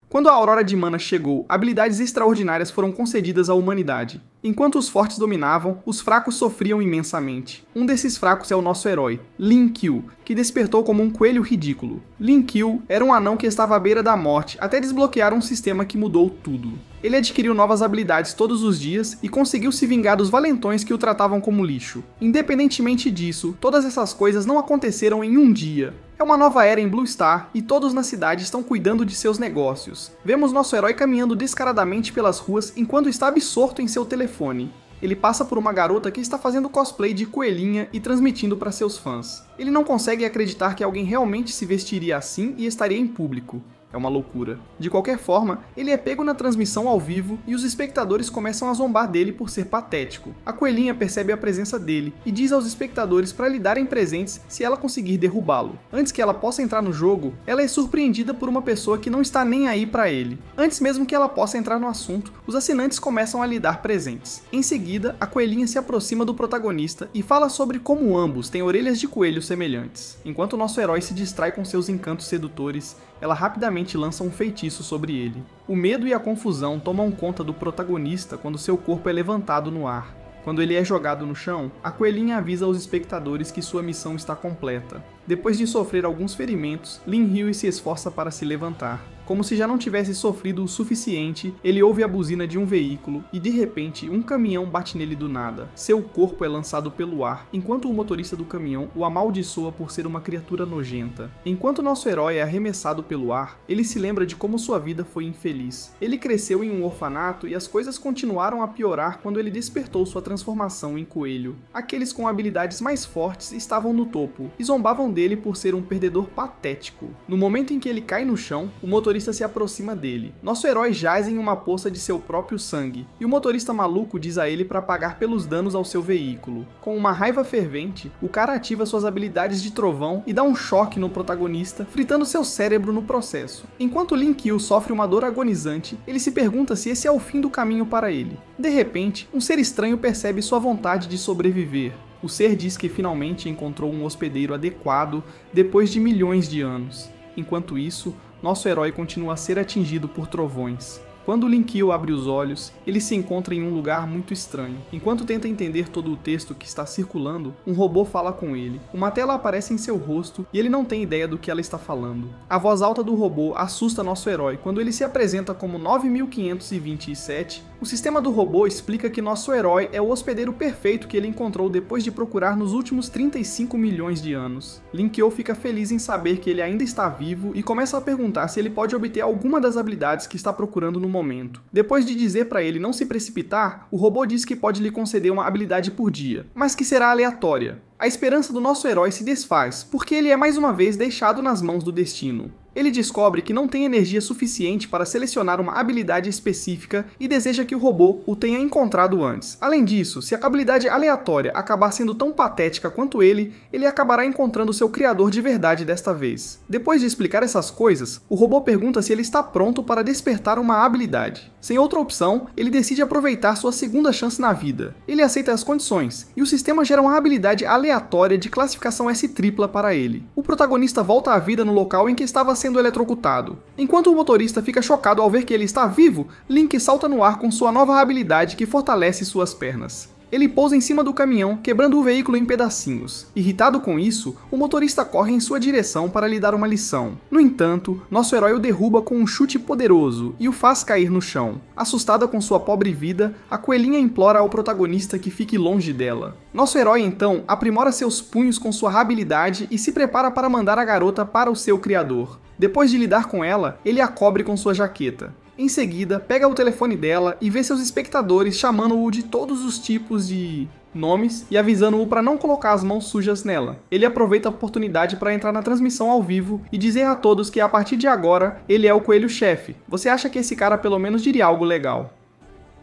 Quando a Aurora de Mana chegou, habilidades extraordinárias foram concedidas à humanidade. Enquanto os fortes dominavam, os fracos sofriam imensamente. Um desses fracos é o nosso herói, Lin Qiu, que despertou como um coelho ridículo. Lin Qiu era um anão que estava à beira da morte até desbloquear um sistema que mudou tudo. Ele adquiriu novas habilidades todos os dias e conseguiu se vingar dos valentões que o tratavam como lixo. Independentemente disso, todas essas coisas não aconteceram em um dia. É uma nova era em Blue Star e todos na cidade estão cuidando de seus negócios. Vemos nosso herói caminhando descaradamente pelas ruas enquanto está absorto em seu telefone. Ele passa por uma garota que está fazendo cosplay de coelhinha e transmitindo para seus fãs. Ele não consegue acreditar que alguém realmente se vestiria assim e estaria em público. É uma loucura. De qualquer forma, ele é pego na transmissão ao vivo e os espectadores começam a zombar dele por ser patético. A coelhinha percebe a presença dele e diz aos espectadores para lhe darem presentes se ela conseguir derrubá-lo. Antes que ela possa entrar no jogo, ela é surpreendida por uma pessoa que não está nem aí para ele. Antes mesmo que ela possa entrar no assunto, os assinantes começam a lhe dar presentes. Em seguida, a coelhinha se aproxima do protagonista e fala sobre como ambos têm orelhas de coelho semelhantes. Enquanto nosso herói se distrai com seus encantos sedutores, ela rapidamente lança um feitiço sobre ele. O medo e a confusão tomam conta do protagonista quando seu corpo é levantado no ar. Quando ele é jogado no chão, a coelhinha avisa aos espectadores que sua missão está completa. Depois de sofrer alguns ferimentos, Lin Hui se esforça para se levantar. Como se já não tivesse sofrido o suficiente, ele ouve a buzina de um veículo e, de repente, um caminhão bate nele do nada. Seu corpo é lançado pelo ar, enquanto o motorista do caminhão o amaldiçoa por ser uma criatura nojenta. Enquanto nosso herói é arremessado pelo ar, ele se lembra de como sua vida foi infeliz. Ele cresceu em um orfanato e as coisas continuaram a piorar quando ele despertou sua transformação em coelho. Aqueles com habilidades mais fortes estavam no topo e zombavam dele por ser um perdedor patético. No momento em que ele cai no chão, o motorista se aproxima dele. Nosso herói jaz em uma poça de seu próprio sangue, e o motorista maluco diz a ele para pagar pelos danos ao seu veículo. Com uma raiva fervente, o cara ativa suas habilidades de trovão e dá um choque no protagonista, fritando seu cérebro no processo. Enquanto Lin Qiu sofre uma dor agonizante, ele se pergunta se esse é o fim do caminho para ele. De repente, um ser estranho percebe sua vontade de sobreviver. O ser diz que finalmente encontrou um hospedeiro adequado depois de milhões de anos. Enquanto isso, nosso herói continua a ser atingido por trovões. Quando Lin Qiu abre os olhos, ele se encontra em um lugar muito estranho. Enquanto tenta entender todo o texto que está circulando, um robô fala com ele. Uma tela aparece em seu rosto e ele não tem ideia do que ela está falando. A voz alta do robô assusta nosso herói quando ele se apresenta como 9527. O sistema do robô explica que nosso herói é o hospedeiro perfeito que ele encontrou depois de procurar nos últimos 35 milhões de anos. Lin Qiu fica feliz em saber que ele ainda está vivo e começa a perguntar se ele pode obter alguma das habilidades que está procurando no momento. Depois de dizer para ele não se precipitar, o robô diz que pode lhe conceder uma habilidade por dia, mas que será aleatória. A esperança do nosso herói se desfaz, porque ele é mais uma vez deixado nas mãos do destino. Ele descobre que não tem energia suficiente para selecionar uma habilidade específica e deseja que o robô o tenha encontrado antes. Além disso, se a habilidade aleatória acabar sendo tão patética quanto ele acabará encontrando seu criador de verdade desta vez. Depois de explicar essas coisas, o robô pergunta se ele está pronto para despertar uma habilidade. Sem outra opção, ele decide aproveitar sua segunda chance na vida. Ele aceita as condições, e o sistema gera uma habilidade aleatória de classificação S tripla para ele. O protagonista volta à vida no local em que estava sendo eletrocutado. Enquanto o motorista fica chocado ao ver que ele está vivo, Link salta no ar com sua nova habilidade que fortalece suas pernas. Ele pousa em cima do caminhão, quebrando o veículo em pedacinhos. Irritado com isso, o motorista corre em sua direção para lhe dar uma lição. No entanto, nosso herói o derruba com um chute poderoso e o faz cair no chão. Assustada com sua pobre vida, a coelhinha implora ao protagonista que fique longe dela. Nosso herói então aprimora seus punhos com sua habilidade e se prepara para mandar a garota para o seu criador. Depois de lidar com ela, ele a cobre com sua jaqueta. Em seguida, pega o telefone dela e vê seus espectadores chamando-o de todos os tipos de nomes e avisando-o para não colocar as mãos sujas nela. Ele aproveita a oportunidade para entrar na transmissão ao vivo e dizer a todos que a partir de agora ele é o coelho-chefe. Você acha que esse cara pelo menos diria algo legal?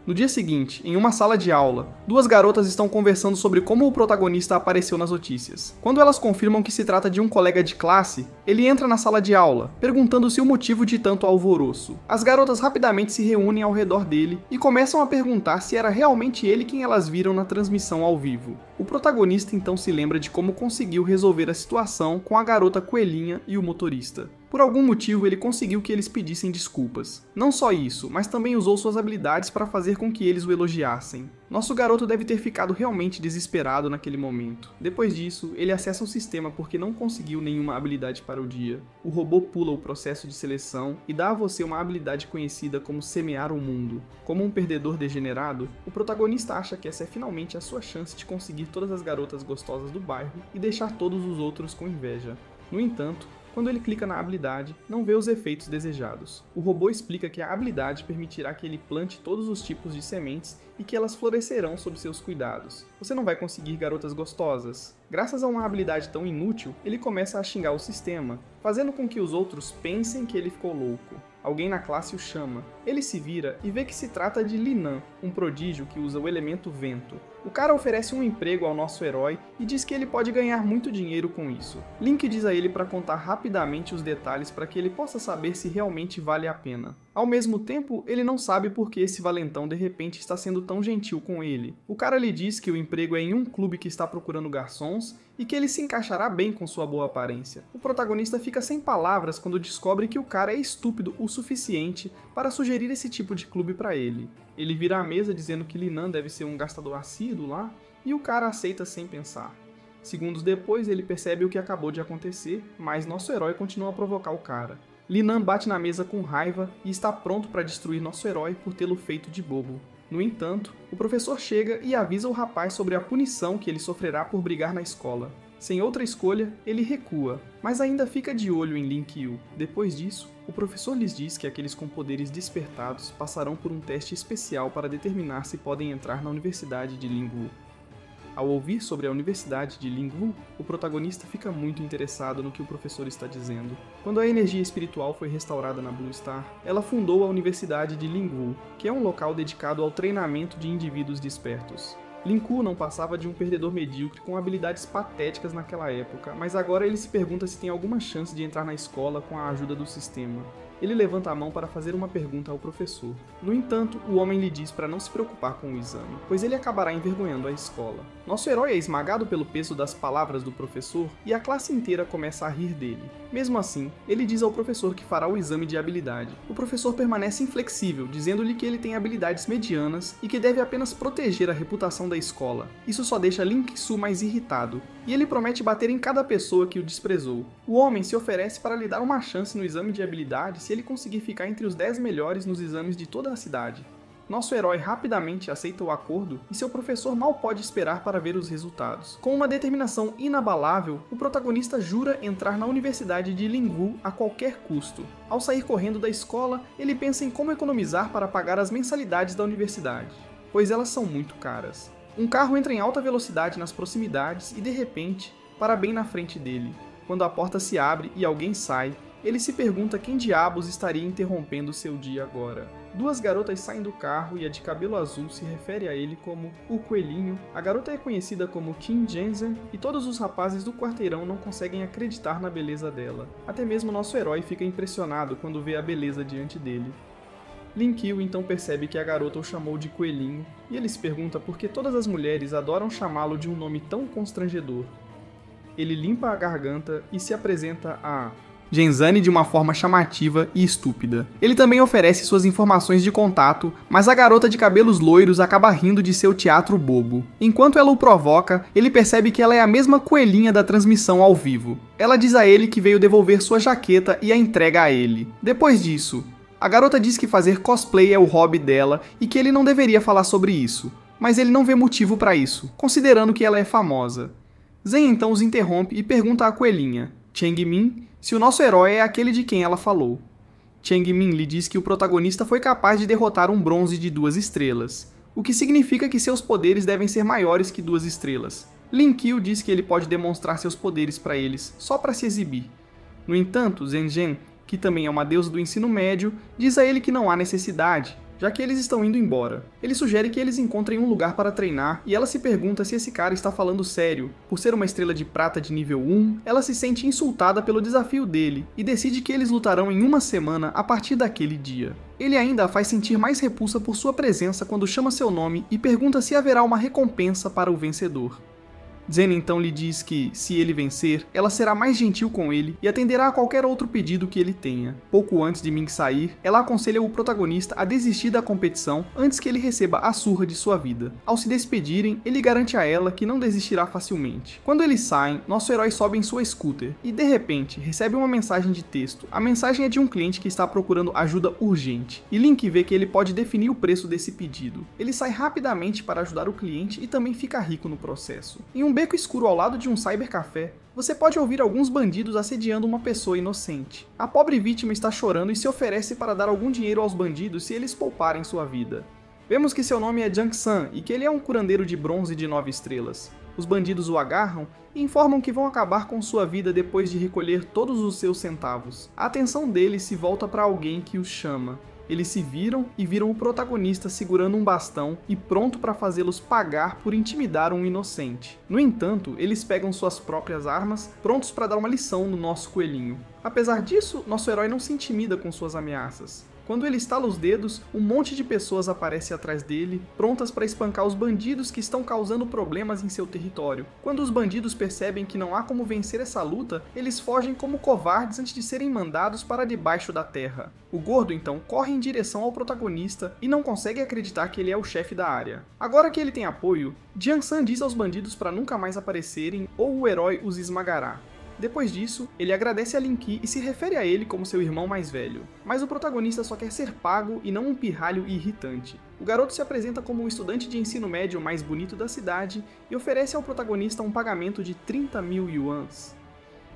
No dia seguinte, em uma sala de aula, duas garotas estão conversando sobre como o protagonista apareceu nas notícias. Quando elas confirmam que se trata de um colega de classe, ele entra na sala de aula, perguntando-se o motivo de tanto alvoroço. As garotas rapidamente se reúnem ao redor dele e começam a perguntar se era realmente ele quem elas viram na transmissão ao vivo. O protagonista então se lembra de como conseguiu resolver a situação com a garota coelhinha e o motorista. Por algum motivo, ele conseguiu que eles pedissem desculpas. Não só isso, mas também usou suas habilidades para fazer com que eles o elogiassem. Nosso garoto deve ter ficado realmente desesperado naquele momento. Depois disso, ele acessa o sistema porque não conseguiu nenhuma habilidade para o dia. O robô pula o processo de seleção e dá a você uma habilidade conhecida como semear o mundo. Como um perdedor degenerado, o protagonista acha que essa é finalmente a sua chance de conseguir todas as garotas gostosas do bairro e deixar todos os outros com inveja. No entanto, quando ele clica na habilidade, não vê os efeitos desejados. O robô explica que a habilidade permitirá que ele plante todos os tipos de sementes e que elas florescerão sob seus cuidados. Você não vai conseguir garotas gostosas. Graças a uma habilidade tão inútil, ele começa a xingar o sistema, fazendo com que os outros pensem que ele ficou louco. Alguém na classe o chama. Ele se vira e vê que se trata de Linan, um prodígio que usa o elemento vento. O cara oferece um emprego ao nosso herói e diz que ele pode ganhar muito dinheiro com isso. Link diz a ele para contar rapidamente os detalhes para que ele possa saber se realmente vale a pena. Ao mesmo tempo, ele não sabe por que esse valentão de repente está sendo tão gentil com ele. O cara lhe diz que o emprego é em um clube que está procurando garçons e que ele se encaixará bem com sua boa aparência. O protagonista fica sem palavras quando descobre que o cara é estúpido o suficiente para sugerir esse tipo de clube para ele. Ele vira à mesa dizendo que Linan deve ser um gastador assíduo lá, e o cara aceita sem pensar. Segundos depois, ele percebe o que acabou de acontecer, mas nosso herói continua a provocar o cara. Linan bate na mesa com raiva e está pronto para destruir nosso herói por tê-lo feito de bobo. No entanto, o professor chega e avisa o rapaz sobre a punição que ele sofrerá por brigar na escola. Sem outra escolha, ele recua, mas ainda fica de olho em Lin-Kyu. Depois disso, o professor lhes diz que aqueles com poderes despertados passarão por um teste especial para determinar se podem entrar na Universidade de Lingwu. Ao ouvir sobre a Universidade de Lingwu, o protagonista fica muito interessado no que o professor está dizendo. Quando a energia espiritual foi restaurada na Blue Star, ela fundou a Universidade de Lingwu, que é um local dedicado ao treinamento de indivíduos despertos. Lin-Kyu não passava de um perdedor medíocre com habilidades patéticas naquela época, mas agora ele se pergunta se tem alguma chance de entrar na escola com a ajuda do sistema. Ele levanta a mão para fazer uma pergunta ao professor. No entanto, o homem lhe diz para não se preocupar com o exame, pois ele acabará envergonhando a escola. Nosso herói é esmagado pelo peso das palavras do professor e a classe inteira começa a rir dele. Mesmo assim, ele diz ao professor que fará o exame de habilidade. O professor permanece inflexível, dizendo-lhe que ele tem habilidades medianas e que deve apenas proteger a reputação da escola. Isso só deixa Lin-Kyu mais irritado, e ele promete bater em cada pessoa que o desprezou. O homem se oferece para lhe dar uma chance no exame de habilidade se ele conseguir ficar entre os 10 melhores nos exames de toda a cidade. Nosso herói rapidamente aceita o acordo e seu professor mal pode esperar para ver os resultados. Com uma determinação inabalável, o protagonista jura entrar na Universidade de Lingwu a qualquer custo. Ao sair correndo da escola, ele pensa em como economizar para pagar as mensalidades da universidade, pois elas são muito caras. Um carro entra em alta velocidade nas proximidades e, de repente, para bem na frente dele. Quando a porta se abre e alguém sai, ele se pergunta quem diabos estaria interrompendo seu dia agora. Duas garotas saem do carro e a de cabelo azul se refere a ele como o Coelhinho. A garota é conhecida como Kim Jensen e todos os rapazes do quarteirão não conseguem acreditar na beleza dela. Até mesmo nosso herói fica impressionado quando vê a beleza diante dele. Lin-Kyu então percebe que a garota o chamou de Coelhinho e ele se pergunta por que todas as mulheres adoram chamá-lo de um nome tão constrangedor. Ele limpa a garganta e se apresenta a Genzane de uma forma chamativa e estúpida. Ele também oferece suas informações de contato, mas a garota de cabelos loiros acaba rindo de seu teatro bobo. Enquanto ela o provoca, ele percebe que ela é a mesma coelhinha da transmissão ao vivo. Ela diz a ele que veio devolver sua jaqueta e a entrega a ele. Depois disso, a garota diz que fazer cosplay é o hobby dela e que ele não deveria falar sobre isso, mas ele não vê motivo para isso, considerando que ela é famosa. Zen então os interrompe e pergunta à coelhinha, Changmin, se o nosso herói é aquele de quem ela falou. Changmin lhe diz que o protagonista foi capaz de derrotar um bronze de 2 estrelas, o que significa que seus poderes devem ser maiores que 2 estrelas. Lin-Kyu diz que ele pode demonstrar seus poderes para eles, só para se exibir. No entanto, Zen-Gen, que também é uma deusa do ensino médio, diz a ele que não há necessidade, já que eles estão indo embora. Ele sugere que eles encontrem um lugar para treinar e ela se pergunta se esse cara está falando sério. Por ser uma estrela de prata de nível 1, ela se sente insultada pelo desafio dele e decide que eles lutarão em uma semana a partir daquele dia. Ele ainda a faz sentir mais repulsa por sua presença quando chama seu nome e pergunta se haverá uma recompensa para o vencedor. Zen então lhe diz que, se ele vencer, ela será mais gentil com ele e atenderá a qualquer outro pedido que ele tenha. Pouco antes de Ming sair, ela aconselha o protagonista a desistir da competição antes que ele receba a surra de sua vida. Ao se despedirem, ele garante a ela que não desistirá facilmente. Quando eles saem, nosso herói sobe em sua scooter e, de repente, recebe uma mensagem de texto. A mensagem é de um cliente que está procurando ajuda urgente, e Link vê que ele pode definir o preço desse pedido. Ele sai rapidamente para ajudar o cliente e também fica rico no processo. Em um beco escuro ao lado de um cybercafé, você pode ouvir alguns bandidos assediando uma pessoa inocente. A pobre vítima está chorando e se oferece para dar algum dinheiro aos bandidos se eles pouparem sua vida. Vemos que seu nome é Jang San e que ele é um curandeiro de bronze de 9 estrelas. Os bandidos o agarram e informam que vão acabar com sua vida depois de recolher todos os seus centavos. A atenção deles se volta para alguém que os chama. Eles se viram e viram o protagonista segurando um bastão e pronto para fazê-los pagar por intimidar um inocente. No entanto, eles pegam suas próprias armas, prontos para dar uma lição no nosso coelhinho. Apesar disso, nosso herói não se intimida com suas ameaças. Quando ele estala os dedos, um monte de pessoas aparece atrás dele, prontas para espancar os bandidos que estão causando problemas em seu território. Quando os bandidos percebem que não há como vencer essa luta, eles fogem como covardes antes de serem mandados para debaixo da terra. O gordo então corre em direção ao protagonista e não consegue acreditar que ele é o chefe da área. Agora que ele tem apoio, Jiang San diz aos bandidos para nunca mais aparecerem ou o herói os esmagará. Depois disso, ele agradece a Lin-Ki e se refere a ele como seu irmão mais velho. Mas o protagonista só quer ser pago e não um pirralho irritante. O garoto se apresenta como o estudante de ensino médio mais bonito da cidade e oferece ao protagonista um pagamento de 30.000 yuans.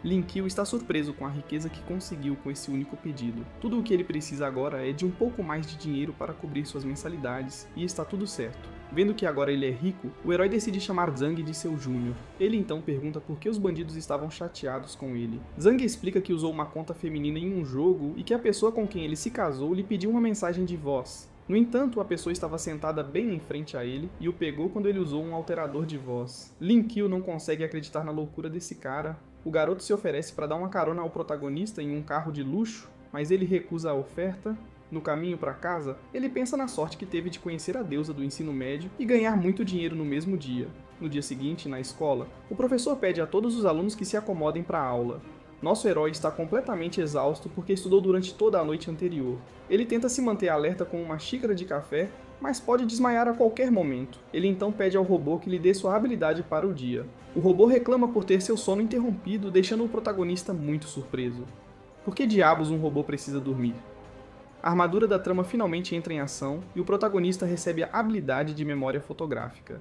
Lin-Ki está surpreso com a riqueza que conseguiu com esse único pedido. Tudo o que ele precisa agora é de um pouco mais de dinheiro para cobrir suas mensalidades, e está tudo certo. Vendo que agora ele é rico, o herói decide chamar Zhang de seu júnior. Ele então pergunta por que os bandidos estavam chateados com ele. Zhang explica que usou uma conta feminina em um jogo e que a pessoa com quem ele se casou lhe pediu uma mensagem de voz. No entanto, a pessoa estava sentada bem em frente a ele e o pegou quando ele usou um alterador de voz. Lin-Ki não consegue acreditar na loucura desse cara. O garoto se oferece para dar uma carona ao protagonista em um carro de luxo, mas ele recusa a oferta. No caminho para casa, ele pensa na sorte que teve de conhecer a deusa do ensino médio e ganhar muito dinheiro no mesmo dia. No dia seguinte, na escola, o professor pede a todos os alunos que se acomodem para a aula. Nosso herói está completamente exausto porque estudou durante toda a noite anterior. Ele tenta se manter alerta com uma xícara de café, mas pode desmaiar a qualquer momento. Ele então pede ao robô que lhe dê sua habilidade para o dia. O robô reclama por ter seu sono interrompido, deixando o protagonista muito surpreso. Por que diabos um robô precisa dormir? A armadura da trama finalmente entra em ação e o protagonista recebe a habilidade de memória fotográfica.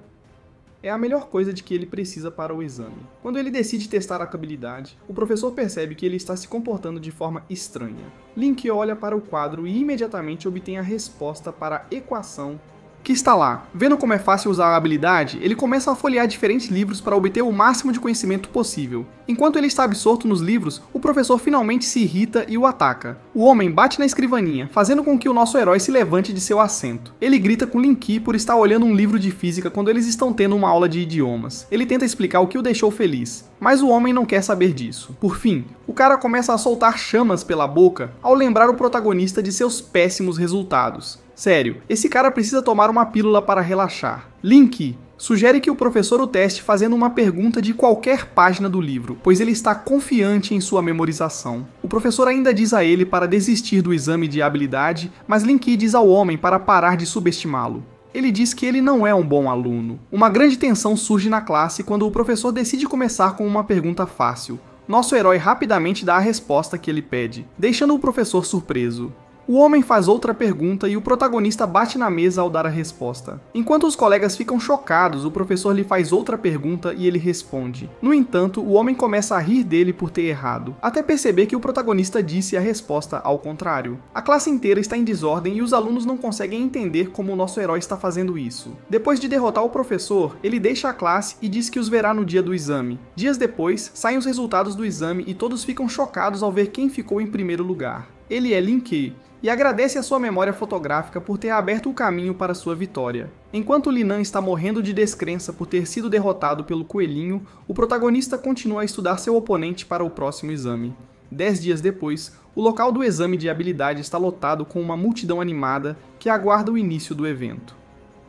É a melhor coisa de que ele precisa para o exame. Quando ele decide testar a habilidade, o professor percebe que ele está se comportando de forma estranha. Link olha para o quadro e imediatamente obtém a resposta para a equação que está lá. Vendo como é fácil usar a habilidade, ele começa a folhear diferentes livros para obter o máximo de conhecimento possível. Enquanto ele está absorto nos livros, o professor finalmente se irrita e o ataca. O homem bate na escrivaninha, fazendo com que o nosso herói se levante de seu assento. Ele grita com Lin-Ki por estar olhando um livro de física quando eles estão tendo uma aula de idiomas. Ele tenta explicar o que o deixou feliz, mas o homem não quer saber disso. Por fim, o cara começa a soltar chamas pela boca ao lembrar o protagonista de seus péssimos resultados. Sério, esse cara precisa tomar uma pílula para relaxar. Lin-Ki sugere que o professor o teste fazendo uma pergunta de qualquer página do livro, pois ele está confiante em sua memorização. O professor ainda diz a ele para desistir do exame de habilidade, mas Lin-Ki diz ao homem para parar de subestimá-lo. Ele diz que ele não é um bom aluno. Uma grande tensão surge na classe quando o professor decide começar com uma pergunta fácil. Nosso herói rapidamente dá a resposta que ele pede, deixando o professor surpreso. O homem faz outra pergunta e o protagonista bate na mesa ao dar a resposta. Enquanto os colegas ficam chocados, o professor lhe faz outra pergunta e ele responde. No entanto, o homem começa a rir dele por ter errado, até perceber que o protagonista disse a resposta ao contrário. A classe inteira está em desordem e os alunos não conseguem entender como o nosso herói está fazendo isso. Depois de derrotar o professor, ele deixa a classe e diz que os verá no dia do exame. Dias depois, saem os resultados do exame e todos ficam chocados ao ver quem ficou em primeiro lugar. Ele é Lin-Ki, e agradece a sua memória fotográfica por ter aberto o caminho para sua vitória. Enquanto Linan está morrendo de descrença por ter sido derrotado pelo coelhinho, o protagonista continua a estudar seu oponente para o próximo exame. 10 dias depois, o local do exame de habilidade está lotado com uma multidão animada que aguarda o início do evento.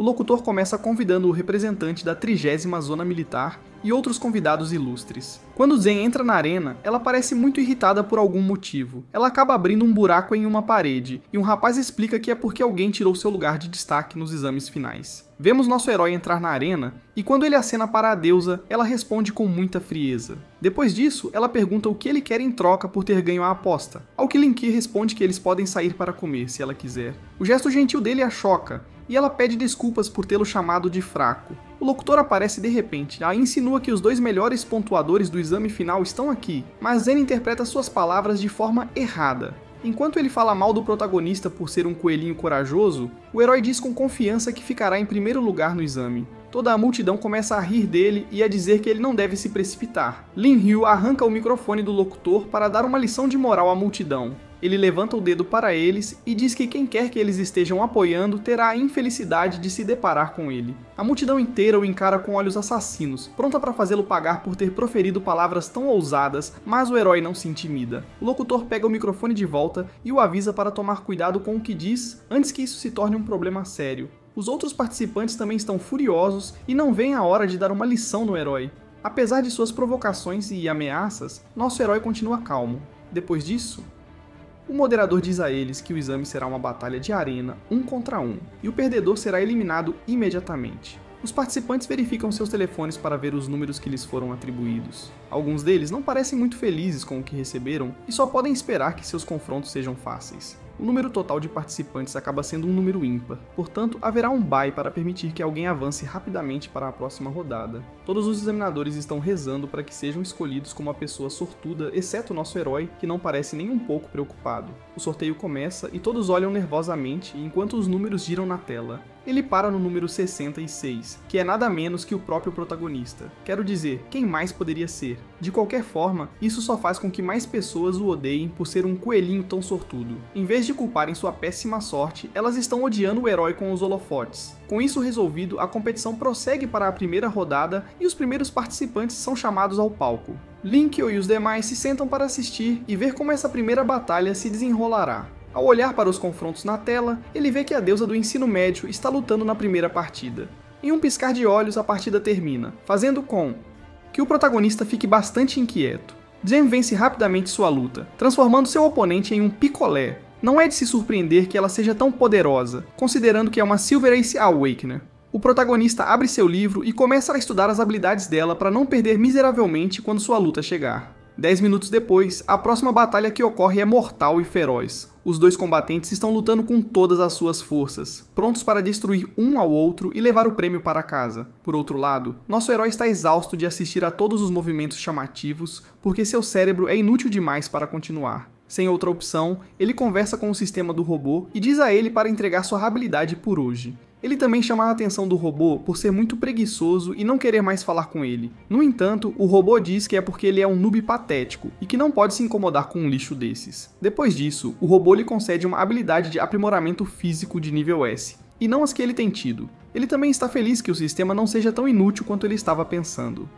o locutor começa convidando o representante da 30ª Zona Militar e outros convidados ilustres. Quando Zen entra na arena, ela parece muito irritada por algum motivo. Ela acaba abrindo um buraco em uma parede, e um rapaz explica que é porque alguém tirou seu lugar de destaque nos exames finais. Vemos nosso herói entrar na arena, e quando ele acena para a deusa, ela responde com muita frieza. Depois disso, ela pergunta o que ele quer em troca por ter ganho a aposta, ao que Linky responde que eles podem sair para comer, se ela quiser. O gesto gentil dele a choca, e ela pede desculpas por tê-lo chamado de fraco. O locutor aparece de repente, e insinua que os 2 melhores pontuadores do exame final estão aqui, mas Zen interpreta suas palavras de forma errada. Enquanto ele fala mal do protagonista por ser um coelhinho corajoso, o herói diz com confiança que ficará em primeiro lugar no exame. Toda a multidão começa a rir dele e a dizer que ele não deve se precipitar. Lin Hyo arranca o microfone do locutor para dar uma lição de moral à multidão. Ele levanta o dedo para eles e diz que quem quer que eles estejam apoiando terá a infelicidade de se deparar com ele. A multidão inteira o encara com olhos assassinos, pronta para fazê-lo pagar por ter proferido palavras tão ousadas, mas o herói não se intimida. O locutor pega o microfone de volta e o avisa para tomar cuidado com o que diz, antes que isso se torne um problema sério. Os outros participantes também estão furiosos e não veem a hora de dar uma lição no herói. Apesar de suas provocações e ameaças, nosso herói continua calmo. Depois disso, o moderador diz a eles que o exame será uma batalha de arena, 1 contra 1, e o perdedor será eliminado imediatamente. Os participantes verificam seus telefones para ver os números que lhes foram atribuídos. Alguns deles não parecem muito felizes com o que receberam e só podem esperar que seus confrontos sejam fáceis. O número total de participantes acaba sendo um número ímpar, portanto haverá um bye para permitir que alguém avance rapidamente para a próxima rodada. Todos os examinadores estão rezando para que sejam escolhidos como a pessoa sortuda, exceto o nosso herói, que não parece nem um pouco preocupado. O sorteio começa e todos olham nervosamente enquanto os números giram na tela. Ele para no número 66, que é nada menos que o próprio protagonista. Quero dizer, quem mais poderia ser? De qualquer forma, isso só faz com que mais pessoas o odeiem por ser um coelhinho tão sortudo. Em vez de culparem sua péssima sorte, elas estão odiando o herói com os holofotes. Com isso resolvido, a competição prossegue para a primeira rodada e os primeiros participantes são chamados ao palco. Linkyo e os demais se sentam para assistir e ver como essa primeira batalha se desenrolará. Ao olhar para os confrontos na tela, ele vê que a deusa do ensino médio está lutando na primeira partida. Em um piscar de olhos, a partida termina, fazendo com que o protagonista fique bastante inquieto. Zen vence rapidamente sua luta, transformando seu oponente em um picolé. Não é de se surpreender que ela seja tão poderosa, considerando que é uma Silver Ace Awakener. O protagonista abre seu livro e começa a estudar as habilidades dela para não perder miseravelmente quando sua luta chegar. 10 minutos depois, a próxima batalha que ocorre é mortal e feroz. Os 2 combatentes estão lutando com todas as suas forças, prontos para destruir um ao outro e levar o prêmio para casa. Por outro lado, nosso herói está exausto de assistir a todos os movimentos chamativos, porque seu cérebro é inútil demais para continuar. Sem outra opção, ele conversa com o sistema do robô e diz a ele para entregar sua habilidade por hoje. Ele também chama a atenção do robô por ser muito preguiçoso e não querer mais falar com ele. No entanto, o robô diz que é porque ele é um noob patético e que não pode se incomodar com um lixo desses. Depois disso, o robô lhe concede uma habilidade de aprimoramento físico de nível S, e não as que ele tem tido. Ele também está feliz que o sistema não seja tão inútil quanto ele estava pensando.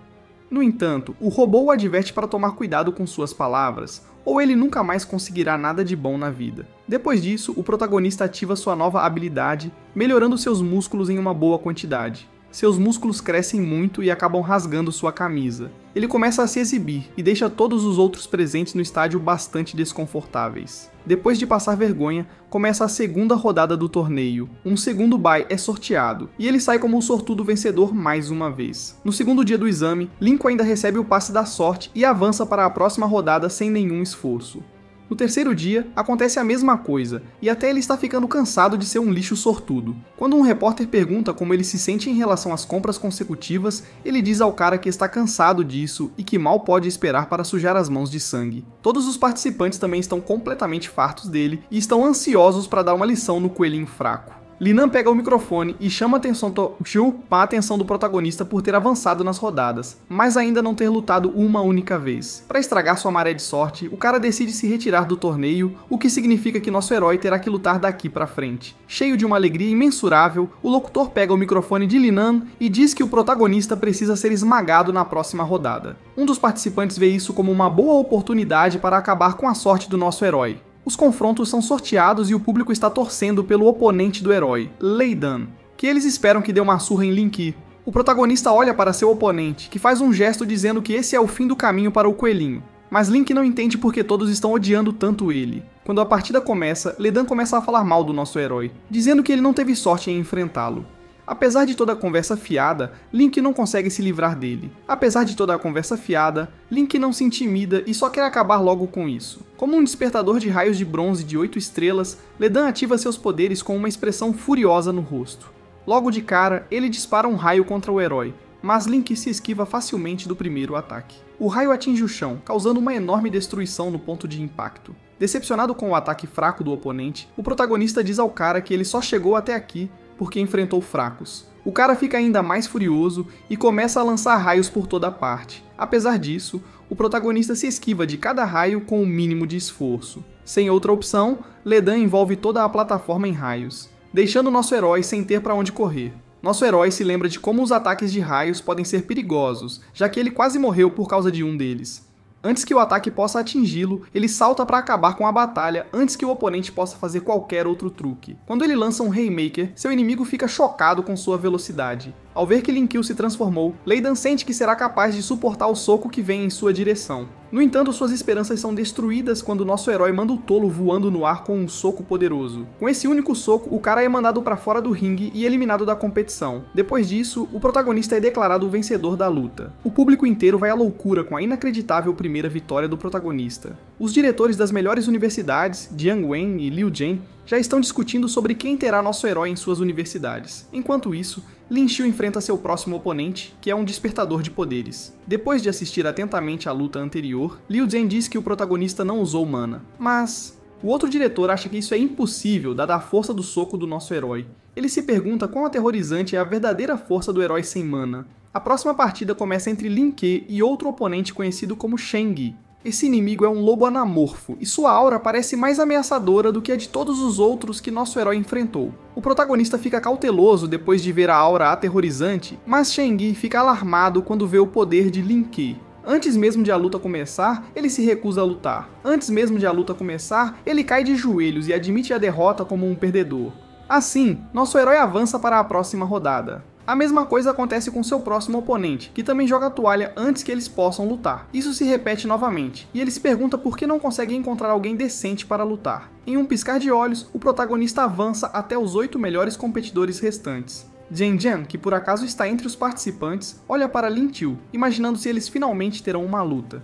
No entanto, o robô o adverte para tomar cuidado com suas palavras, ou ele nunca mais conseguirá nada de bom na vida. Depois disso, o protagonista ativa sua nova habilidade, melhorando seus músculos em uma boa quantidade. Seus músculos crescem muito e acabam rasgando sua camisa. Ele começa a se exibir e deixa todos os outros presentes no estádio bastante desconfortáveis. Depois de passar vergonha, começa a segunda rodada do torneio. Um segundo bye é sorteado, e ele sai como o sortudo vencedor mais uma vez. No segundo dia do exame, Lincoln ainda recebe o passe da sorte e avança para a próxima rodada sem nenhum esforço. No terceiro dia, acontece a mesma coisa, e até ele está ficando cansado de ser um lixo sortudo. Quando um repórter pergunta como ele se sente em relação às compras consecutivas, ele diz ao cara que está cansado disso e que mal pode esperar para sujar as mãos de sangue. Todos os participantes também estão completamente fartos dele e estão ansiosos para dar uma lição no coelhinho fraco. Linan pega o microfone e chama a atenção do protagonista por ter avançado nas rodadas, mas ainda não ter lutado uma única vez. Para estragar sua maré de sorte, o cara decide se retirar do torneio, o que significa que nosso herói terá que lutar daqui pra frente. Cheio de uma alegria imensurável, o locutor pega o microfone de Linan e diz que o protagonista precisa ser esmagado na próxima rodada. Um dos participantes vê isso como uma boa oportunidade para acabar com a sorte do nosso herói. Os confrontos são sorteados e o público está torcendo pelo oponente do herói, Lei Dan, que eles esperam que dê uma surra em Lin Ke. O protagonista olha para seu oponente, que faz um gesto dizendo que esse é o fim do caminho para o coelhinho. Mas Link não entende porque todos estão odiando tanto ele. Quando a partida começa, Ledan começa a falar mal do nosso herói, dizendo que ele não teve sorte em enfrentá-lo. Apesar de toda a conversa fiada, Link não consegue se livrar dele. Apesar de toda a conversa fiada, Link não se intimida e só quer acabar logo com isso. Como um despertador de raios de bronze de 8 estrelas, Ledan ativa seus poderes com uma expressão furiosa no rosto. Logo de cara, ele dispara um raio contra o herói, mas Link se esquiva facilmente do primeiro ataque. O raio atinge o chão, causando uma enorme destruição no ponto de impacto. Decepcionado com o ataque fraco do oponente, o protagonista diz ao cara que ele só chegou até aqui porque enfrentou fracos. O cara fica ainda mais furioso e começa a lançar raios por toda parte. Apesar disso, o protagonista se esquiva de cada raio com o mínimo de esforço. Sem outra opção, Ledan envolve toda a plataforma em raios, deixando nosso herói sem ter para onde correr. Nosso herói se lembra de como os ataques de raios podem ser perigosos, já que ele quase morreu por causa de um deles. Antes que o ataque possa atingi-lo, ele salta para acabar com a batalha antes que o oponente possa fazer qualquer outro truque. Quando ele lança um Haymaker, seu inimigo fica chocado com sua velocidade. Ao ver que Lin Ke se transformou, Ledan sente que será capaz de suportar o soco que vem em sua direção. No entanto, suas esperanças são destruídas quando nosso herói manda o tolo voando no ar com um soco poderoso. Com esse único soco, o cara é mandado para fora do ringue e eliminado da competição. Depois disso, o protagonista é declarado o vencedor da luta. O público inteiro vai à loucura com a inacreditável primeira vitória do protagonista. Os diretores das melhores universidades, Jiang Wen e Liu Jian, já estão discutindo sobre quem terá nosso herói em suas universidades. Enquanto isso, Lin Xiu enfrenta seu próximo oponente, que é um despertador de poderes. Depois de assistir atentamente à luta anterior, Liu Jian diz que o protagonista não usou mana, mas o outro diretor acha que isso é impossível dada a força do soco do nosso herói. Ele se pergunta quão aterrorizante é a verdadeira força do herói sem mana. A próxima partida começa entre Lin Ke e outro oponente conhecido como Shen Yi. Esse inimigo é um lobo anamorfo, e sua aura parece mais ameaçadora do que a de todos os outros que nosso herói enfrentou. O protagonista fica cauteloso depois de ver a aura aterrorizante, mas Shen Yi fica alarmado quando vê o poder de Lin Ke. Antes mesmo de a luta começar, ele se recusa a lutar. Antes mesmo de a luta começar, ele cai de joelhos e admite a derrota como um perdedor. Assim, nosso herói avança para a próxima rodada. A mesma coisa acontece com seu próximo oponente, que também joga a toalha antes que eles possam lutar. Isso se repete novamente, e ele se pergunta por que não consegue encontrar alguém decente para lutar. Em um piscar de olhos, o protagonista avança até os 8 melhores competidores restantes. Jian Jian, que por acaso está entre os participantes, olha para Lin Qiu, imaginando se eles finalmente terão uma luta.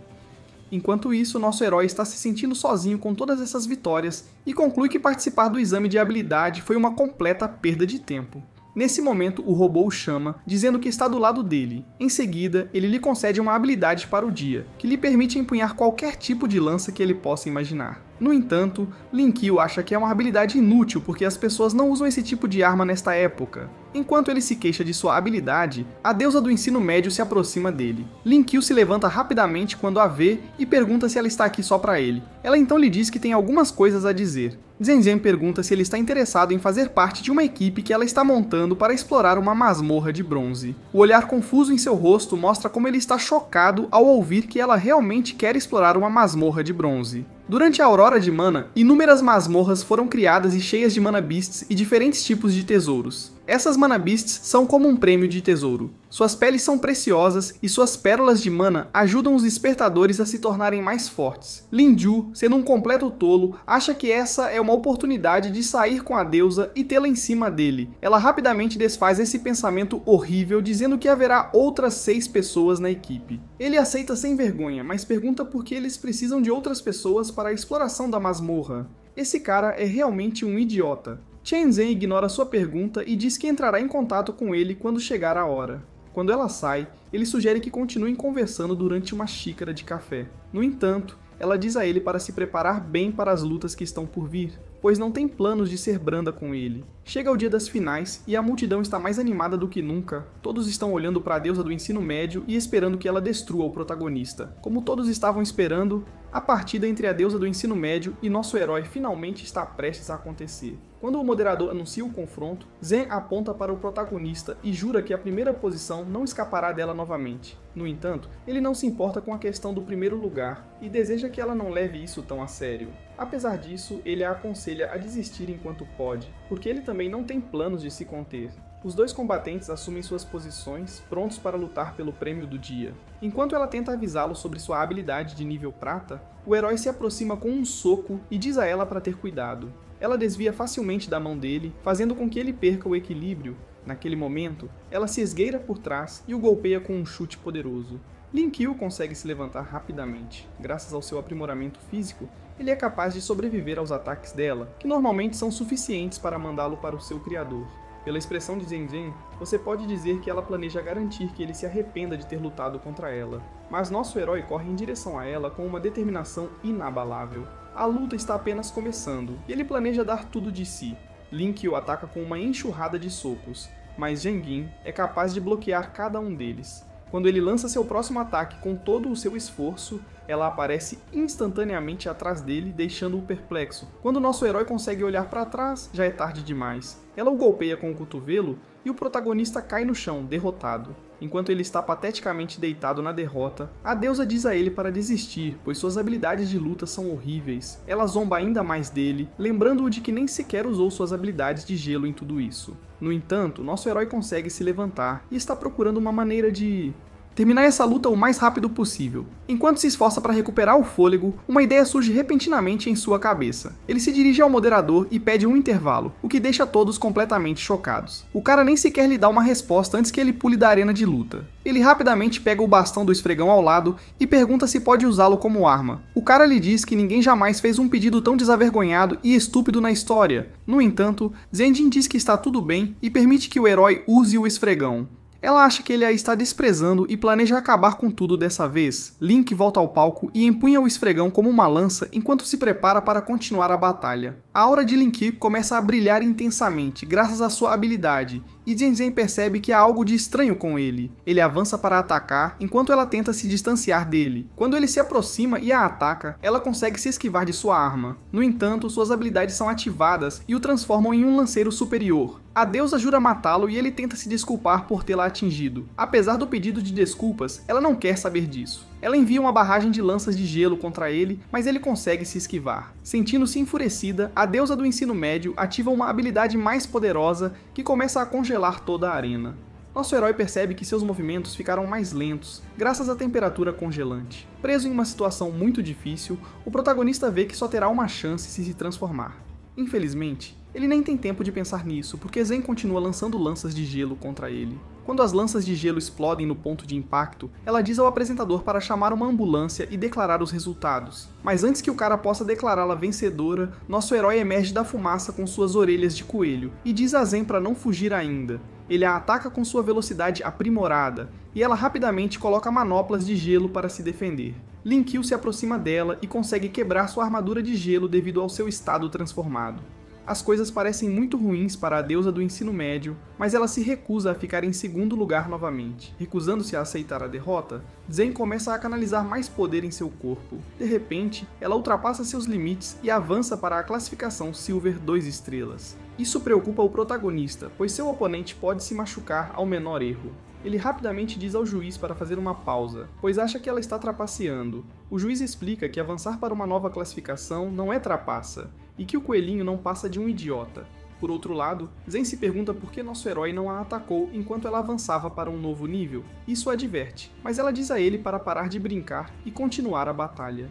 Enquanto isso, nosso herói está se sentindo sozinho com todas essas vitórias e conclui que participar do exame de habilidade foi uma completa perda de tempo. Nesse momento, o robô o chama, dizendo que está do lado dele. Em seguida, ele lhe concede uma habilidade para o dia, que lhe permite empunhar qualquer tipo de lança que ele possa imaginar. No entanto, Lin Ke acha que é uma habilidade inútil porque as pessoas não usam esse tipo de arma nesta época. Enquanto ele se queixa de sua habilidade, a deusa do ensino médio se aproxima dele. Lin Ke se levanta rapidamente quando a vê e pergunta se ela está aqui só para ele. Ela então lhe diz que tem algumas coisas a dizer. Zhen Zhen pergunta se ele está interessado em fazer parte de uma equipe que ela está montando para explorar uma masmorra de bronze. O olhar confuso em seu rosto mostra como ele está chocado ao ouvir que ela realmente quer explorar uma masmorra de bronze. Durante a Aurora de Mana, inúmeras masmorras foram criadas e cheias de Mana Beasts e diferentes tipos de tesouros. Essas Mana Beasts são como um prêmio de tesouro. Suas peles são preciosas e suas pérolas de mana ajudam os despertadores a se tornarem mais fortes. Lin Ju, sendo um completo tolo, acha que essa é uma oportunidade de sair com a deusa e tê-la em cima dele. Ela rapidamente desfaz esse pensamento horrível, dizendo que haverá outras 6 pessoas na equipe. Ele aceita sem vergonha, mas pergunta por que eles precisam de outras pessoas para a exploração da masmorra. Esse cara é realmente um idiota. Chen Zhen ignora sua pergunta e diz que entrará em contato com ele quando chegar a hora. Quando ela sai, ele sugere que continuem conversando durante uma xícara de café. No entanto, ela diz a ele para se preparar bem para as lutas que estão por vir, pois não tem planos de ser branda com ele. Chega o dia das finais e a multidão está mais animada do que nunca. Todos estão olhando para a deusa do ensino médio e esperando que ela destrua o protagonista. Como todos estavam esperando, a partida entre a deusa do ensino médio e nosso herói finalmente está prestes a acontecer. Quando o moderador anuncia o confronto, Zen aponta para o protagonista e jura que a primeira posição não escapará dela novamente. No entanto, ele não se importa com a questão do primeiro lugar e deseja que ela não leve isso tão a sério. Apesar disso, ele a aconselha a desistir enquanto pode, porque ele também não tem planos de se conter. Os dois combatentes assumem suas posições, prontos para lutar pelo prêmio do dia. Enquanto ela tenta avisá-lo sobre sua habilidade de nível prata, o herói se aproxima com um soco e diz a ela para ter cuidado. Ela desvia facilmente da mão dele, fazendo com que ele perca o equilíbrio. Naquele momento, ela se esgueira por trás e o golpeia com um chute poderoso. Lin-Kyu consegue se levantar rapidamente. Graças ao seu aprimoramento físico, ele é capaz de sobreviver aos ataques dela, que normalmente são suficientes para mandá-lo para o seu criador. Pela expressão de Zhen Zhen, você pode dizer que ela planeja garantir que ele se arrependa de ter lutado contra ela. Mas nosso herói corre em direção a ela com uma determinação inabalável. A luta está apenas começando, e ele planeja dar tudo de si. Lin-Kyu ataca com uma enxurrada de socos, mas Zhen Jin é capaz de bloquear cada um deles. Quando ele lança seu próximo ataque com todo o seu esforço, ela aparece instantaneamente atrás dele, deixando-o perplexo. Quando nosso herói consegue olhar para trás, já é tarde demais. Ela o golpeia com o cotovelo e o protagonista cai no chão, derrotado. Enquanto ele está pateticamente deitado na derrota, a deusa diz a ele para desistir, pois suas habilidades de luta são horríveis. Ela zomba ainda mais dele, lembrando-o de que nem sequer usou suas habilidades de gelo em tudo isso. No entanto, nosso herói consegue se levantar e está procurando uma maneira de terminar essa luta o mais rápido possível. Enquanto se esforça para recuperar o fôlego, uma ideia surge repentinamente em sua cabeça. Ele se dirige ao moderador e pede um intervalo, o que deixa todos completamente chocados. O cara nem sequer lhe dá uma resposta antes que ele pule da arena de luta. Ele rapidamente pega o bastão do esfregão ao lado e pergunta se pode usá-lo como arma. O cara lhe diz que ninguém jamais fez um pedido tão desavergonhado e estúpido na história. No entanto, Zhen Jin diz que está tudo bem e permite que o herói use o esfregão. Ela acha que ele a está desprezando e planeja acabar com tudo dessa vez. Link volta ao palco e empunha o esfregão como uma lança enquanto se prepara para continuar a batalha. A aura de Lin-Kyu começa a brilhar intensamente, graças à sua habilidade, e Zhen Zhen percebe que há algo de estranho com ele. Ele avança para atacar, enquanto ela tenta se distanciar dele. Quando ele se aproxima e a ataca, ela consegue se esquivar de sua arma. No entanto, suas habilidades são ativadas e o transformam em um lanceiro superior. A deusa jura matá-lo e ele tenta se desculpar por tê-la atingido. Apesar do pedido de desculpas, ela não quer saber disso. Ela envia uma barragem de lanças de gelo contra ele, mas ele consegue se esquivar. Sentindo-se enfurecida, a deusa do ensino médio ativa uma habilidade mais poderosa que começa a congelar toda a arena. Nosso herói percebe que seus movimentos ficaram mais lentos, graças à temperatura congelante. Preso em uma situação muito difícil, o protagonista vê que só terá uma chance se transformar. Infelizmente, ele nem tem tempo de pensar nisso, porque Zen continua lançando lanças de gelo contra ele. Quando as lanças de gelo explodem no ponto de impacto, ela diz ao apresentador para chamar uma ambulância e declarar os resultados. Mas antes que o cara possa declará-la vencedora, nosso herói emerge da fumaça com suas orelhas de coelho e diz a Zen para não fugir ainda. Ele a ataca com sua velocidade aprimorada, e ela rapidamente coloca manoplas de gelo para se defender. Lin-Kyu se aproxima dela e consegue quebrar sua armadura de gelo devido ao seu estado transformado. As coisas parecem muito ruins para a deusa do ensino médio, mas ela se recusa a ficar em segundo lugar novamente. Recusando-se a aceitar a derrota, Zen começa a canalizar mais poder em seu corpo. De repente, ela ultrapassa seus limites e avança para a classificação Silver 2 estrelas. Isso preocupa o protagonista, pois seu oponente pode se machucar ao menor erro. Ele rapidamente diz ao juiz para fazer uma pausa, pois acha que ela está trapaceando. O juiz explica que avançar para uma nova classificação não é trapaça, e que o coelhinho não passa de um idiota. Por outro lado, Zen se pergunta por que nosso herói não a atacou enquanto ela avançava para um novo nível. Isso a diverte, mas ela diz a ele para parar de brincar e continuar a batalha.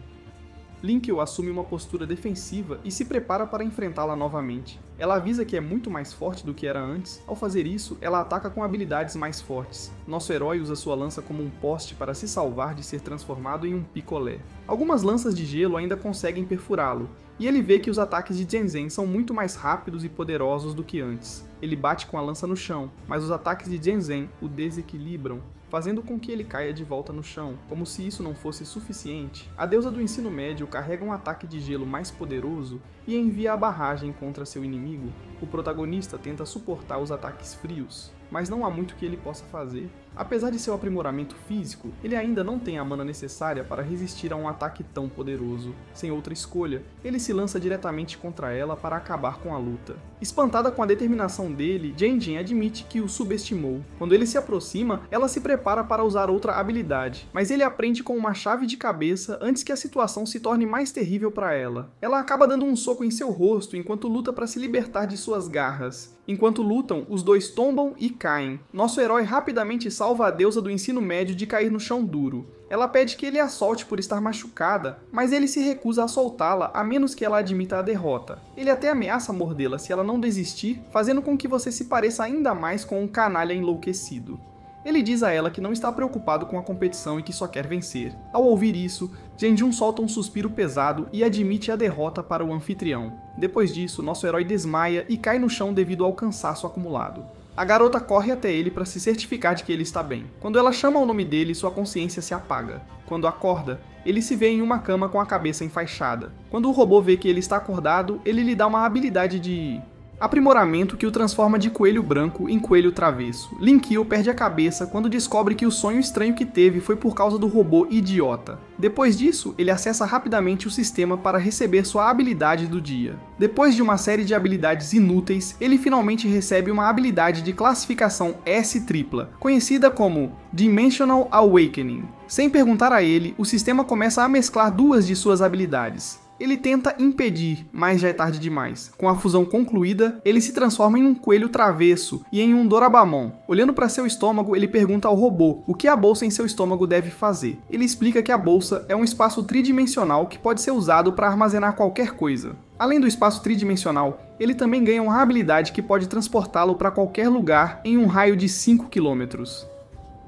Lin-Kyu assume uma postura defensiva e se prepara para enfrentá-la novamente. Ela avisa que é muito mais forte do que era antes. Ao fazer isso, ela ataca com habilidades mais fortes. Nosso herói usa sua lança como um poste para se salvar de ser transformado em um picolé. Algumas lanças de gelo ainda conseguem perfurá-lo, e ele vê que os ataques de Zhen Zhen são muito mais rápidos e poderosos do que antes. Ele bate com a lança no chão, mas os ataques de Zhen Zhen o desequilibram, fazendo com que ele caia de volta no chão. Como se isso não fosse suficiente, a deusa do ensino médio carrega um ataque de gelo mais poderoso e envia a barragem contra seu inimigo. O protagonista tenta suportar os ataques frios. mas não há muito que ele possa fazer. Apesar de seu aprimoramento físico, ele ainda não tem a mana necessária para resistir a um ataque tão poderoso. Sem outra escolha, ele se lança diretamente contra ela para acabar com a luta. Espantada com a determinação dele, Jen admite que o subestimou. Quando ele se aproxima, ela se prepara para usar outra habilidade, mas ele aprende com uma chave de cabeça antes que a situação se torne mais terrível para ela. Ela acaba dando um soco em seu rosto enquanto luta para se libertar de suas garras. Enquanto lutam, os dois tombam e caem. Nosso herói rapidamente salva a deusa do ensino médio de cair no chão duro. Ela pede que ele a solte por estar machucada, mas ele se recusa a soltá-la a menos que ela admita a derrota. Ele até ameaça mordê-la se ela não desistir, fazendo com que você se pareça ainda mais com um canalha enlouquecido. Ele diz a ela que não está preocupado com a competição e que só quer vencer. Ao ouvir isso, Jin solta um suspiro pesado e admite a derrota para o anfitrião. Depois disso, nosso herói desmaia e cai no chão devido ao cansaço acumulado. A garota corre até ele para se certificar de que ele está bem. Quando ela chama o nome dele, sua consciência se apaga. Quando acorda, ele se vê em uma cama com a cabeça enfaixada. Quando o robô vê que ele está acordado, ele lhe dá uma habilidade de aprimoramento que o transforma de coelho branco em coelho travesso. Linkio perde a cabeça quando descobre que o sonho estranho que teve foi por causa do robô idiota. Depois disso, ele acessa rapidamente o sistema para receber sua habilidade do dia. Depois de uma série de habilidades inúteis, ele finalmente recebe uma habilidade de classificação S tripla, conhecida como Dimensional Awakening. Sem perguntar a ele, o sistema começa a mesclar duas de suas habilidades. Ele tenta impedir, mas já é tarde demais. Com a fusão concluída, ele se transforma em um coelho travesso e em um Dorabamon. Olhando para seu estômago, ele pergunta ao robô o que a bolsa em seu estômago deve fazer. Ele explica que a bolsa é um espaço tridimensional que pode ser usado para armazenar qualquer coisa. Além do espaço tridimensional, ele também ganha uma habilidade que pode transportá-lo para qualquer lugar em um raio de 5 km.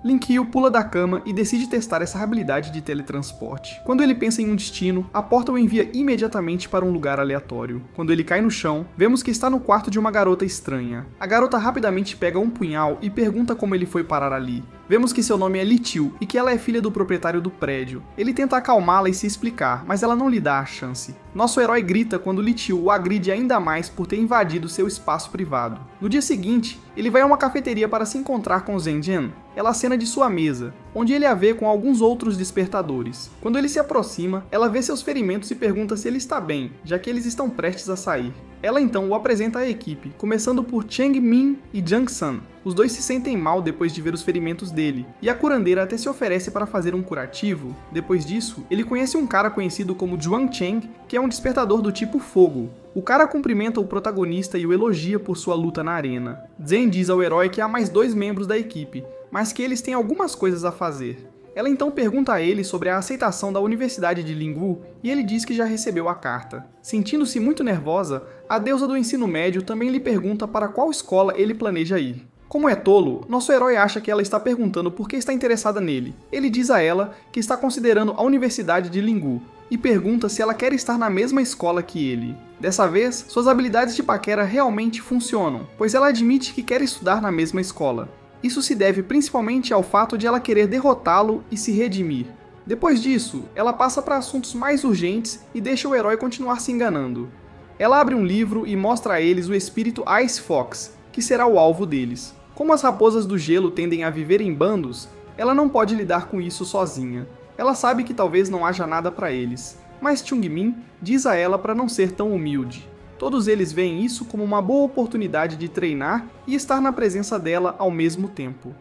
Linkio pula da cama e decide testar essa habilidade de teletransporte. Quando ele pensa em um destino, a porta o envia imediatamente para um lugar aleatório. Quando ele cai no chão, vemos que está no quarto de uma garota estranha. A garota rapidamente pega um punhal e pergunta como ele foi parar ali. Vemos que seu nome é Litil e que ela é filha do proprietário do prédio. Ele tenta acalmá-la e se explicar, mas ela não lhe dá a chance. Nosso herói grita quando Litil o agride ainda mais por ter invadido seu espaço privado. No dia seguinte, ele vai a uma cafeteria para se encontrar com Zenjen. Ela acena de sua mesa, onde ele a vê com alguns outros despertadores. Quando ele se aproxima, ela vê seus ferimentos e pergunta se ele está bem, já que eles estão prestes a sair. Ela então o apresenta à equipe, começando por Cheng Min e Jang Sun. Os dois se sentem mal depois de ver os ferimentos dele, e a curandeira até se oferece para fazer um curativo. Depois disso, ele conhece um cara conhecido como Zhuang Cheng, que é um despertador do tipo fogo. O cara cumprimenta o protagonista e o elogia por sua luta na arena. Zen diz ao herói que há mais 2 membros da equipe, mas que eles têm algumas coisas a fazer. Ela então pergunta a ele sobre a aceitação da Universidade de Lingwu e ele diz que já recebeu a carta. Sentindo-se muito nervosa, a deusa do ensino médio também lhe pergunta para qual escola ele planeja ir. Como é tolo, nosso herói acha que ela está perguntando por que está interessada nele. Ele diz a ela que está considerando a Universidade de Lingwu e pergunta se ela quer estar na mesma escola que ele. Dessa vez, suas habilidades de paquera realmente funcionam, pois ela admite que quer estudar na mesma escola. Isso se deve principalmente ao fato de ela querer derrotá-lo e se redimir. Depois disso, ela passa para assuntos mais urgentes e deixa o herói continuar se enganando. Ela abre um livro e mostra a eles o espírito Ice Fox, que será o alvo deles. Como as raposas do gelo tendem a viver em bandos, ela não pode lidar com isso sozinha. Ela sabe que talvez não haja nada para eles, mas Chung Min diz a ela para não ser tão humilde. Todos eles veem isso como uma boa oportunidade de treinar e estar na presença dela ao mesmo tempo.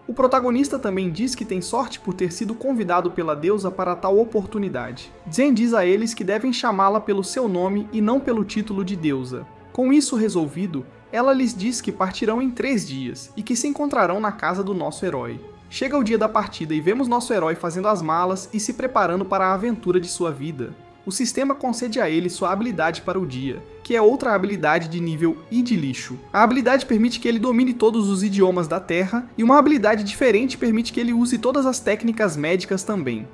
O protagonista também diz que tem sorte por ter sido convidado pela deusa para tal oportunidade. Zen diz a eles que devem chamá-la pelo seu nome e não pelo título de deusa. Com isso resolvido, ela lhes diz que partirão em 3 dias e que se encontrarão na casa do nosso herói. Chega o dia da partida e vemos nosso herói fazendo as malas e se preparando para a aventura de sua vida. O sistema concede a ele sua habilidade para o dia, que é outra habilidade de nível I de lixo. A habilidade permite que ele domine todos os idiomas da Terra, e uma habilidade diferente permite que ele use todas as técnicas médicas também.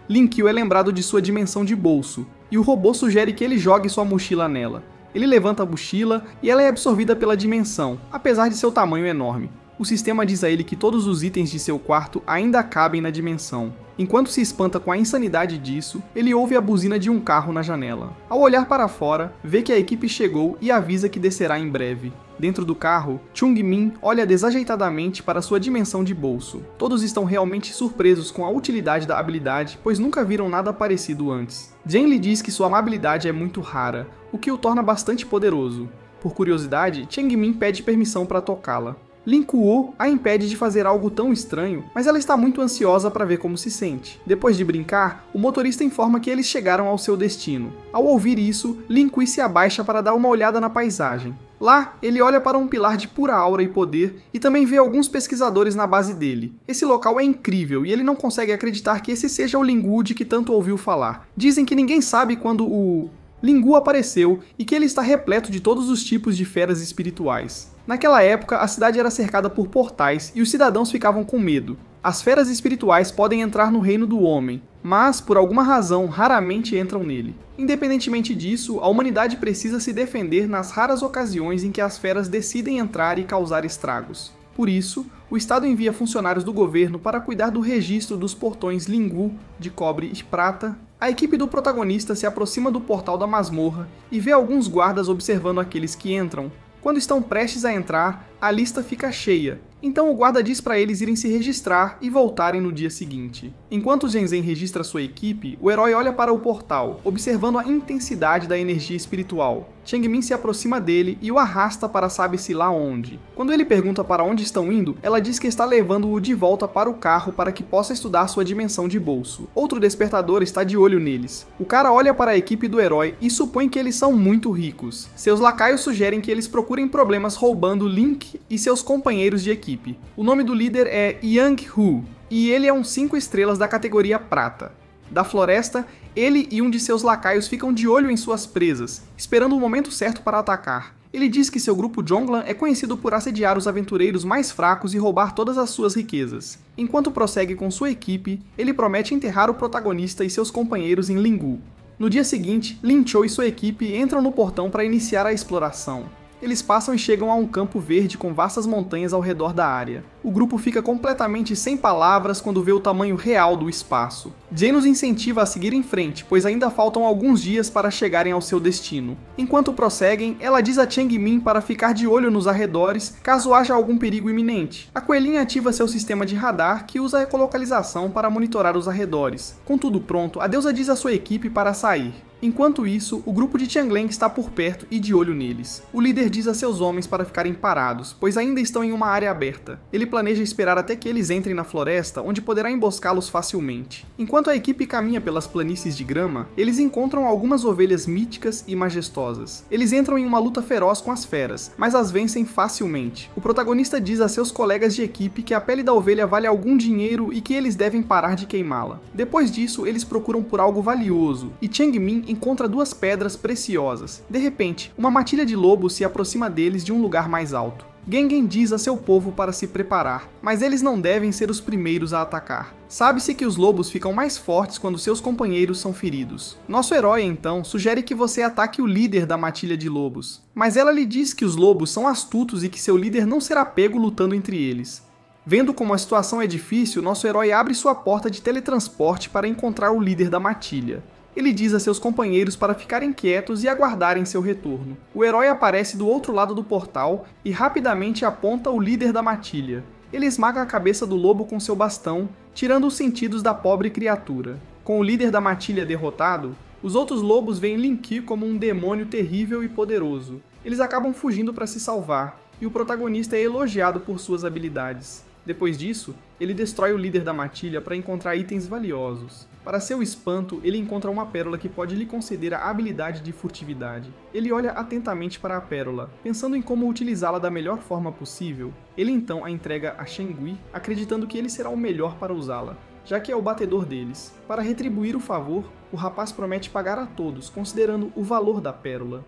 Linkio é lembrado de sua dimensão de bolso, e o robô sugere que ele jogue sua mochila nela. Ele levanta a mochila e ela é absorvida pela dimensão, apesar de seu tamanho enorme. O sistema diz a ele que todos os itens de seu quarto ainda cabem na dimensão. Enquanto se espanta com a insanidade disso, ele ouve a buzina de um carro na janela. Ao olhar para fora, vê que a equipe chegou e avisa que descerá em breve. Dentro do carro, Chung-min olha desajeitadamente para sua dimensão de bolso. Todos estão realmente surpresos com a utilidade da habilidade, pois nunca viram nada parecido antes. Jen lhe diz que sua habilidade é muito rara, o que o torna bastante poderoso. Por curiosidade, Chang-min pede permissão para tocá-la. Lin Kuo a impede de fazer algo tão estranho, mas ela está muito ansiosa para ver como se sente. Depois de brincar, o motorista informa que eles chegaram ao seu destino. Ao ouvir isso, Lin Kui se abaixa para dar uma olhada na paisagem. Lá, ele olha para um pilar de pura aura e poder e também vê alguns pesquisadores na base dele. Esse local é incrível e ele não consegue acreditar que esse seja o Lingu de que tanto ouviu falar. Dizem que ninguém sabe quando o Lingu apareceu e que ele está repleto de todos os tipos de feras espirituais. Naquela época, a cidade era cercada por portais e os cidadãos ficavam com medo. As feras espirituais podem entrar no reino do homem, mas, por alguma razão, raramente entram nele. Independentemente disso, a humanidade precisa se defender nas raras ocasiões em que as feras decidem entrar e causar estragos. Por isso, o Estado envia funcionários do governo para cuidar do registro dos portões Lingu, de cobre e prata. A equipe do protagonista se aproxima do portal da masmorra e vê alguns guardas observando aqueles que entram. Quando estão prestes a entrar, a lista fica cheia, então o guarda diz para eles irem se registrar e voltarem no dia seguinte. Enquanto Zenzen registra sua equipe, o herói olha para o portal, observando a intensidade da energia espiritual. Chang-min se aproxima dele e o arrasta para sabe-se lá onde. Quando ele pergunta para onde estão indo, ela diz que está levando-o de volta para o carro para que possa estudar sua dimensão de bolso. Outro despertador está de olho neles. O cara olha para a equipe do herói e supõe que eles são muito ricos. Seus lacaios sugerem que eles procurem problemas roubando Link e seus companheiros de equipe. O nome do líder é Yang Hu, e ele é um 5 estrelas da categoria prata. Da floresta, ele e um de seus lacaios ficam de olho em suas presas, esperando o momento certo para atacar. Ele diz que seu grupo Jonglan é conhecido por assediar os aventureiros mais fracos e roubar todas as suas riquezas. Enquanto prossegue com sua equipe, ele promete enterrar o protagonista e seus companheiros em Lingu. No dia seguinte, Lin Chou e sua equipe entram no portão para iniciar a exploração. Eles passam e chegam a um campo verde com vastas montanhas ao redor da área. O grupo fica completamente sem palavras quando vê o tamanho real do espaço. Jane os incentiva a seguir em frente, pois ainda faltam alguns dias para chegarem ao seu destino. Enquanto prosseguem, ela diz a Chang-min para ficar de olho nos arredores caso haja algum perigo iminente. A coelhinha ativa seu sistema de radar, que usa a ecolocalização para monitorar os arredores. Com tudo pronto, a deusa diz à sua equipe para sair. Enquanto isso, o grupo de Changleng está por perto e de olho neles. O líder diz a seus homens para ficarem parados, pois ainda estão em uma área aberta. Ele planeja esperar até que eles entrem na floresta, onde poderá emboscá-los facilmente. Enquanto a equipe caminha pelas planícies de grama, eles encontram algumas ovelhas míticas e majestosas. Eles entram em uma luta feroz com as feras, mas as vencem facilmente. O protagonista diz a seus colegas de equipe que a pele da ovelha vale algum dinheiro e que eles devem parar de queimá-la. Depois disso, eles procuram por algo valioso, e Chang-min encontra duas pedras preciosas. De repente, uma matilha de lobos se aproxima deles de um lugar mais alto. Gengen diz a seu povo para se preparar, mas eles não devem ser os primeiros a atacar. Sabe-se que os lobos ficam mais fortes quando seus companheiros são feridos. Nosso herói, então, sugere que você ataque o líder da matilha de lobos, mas ela lhe diz que os lobos são astutos e que seu líder não será pego lutando entre eles. Vendo como a situação é difícil, nosso herói abre sua porta de teletransporte para encontrar o líder da matilha. Ele diz a seus companheiros para ficarem quietos e aguardarem seu retorno. O herói aparece do outro lado do portal e rapidamente aponta o líder da matilha. Ele esmaga a cabeça do lobo com seu bastão, tirando os sentidos da pobre criatura. Com o líder da matilha derrotado, os outros lobos veem Lin Kui como um demônio terrível e poderoso. Eles acabam fugindo para se salvar, e o protagonista é elogiado por suas habilidades. Depois disso, ele destrói o líder da matilha para encontrar itens valiosos. Para seu espanto, ele encontra uma pérola que pode lhe conceder a habilidade de furtividade. Ele olha atentamente para a pérola, pensando em como utilizá-la da melhor forma possível. Ele então a entrega a Shengui, acreditando que ele será o melhor para usá-la, já que é o batedor deles. Para retribuir o favor, o rapaz promete pagar a todos, considerando o valor da pérola.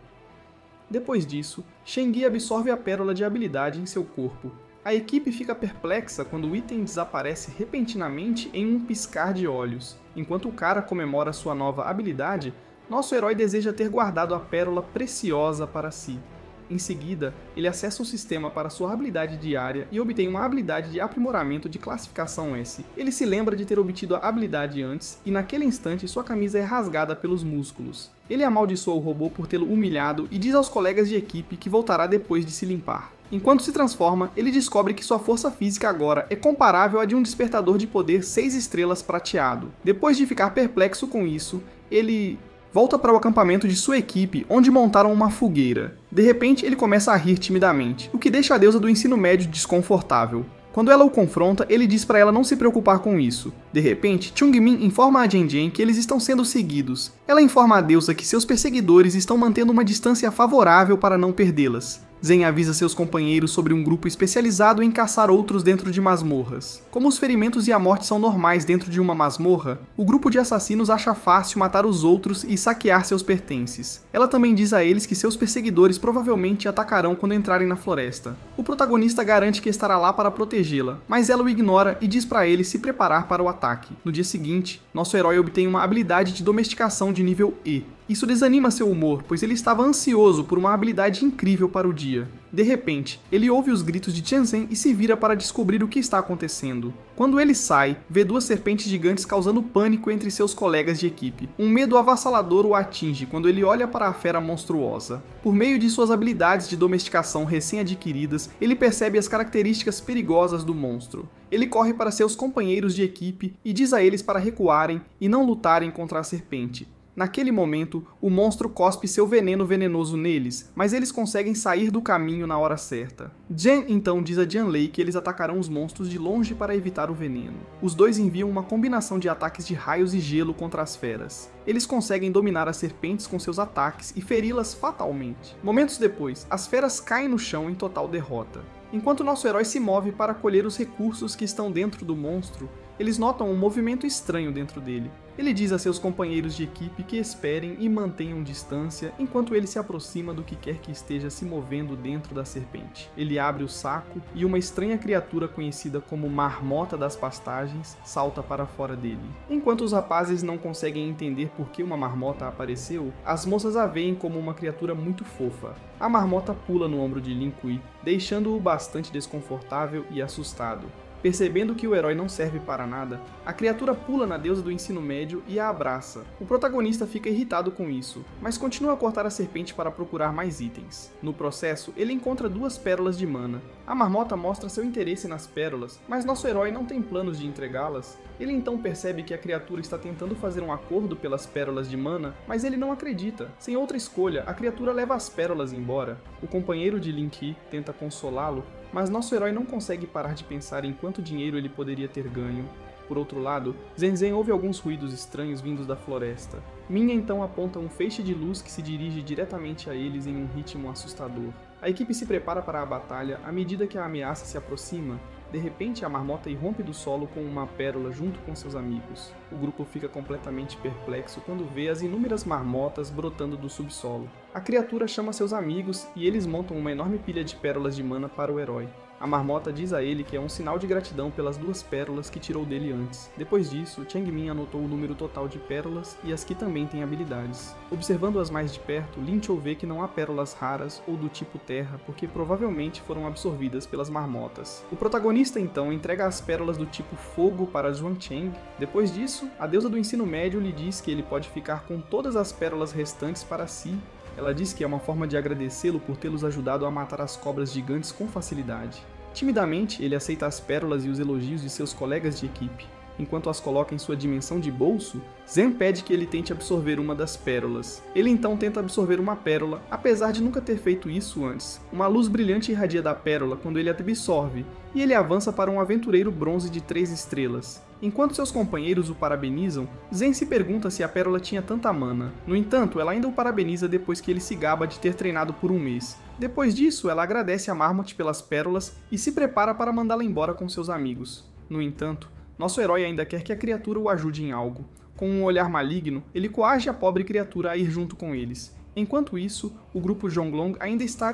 Depois disso, Shengui absorve a pérola de habilidade em seu corpo. A equipe fica perplexa quando o item desaparece repentinamente em um piscar de olhos. Enquanto o cara comemora sua nova habilidade, nosso herói deseja ter guardado a pérola preciosa para si. Em seguida, ele acessa o sistema para sua habilidade diária e obtém uma habilidade de aprimoramento de classificação S. Ele se lembra de ter obtido a habilidade antes e naquele instante sua camisa é rasgada pelos músculos. Ele amaldiçoa o robô por tê-lo humilhado e diz aos colegas de equipe que voltará depois de se limpar. Enquanto se transforma, ele descobre que sua força física agora é comparável à de um despertador de poder 6 estrelas prateado. Depois de ficar perplexo com isso, ele volta para o acampamento de sua equipe, onde montaram uma fogueira. De repente, ele começa a rir timidamente, o que deixa a deusa do ensino médio desconfortável. Quando ela o confronta, ele diz para ela não se preocupar com isso. De repente, Chung-min informa a Jen que eles estão sendo seguidos. Ela informa a deusa que seus perseguidores estão mantendo uma distância favorável para não perdê-las. Zen avisa seus companheiros sobre um grupo especializado em caçar outros dentro de masmorras. Como os ferimentos e a morte são normais dentro de uma masmorra, o grupo de assassinos acha fácil matar os outros e saquear seus pertences. Ela também diz a eles que seus perseguidores provavelmente atacarão quando entrarem na floresta. O protagonista garante que estará lá para protegê-la, mas ela o ignora e diz para ele se preparar para o ataque. No dia seguinte, nosso herói obtém uma habilidade de domesticação de nível E. Isso desanima seu humor, pois ele estava ansioso por uma habilidade incrível para o dia. De repente, ele ouve os gritos de Chen e se vira para descobrir o que está acontecendo. Quando ele sai, vê 2 serpentes gigantes causando pânico entre seus colegas de equipe. Um medo avassalador o atinge quando ele olha para a fera monstruosa. Por meio de suas habilidades de domesticação recém-adquiridas, ele percebe as características perigosas do monstro. Ele corre para seus companheiros de equipe e diz a eles para recuarem e não lutarem contra a serpente. Naquele momento, o monstro cospe seu veneno venenoso neles, mas eles conseguem sair do caminho na hora certa. Jen então diz a Jianlei que eles atacarão os monstros de longe para evitar o veneno. Os dois enviam uma combinação de ataques de raios e gelo contra as feras. Eles conseguem dominar as serpentes com seus ataques e feri-las fatalmente. Momentos depois, as feras caem no chão em total derrota. Enquanto nosso herói se move para colher os recursos que estão dentro do monstro, eles notam um movimento estranho dentro dele. Ele diz a seus companheiros de equipe que esperem e mantenham distância enquanto ele se aproxima do que quer que esteja se movendo dentro da serpente. Ele abre o saco e uma estranha criatura conhecida como Marmota das Pastagens salta para fora dele. Enquanto os rapazes não conseguem entender por que uma marmota apareceu, as moças a veem como uma criatura muito fofa. A marmota pula no ombro de Lin Kui, deixando-o bastante desconfortável e assustado. Percebendo que o herói não serve para nada, a criatura pula na deusa do ensino médio e a abraça. O protagonista fica irritado com isso, mas continua a cortar a serpente para procurar mais itens. No processo, ele encontra 2 pérolas de mana. A marmota mostra seu interesse nas pérolas, mas nosso herói não tem planos de entregá-las. Ele então percebe que a criatura está tentando fazer um acordo pelas pérolas de mana, mas ele não acredita. Sem outra escolha, a criatura leva as pérolas embora. O companheiro de Lin Ki tenta consolá-lo, mas nosso herói não consegue parar de pensar em quanto dinheiro ele poderia ter ganho. Por outro lado, Zen ouve alguns ruídos estranhos vindos da floresta. Minha então aponta um feixe de luz que se dirige diretamente a eles em um ritmo assustador. A equipe se prepara para a batalha à medida que a ameaça se aproxima. De repente, a marmota irrompe do solo com uma pérola junto com seus amigos. O grupo fica completamente perplexo quando vê as inúmeras marmotas brotando do subsolo. A criatura chama seus amigos e eles montam uma enorme pilha de pérolas de mana para o herói. A marmota diz a ele que é um sinal de gratidão pelas 2 pérolas que tirou dele antes. Depois disso, Changmin anotou o número total de pérolas e as que também têm habilidades. Observando-as mais de perto, Lin Chou vê que não há pérolas raras ou do tipo terra, porque provavelmente foram absorvidas pelas marmotas. O protagonista então entrega as pérolas do tipo fogo para Zhuang Cheng. Depois disso, a deusa do ensino médio lhe diz que ele pode ficar com todas as pérolas restantes para si. Ela diz que é uma forma de agradecê-lo por tê-los ajudado a matar as cobras gigantes com facilidade. Timidamente, ele aceita as pérolas e os elogios de seus colegas de equipe. Enquanto as coloca em sua dimensão de bolso, Zen pede que ele tente absorver uma das pérolas. Ele então tenta absorver uma pérola, apesar de nunca ter feito isso antes. Uma luz brilhante irradia da pérola quando ele a absorve, e ele avança para um aventureiro bronze de 3 estrelas. Enquanto seus companheiros o parabenizam, Zen se pergunta se a pérola tinha tanta mana. No entanto, ela ainda o parabeniza depois que ele se gaba de ter treinado por um mês. Depois disso, ela agradece a Marmot pelas pérolas e se prepara para mandá-la embora com seus amigos. No entanto, nosso herói ainda quer que a criatura o ajude em algo. Com um olhar maligno, ele coage a pobre criatura a ir junto com eles. Enquanto isso, o grupo Zhonglong ainda está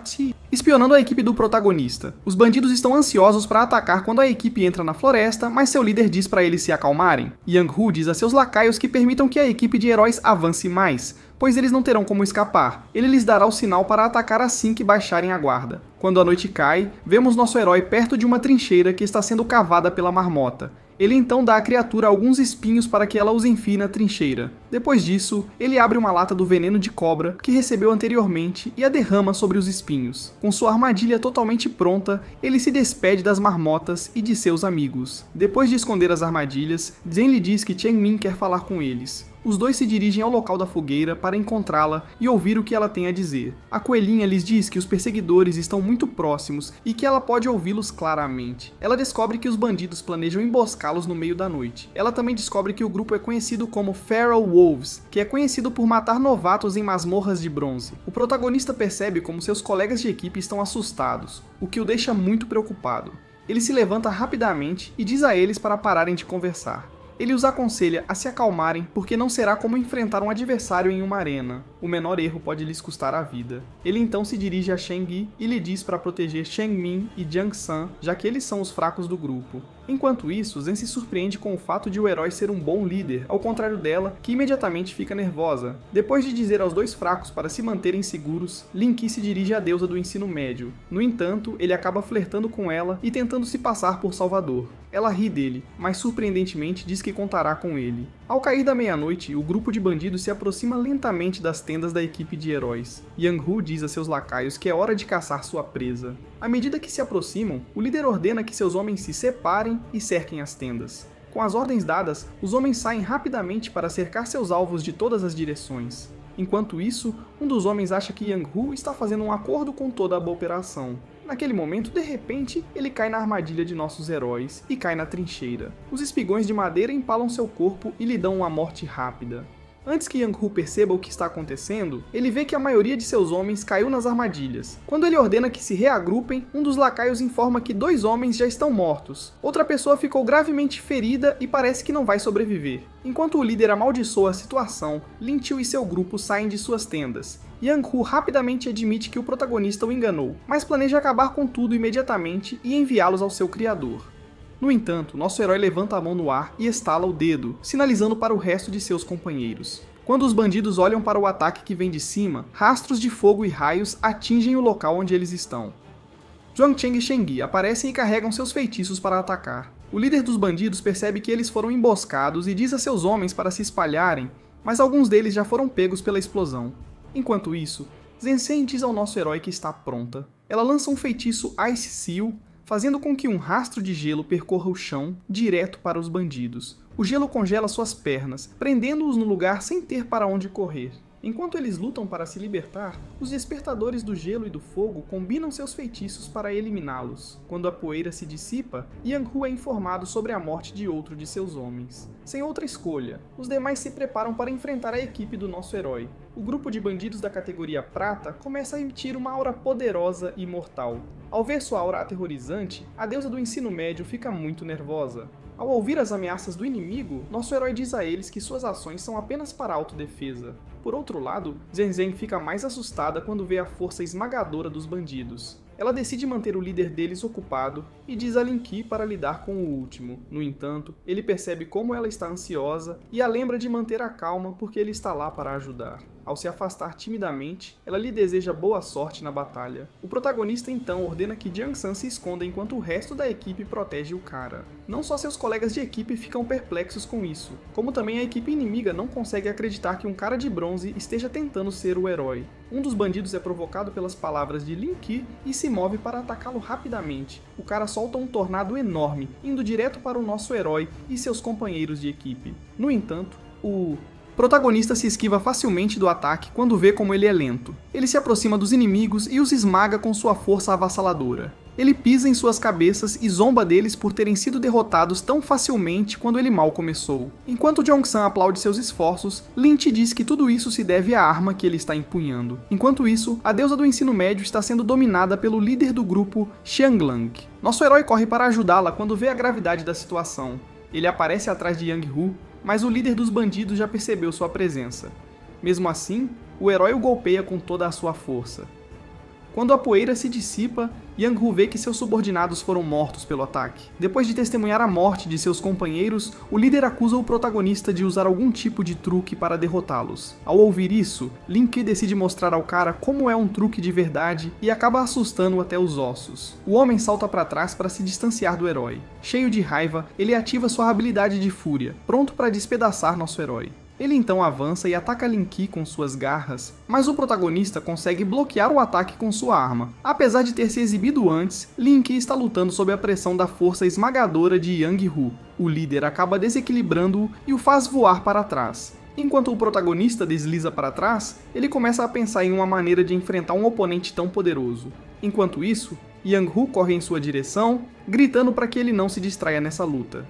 espionando a equipe do protagonista. Os bandidos estão ansiosos para atacar quando a equipe entra na floresta, mas seu líder diz para eles se acalmarem. Yang Hu diz a seus lacaios que permitam que a equipe de heróis avance mais. pois eles não terão como escapar. Ele lhes dará o sinal para atacar assim que baixarem a guarda. Quando a noite cai, vemos nosso herói perto de uma trincheira que está sendo cavada pela marmota. Ele então dá à criatura alguns espinhos para que ela os enfie na trincheira. Depois disso, ele abre uma lata do veneno de cobra que recebeu anteriormente e a derrama sobre os espinhos. Com sua armadilha totalmente pronta, ele se despede das marmotas e de seus amigos. Depois de esconder as armadilhas, Zen lhe diz que Changmin quer falar com eles. Os dois se dirigem ao local da fogueira para encontrá-la e ouvir o que ela tem a dizer. A coelhinha lhes diz que os perseguidores estão muito próximos e que ela pode ouvi-los claramente. Ela descobre que os bandidos planejam emboscá-los no meio da noite. Ela também descobre que o grupo é conhecido como Feral Wolves, que é conhecido por matar novatos em masmorras de bronze. O protagonista percebe como seus colegas de equipe estão assustados, o que o deixa muito preocupado. Ele se levanta rapidamente e diz a eles para pararem de conversar. Ele os aconselha a se acalmarem porque não será como enfrentar um adversário em uma arena. O menor erro pode lhes custar a vida. Ele então se dirige a Shang-Yi e lhe diz para proteger Changmin e Jiang San, já que eles são os fracos do grupo. Enquanto isso, Zen se surpreende com o fato de o herói ser um bom líder, ao contrário dela, que imediatamente fica nervosa. Depois de dizer aos dois fracos para se manterem seguros, Lin Ki se dirige à deusa do ensino médio. No entanto, ele acaba flertando com ela e tentando se passar por salvador. Ela ri dele, mas surpreendentemente diz que contará com ele. Ao cair da meia-noite, o grupo de bandidos se aproxima lentamente das tendas da equipe de heróis. Yang-Hu diz a seus lacaios que é hora de caçar sua presa. À medida que se aproximam, o líder ordena que seus homens se separem e cerquem as tendas. Com as ordens dadas, os homens saem rapidamente para cercar seus alvos de todas as direções. Enquanto isso, um dos homens acha que Yang-Hu está fazendo um acordo com toda a operação. Naquele momento, de repente, ele cai na armadilha de nossos heróis e cai na trincheira. Os espigões de madeira empalam seu corpo e lhe dão uma morte rápida. Antes que Yang-Hu perceba o que está acontecendo, ele vê que a maioria de seus homens caiu nas armadilhas. Quando ele ordena que se reagrupem, um dos lacaios informa que 2 homens já estão mortos. Outra pessoa ficou gravemente ferida e parece que não vai sobreviver. Enquanto o líder amaldiçoa a situação, Lin Qiu e seu grupo saem de suas tendas. Yang-Hu rapidamente admite que o protagonista o enganou, mas planeja acabar com tudo imediatamente e enviá-los ao seu criador. No entanto, nosso herói levanta a mão no ar e estala o dedo, sinalizando para o resto de seus companheiros. Quando os bandidos olham para o ataque que vem de cima, rastros de fogo e raios atingem o local onde eles estão. Zhuangcheng e Shang-Yi aparecem e carregam seus feitiços para atacar. O líder dos bandidos percebe que eles foram emboscados e diz a seus homens para se espalharem, mas alguns deles já foram pegos pela explosão. Enquanto isso, Zensen diz ao nosso herói que está pronta. Ela lança um feitiço Ice Seal, fazendo com que um rastro de gelo percorra o chão direto para os bandidos. O gelo congela suas pernas, prendendo-os no lugar sem ter para onde correr. Enquanto eles lutam para se libertar, os despertadores do gelo e do fogo combinam seus feitiços para eliminá-los. Quando a poeira se dissipa, Yang-Hu é informado sobre a morte de outro de seus homens. Sem outra escolha, os demais se preparam para enfrentar a equipe do nosso herói. O grupo de bandidos da categoria prata começa a emitir uma aura poderosa e mortal. Ao ver sua aura aterrorizante, a deusa do ensino médio fica muito nervosa. Ao ouvir as ameaças do inimigo, nosso herói diz a eles que suas ações são apenas para autodefesa. Por outro lado, Zenzen fica mais assustada quando vê a força esmagadora dos bandidos. Ela decide manter o líder deles ocupado e diz a Lin Ki para lidar com o último. No entanto, ele percebe como ela está ansiosa e a lembra de manter a calma porque ele está lá para ajudar. Ao se afastar timidamente, ela lhe deseja boa sorte na batalha. O protagonista então ordena que Jiang San se esconda enquanto o resto da equipe protege o cara. Não só seus colegas de equipe ficam perplexos com isso, como também a equipe inimiga não consegue acreditar que um cara de bronze esteja tentando ser o herói. Um dos bandidos é provocado pelas palavras de Lin Ki e se move para atacá-lo rapidamente. O cara solta um tornado enorme, indo direto para o nosso herói e seus companheiros de equipe. No entanto, o protagonista se esquiva facilmente do ataque quando vê como ele é lento. Ele se aproxima dos inimigos e os esmaga com sua força avassaladora. Ele pisa em suas cabeças e zomba deles por terem sido derrotados tão facilmente quando ele mal começou. Enquanto Jiang-San aplaude seus esforços, Lin-Ti diz que tudo isso se deve à arma que ele está empunhando. Enquanto isso, a deusa do ensino médio está sendo dominada pelo líder do grupo, Xianglang. Nosso herói corre para ajudá-la quando vê a gravidade da situação. Ele aparece atrás de Yang-Hu, mas o líder dos bandidos já percebeu sua presença. Mesmo assim, o herói o golpeia com toda a sua força. Quando a poeira se dissipa, Yang-Hu vê que seus subordinados foram mortos pelo ataque. Depois de testemunhar a morte de seus companheiros, o líder acusa o protagonista de usar algum tipo de truque para derrotá-los. Ao ouvir isso, Lin-Ke decide mostrar ao cara como é um truque de verdade e acaba assustando até os ossos. O homem salta para trás para se distanciar do herói. Cheio de raiva, ele ativa sua habilidade de fúria, pronto para despedaçar nosso herói. Ele então avança e ataca Lin-Ke com suas garras, mas o protagonista consegue bloquear o ataque com sua arma. Apesar de ter se exibido antes, Lin-Ke está lutando sob a pressão da força esmagadora de Yang-Hu. O líder acaba desequilibrando-o e o faz voar para trás. Enquanto o protagonista desliza para trás, ele começa a pensar em uma maneira de enfrentar um oponente tão poderoso. Enquanto isso, Yang-Hu corre em sua direção, gritando para que ele não se distraia nessa luta.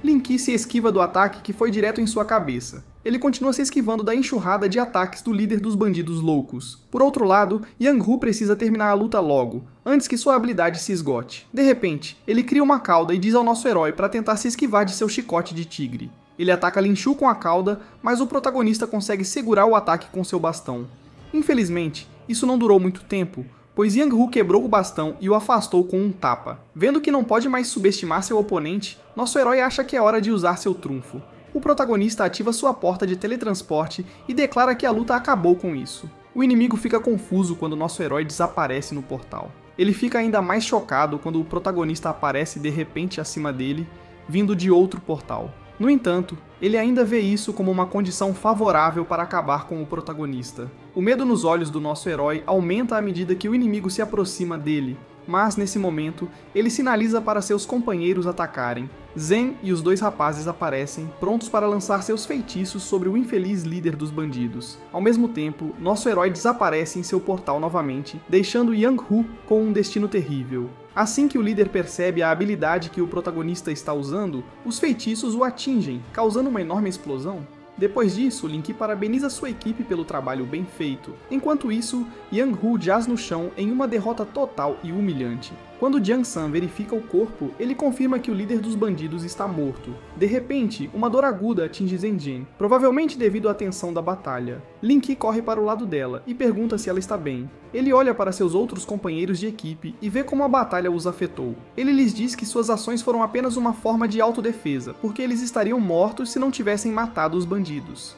Lin-Ke se esquiva do ataque que foi direto em sua cabeça. Ele continua se esquivando da enxurrada de ataques do líder dos bandidos loucos. Por outro lado, Yang-Hu precisa terminar a luta logo, antes que sua habilidade se esgote. De repente, ele cria uma cauda e diz ao nosso herói para tentar se esquivar de seu chicote de tigre. Ele ataca Lin-Chu com a cauda, mas o protagonista consegue segurar o ataque com seu bastão. Infelizmente, isso não durou muito tempo, pois Yang-Hu quebrou o bastão e o afastou com um tapa. Vendo que não pode mais subestimar seu oponente, nosso herói acha que é hora de usar seu trunfo. O protagonista ativa sua porta de teletransporte e declara que a luta acabou com isso. O inimigo fica confuso quando nosso herói desaparece no portal. Ele fica ainda mais chocado quando o protagonista aparece de repente acima dele, vindo de outro portal. No entanto, ele ainda vê isso como uma condição favorável para acabar com o protagonista. O medo nos olhos do nosso herói aumenta à medida que o inimigo se aproxima dele, mas nesse momento, ele sinaliza para seus companheiros atacarem. Zen e os dois rapazes aparecem, prontos para lançar seus feitiços sobre o infeliz líder dos bandidos. Ao mesmo tempo, nosso herói desaparece em seu portal novamente, deixando Yang-Hu com um destino terrível. Assim que o líder percebe a habilidade que o protagonista está usando, os feitiços o atingem, causando uma enorme explosão. Depois disso, Lin-Ke parabeniza sua equipe pelo trabalho bem feito. Enquanto isso, Yang-Hu jaz no chão em uma derrota total e humilhante. Quando Jiang-san verifica o corpo, ele confirma que o líder dos bandidos está morto. De repente, uma dor aguda atinge Zenjin, provavelmente devido à tensão da batalha. Lin-Ke corre para o lado dela e pergunta se ela está bem. Ele olha para seus outros companheiros de equipe e vê como a batalha os afetou. Ele lhes diz que suas ações foram apenas uma forma de autodefesa, porque eles estariam mortos se não tivessem matado os bandidos.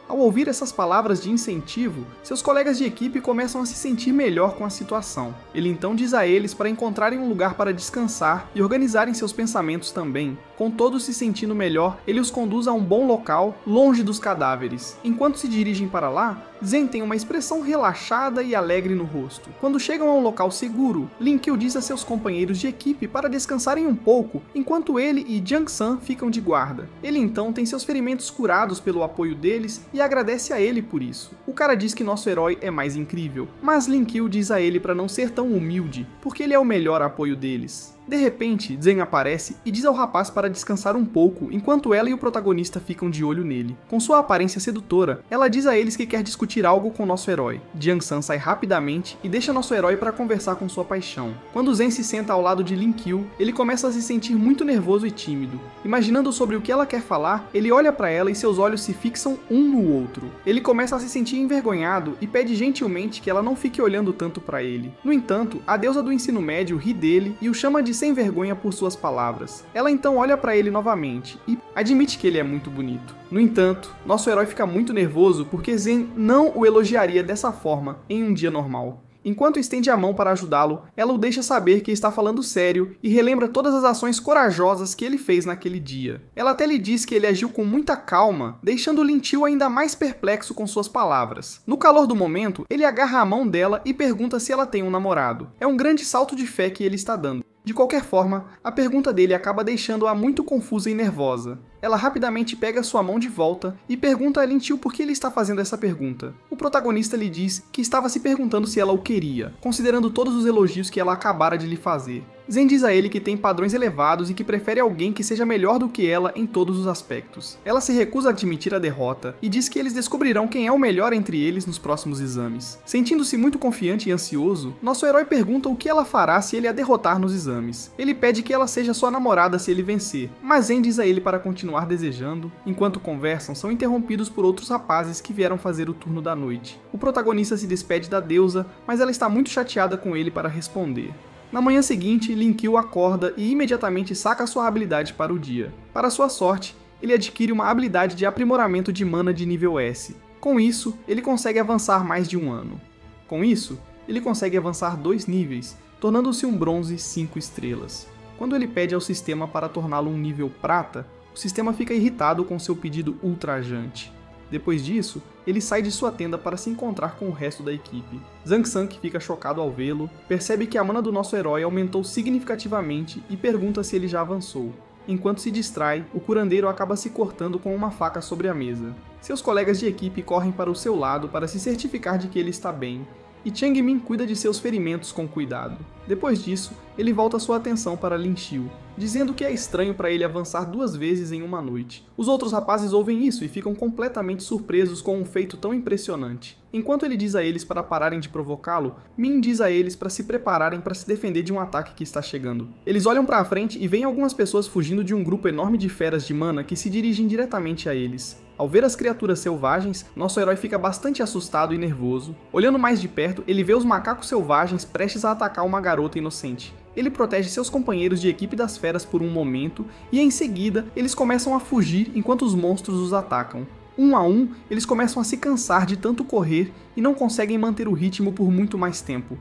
Ao ouvir essas palavras de incentivo, seus colegas de equipe começam a se sentir melhor com a situação. Ele então diz a eles para encontrarem um lugar para descansar e organizarem seus pensamentos também. Com todos se sentindo melhor, ele os conduz a um bom local, longe dos cadáveres. Enquanto se dirigem para lá, Zen tem uma expressão relaxada e alegre no rosto. Quando chegam a um local seguro, Lin-Ke diz a seus companheiros de equipe para descansarem um pouco, enquanto ele e Jiang-san ficam de guarda. Ele então tem seus ferimentos curados pelo apoio deles e agradece a ele por isso. O cara diz que nosso herói é mais incrível, mas Lin-Ke diz a ele para não ser tão humilde, porque ele é o melhor apoio deles. De repente, Zen aparece e diz ao rapaz para descansar um pouco, enquanto ela e o protagonista ficam de olho nele. Com sua aparência sedutora, ela diz a eles que quer discutir algo com nosso herói. Jiang-san sai rapidamente e deixa nosso herói para conversar com sua paixão. Quando Zen se senta ao lado de Lin-Ke, ele começa a se sentir muito nervoso e tímido. Imaginando sobre o que ela quer falar, ele olha para ela e seus olhos se fixam um no outro. Ele começa a se sentir envergonhado e pede gentilmente que ela não fique olhando tanto para ele. No entanto, a deusa do ensino médio ri dele e o chama de sem vergonha por suas palavras. Ela então olha para ele novamente e admite que ele é muito bonito. No entanto, nosso herói fica muito nervoso porque Zen não o elogiaria dessa forma em um dia normal. Enquanto estende a mão para ajudá-lo, ela o deixa saber que está falando sério e relembra todas as ações corajosas que ele fez naquele dia. Ela até lhe diz que ele agiu com muita calma, deixando Lin-Ke ainda mais perplexo com suas palavras. No calor do momento, ele agarra a mão dela e pergunta se ela tem um namorado. É um grande salto de fé que ele está dando. De qualquer forma, a pergunta dele acaba deixando-a muito confusa e nervosa. Ela rapidamente pega sua mão de volta e pergunta a Lin-Ke por que ele está fazendo essa pergunta. O protagonista lhe diz que estava se perguntando se ela o queria, considerando todos os elogios que ela acabara de lhe fazer. Zen diz a ele que tem padrões elevados e que prefere alguém que seja melhor do que ela em todos os aspectos. Ela se recusa a admitir a derrota e diz que eles descobrirão quem é o melhor entre eles nos próximos exames. Sentindo-se muito confiante e ansioso, nosso herói pergunta o que ela fará se ele a derrotar nos exames. Ele pede que ela seja sua namorada se ele vencer, mas Zen diz a ele para continuar desejando. Enquanto conversam, são interrompidos por outros rapazes que vieram fazer o turno da noite. O protagonista se despede da deusa, mas ela está muito chateada com ele para responder. Na manhã seguinte, Lin Qiu acorda e imediatamente saca sua habilidade para o dia. Para sua sorte, ele adquire uma habilidade de aprimoramento de mana de nível S. Com isso, ele consegue avançar mais de um ano. Com isso, ele consegue avançar 2 níveis, tornando-se um bronze 5 estrelas. Quando ele pede ao sistema para torná-lo um nível prata, o sistema fica irritado com seu pedido ultrajante. Depois disso, ele sai de sua tenda para se encontrar com o resto da equipe. Zhang San, que fica chocado ao vê-lo, percebe que a mana do nosso herói aumentou significativamente e pergunta se ele já avançou. Enquanto se distrai, o curandeiro acaba se cortando com uma faca sobre a mesa. Seus colegas de equipe correm para o seu lado para se certificar de que ele está bem, e Changmin cuida de seus ferimentos com cuidado. Depois disso, ele volta sua atenção para Lin Qiu, dizendo que é estranho para ele avançar 2 vezes em uma noite. Os outros rapazes ouvem isso e ficam completamente surpresos com um feito tão impressionante. Enquanto ele diz a eles para pararem de provocá-lo, Min diz a eles para se prepararem para se defender de um ataque que está chegando. Eles olham para a frente e veem algumas pessoas fugindo de um grupo enorme de feras de mana que se dirigem diretamente a eles. Ao ver as criaturas selvagens, nosso herói fica bastante assustado e nervoso. Olhando mais de perto, ele vê os macacos selvagens prestes a atacar uma garota inocente. Ele protege seus companheiros de equipe das feras por um momento, e em seguida, eles começam a fugir enquanto os monstros os atacam. Um a um, eles começam a se cansar de tanto correr e não conseguem manter o ritmo por muito mais tempo.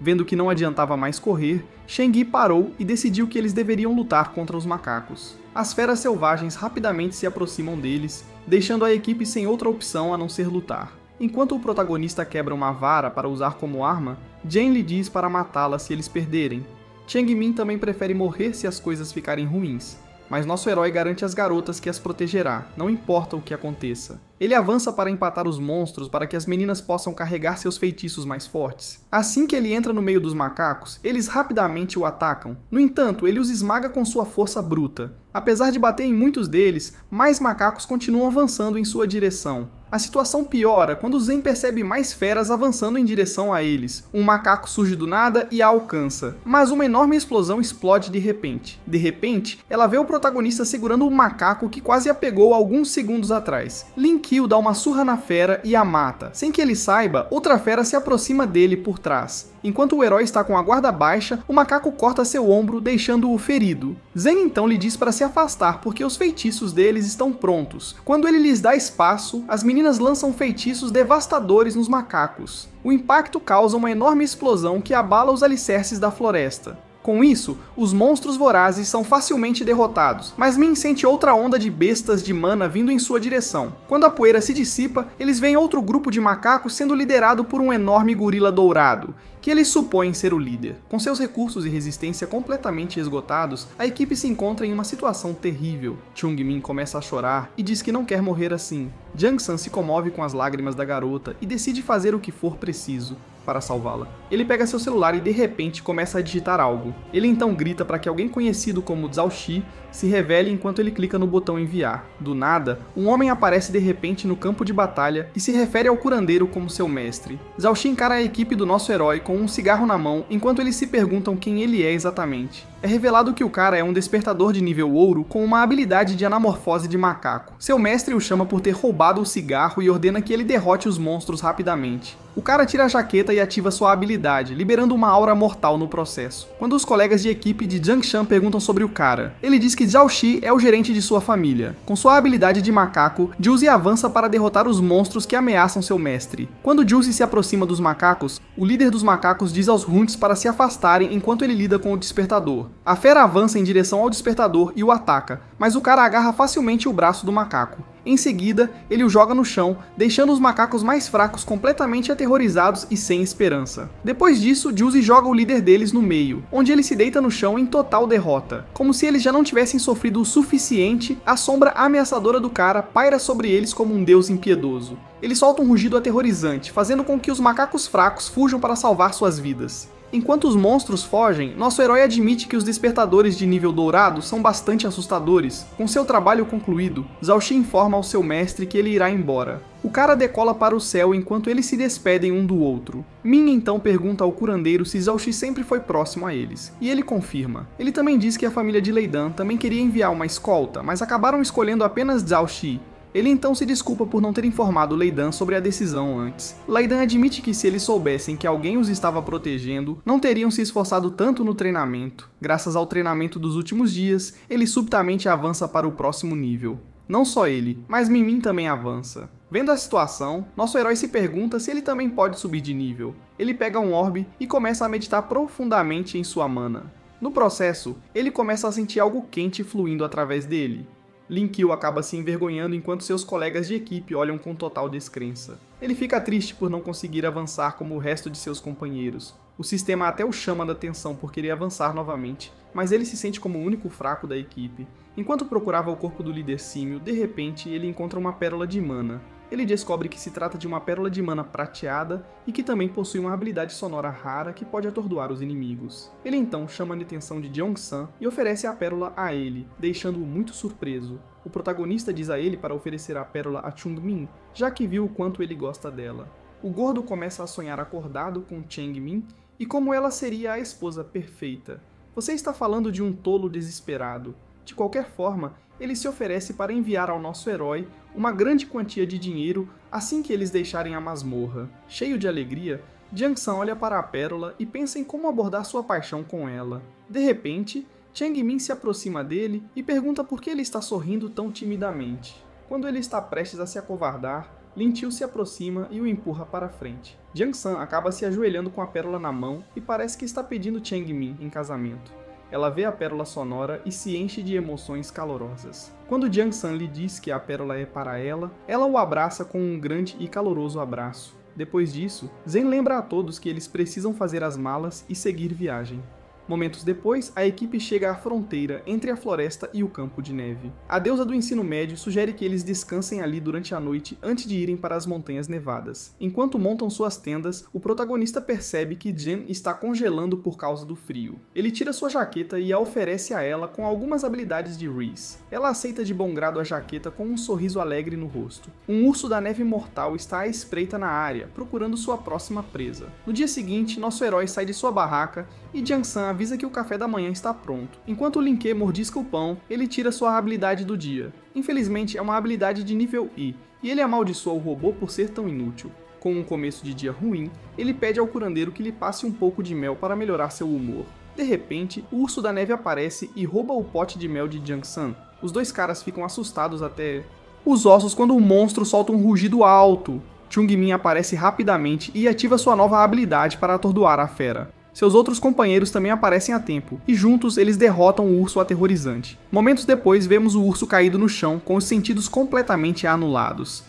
Vendo que não adiantava mais correr, Shang Yi parou e decidiu que eles deveriam lutar contra os macacos. As feras selvagens rapidamente se aproximam deles, deixando a equipe sem outra opção a não ser lutar. Enquanto o protagonista quebra uma vara para usar como arma, Jen lhe diz para matá-la se eles perderem. Changmin também prefere morrer se as coisas ficarem ruins, mas nosso herói garante às garotas que as protegerá, não importa o que aconteça. Ele avança para empatar os monstros para que as meninas possam carregar seus feitiços mais fortes. Assim que ele entra no meio dos macacos, eles rapidamente o atacam. No entanto, ele os esmaga com sua força bruta. Apesar de bater em muitos deles, mais macacos continuam avançando em sua direção. A situação piora quando Zen percebe mais feras avançando em direção a eles. Um macaco surge do nada e a alcança, mas uma enorme explosão explode de repente. De repente, ela vê o protagonista segurando um macaco que quase a pegou alguns segundos atrás. Lin Qiu dá uma surra na fera e a mata. Sem que ele saiba, outra fera se aproxima dele por trás. Enquanto o herói está com a guarda baixa, o macaco corta seu ombro, deixando-o ferido. Zen então lhe diz para se afastar porque os feitiços deles estão prontos. Quando ele lhes dá espaço, as meninas lançam feitiços devastadores nos macacos. O impacto causa uma enorme explosão que abala os alicerces da floresta. Com isso, os monstros vorazes são facilmente derrotados, mas Min sente outra onda de bestas de mana vindo em sua direção. Quando a poeira se dissipa, eles veem outro grupo de macacos sendo liderado por um enorme gorila dourado, que eles supõem ser o líder. Com seus recursos e resistência completamente esgotados, a equipe se encontra em uma situação terrível. Changmin começa a chorar e diz que não quer morrer assim. Zhang San se comove com as lágrimas da garota e decide fazer o que for preciso para salvá-la. Ele pega seu celular e de repente começa a digitar algo. Ele então grita para que alguém conhecido como Zhao Xi se revele enquanto ele clica no botão enviar. Do nada, um homem aparece de repente no campo de batalha e se refere ao curandeiro como seu mestre. Zhao Xi encara a equipe do nosso herói com um cigarro na mão enquanto eles se perguntam quem ele é exatamente. É revelado que o cara é um despertador de nível ouro com uma habilidade de anamorfose de macaco. Seu mestre o chama por ter roubado o cigarro e ordena que ele derrote os monstros rapidamente. O cara tira a jaqueta e ativa sua habilidade, liberando uma aura mortal no processo. Quando os colegas de equipe de Zhang Shan perguntam sobre o cara, ele diz que Zhao Xi é o gerente de sua família. Com sua habilidade de macaco, Juzi avança para derrotar os monstros que ameaçam seu mestre. Quando Juzi se aproxima dos macacos, o líder dos macacos diz aos Hunts para se afastarem enquanto ele lida com o despertador. A fera avança em direção ao despertador e o ataca, mas o cara agarra facilmente o braço do macaco. Em seguida, ele o joga no chão, deixando os macacos mais fracos completamente aterrorizados e sem esperança. Depois disso, Juzi joga o líder deles no meio, onde ele se deita no chão em total derrota. Como se eles já não tivessem sofrido o suficiente, a sombra ameaçadora do cara paira sobre eles como um deus impiedoso. Ele solta um rugido aterrorizante, fazendo com que os macacos fracos fujam para salvar suas vidas. Enquanto os monstros fogem, nosso herói admite que os despertadores de nível dourado são bastante assustadores. Com seu trabalho concluído, Zhao Xi informa ao seu mestre que ele irá embora. O cara decola para o céu enquanto eles se despedem um do outro. Min então pergunta ao curandeiro se Zhao Xi sempre foi próximo a eles, e ele confirma. Ele também diz que a família de Lei Dan também queria enviar uma escolta, mas acabaram escolhendo apenas Zhao Xi. Ele então se desculpa por não ter informado Lei Dan sobre a decisão antes. Lei Dan admite que se eles soubessem que alguém os estava protegendo, não teriam se esforçado tanto no treinamento. Graças ao treinamento dos últimos dias, ele subitamente avança para o próximo nível. Não só ele, mas Min Min também avança. Vendo a situação, nosso herói se pergunta se ele também pode subir de nível. Ele pega um orbe e começa a meditar profundamente em sua mana. No processo, ele começa a sentir algo quente fluindo através dele. Lin Qiu acaba se envergonhando enquanto seus colegas de equipe olham com total descrença. Ele fica triste por não conseguir avançar como o resto de seus companheiros. O sistema até o chama da atenção por querer avançar novamente, mas ele se sente como o único fraco da equipe. Enquanto procurava o corpo do líder símio, de repente ele encontra uma pérola de mana. Ele descobre que se trata de uma pérola de mana prateada e que também possui uma habilidade sonora rara que pode atordoar os inimigos. Ele então chama a atenção de Jeong-san e oferece a pérola a ele, deixando-o muito surpreso. O protagonista diz a ele para oferecer a pérola a Chung-min, já que viu o quanto ele gosta dela. O gordo começa a sonhar acordado com Chang-min e como ela seria a esposa perfeita. Você está falando de um tolo desesperado. De qualquer forma, ele se oferece para enviar ao nosso herói uma grande quantia de dinheiro assim que eles deixarem a masmorra. Cheio de alegria, Jiang-san olha para a pérola e pensa em como abordar sua paixão com ela. De repente, Chang-min se aproxima dele e pergunta por que ele está sorrindo tão timidamente. Quando ele está prestes a se acovardar, Lin Qiu se aproxima e o empurra para frente. Jiang-san acaba se ajoelhando com a pérola na mão e parece que está pedindo Chang-min em casamento. Ela vê a pérola sonora e se enche de emoções calorosas. Quando Jiang-san lhe diz que a pérola é para ela, ela o abraça com um grande e caloroso abraço. Depois disso, Zen lembra a todos que eles precisam fazer as malas e seguir viagem. Momentos depois, a equipe chega à fronteira entre a floresta e o campo de neve. A deusa do ensino médio sugere que eles descansem ali durante a noite antes de irem para as montanhas nevadas. Enquanto montam suas tendas, o protagonista percebe que Jen está congelando por causa do frio. Ele tira sua jaqueta e a oferece a ela com algumas habilidades de Reese. Ela aceita de bom grado a jaqueta com um sorriso alegre no rosto. Um urso da neve mortal está à espreita na área, procurando sua próxima presa. No dia seguinte, nosso herói sai de sua barraca e Jiang-san avisa que o café da manhã está pronto. Enquanto Lin Ke mordisca o pão, ele tira sua habilidade do dia. Infelizmente, é uma habilidade de nível I, e ele amaldiçoa o robô por ser tão inútil. Com um começo de dia ruim, ele pede ao curandeiro que lhe passe um pouco de mel para melhorar seu humor. De repente, o urso da neve aparece e rouba o pote de mel de Jiang-san. Os dois caras ficam assustados até os ossos quando o monstro solta um rugido alto. Chung-min aparece rapidamente e ativa sua nova habilidade para atordoar a fera. Seus outros companheiros também aparecem a tempo, e juntos eles derrotam o urso aterrorizante. Momentos depois, vemos o urso caído no chão, com os sentidos completamente anulados.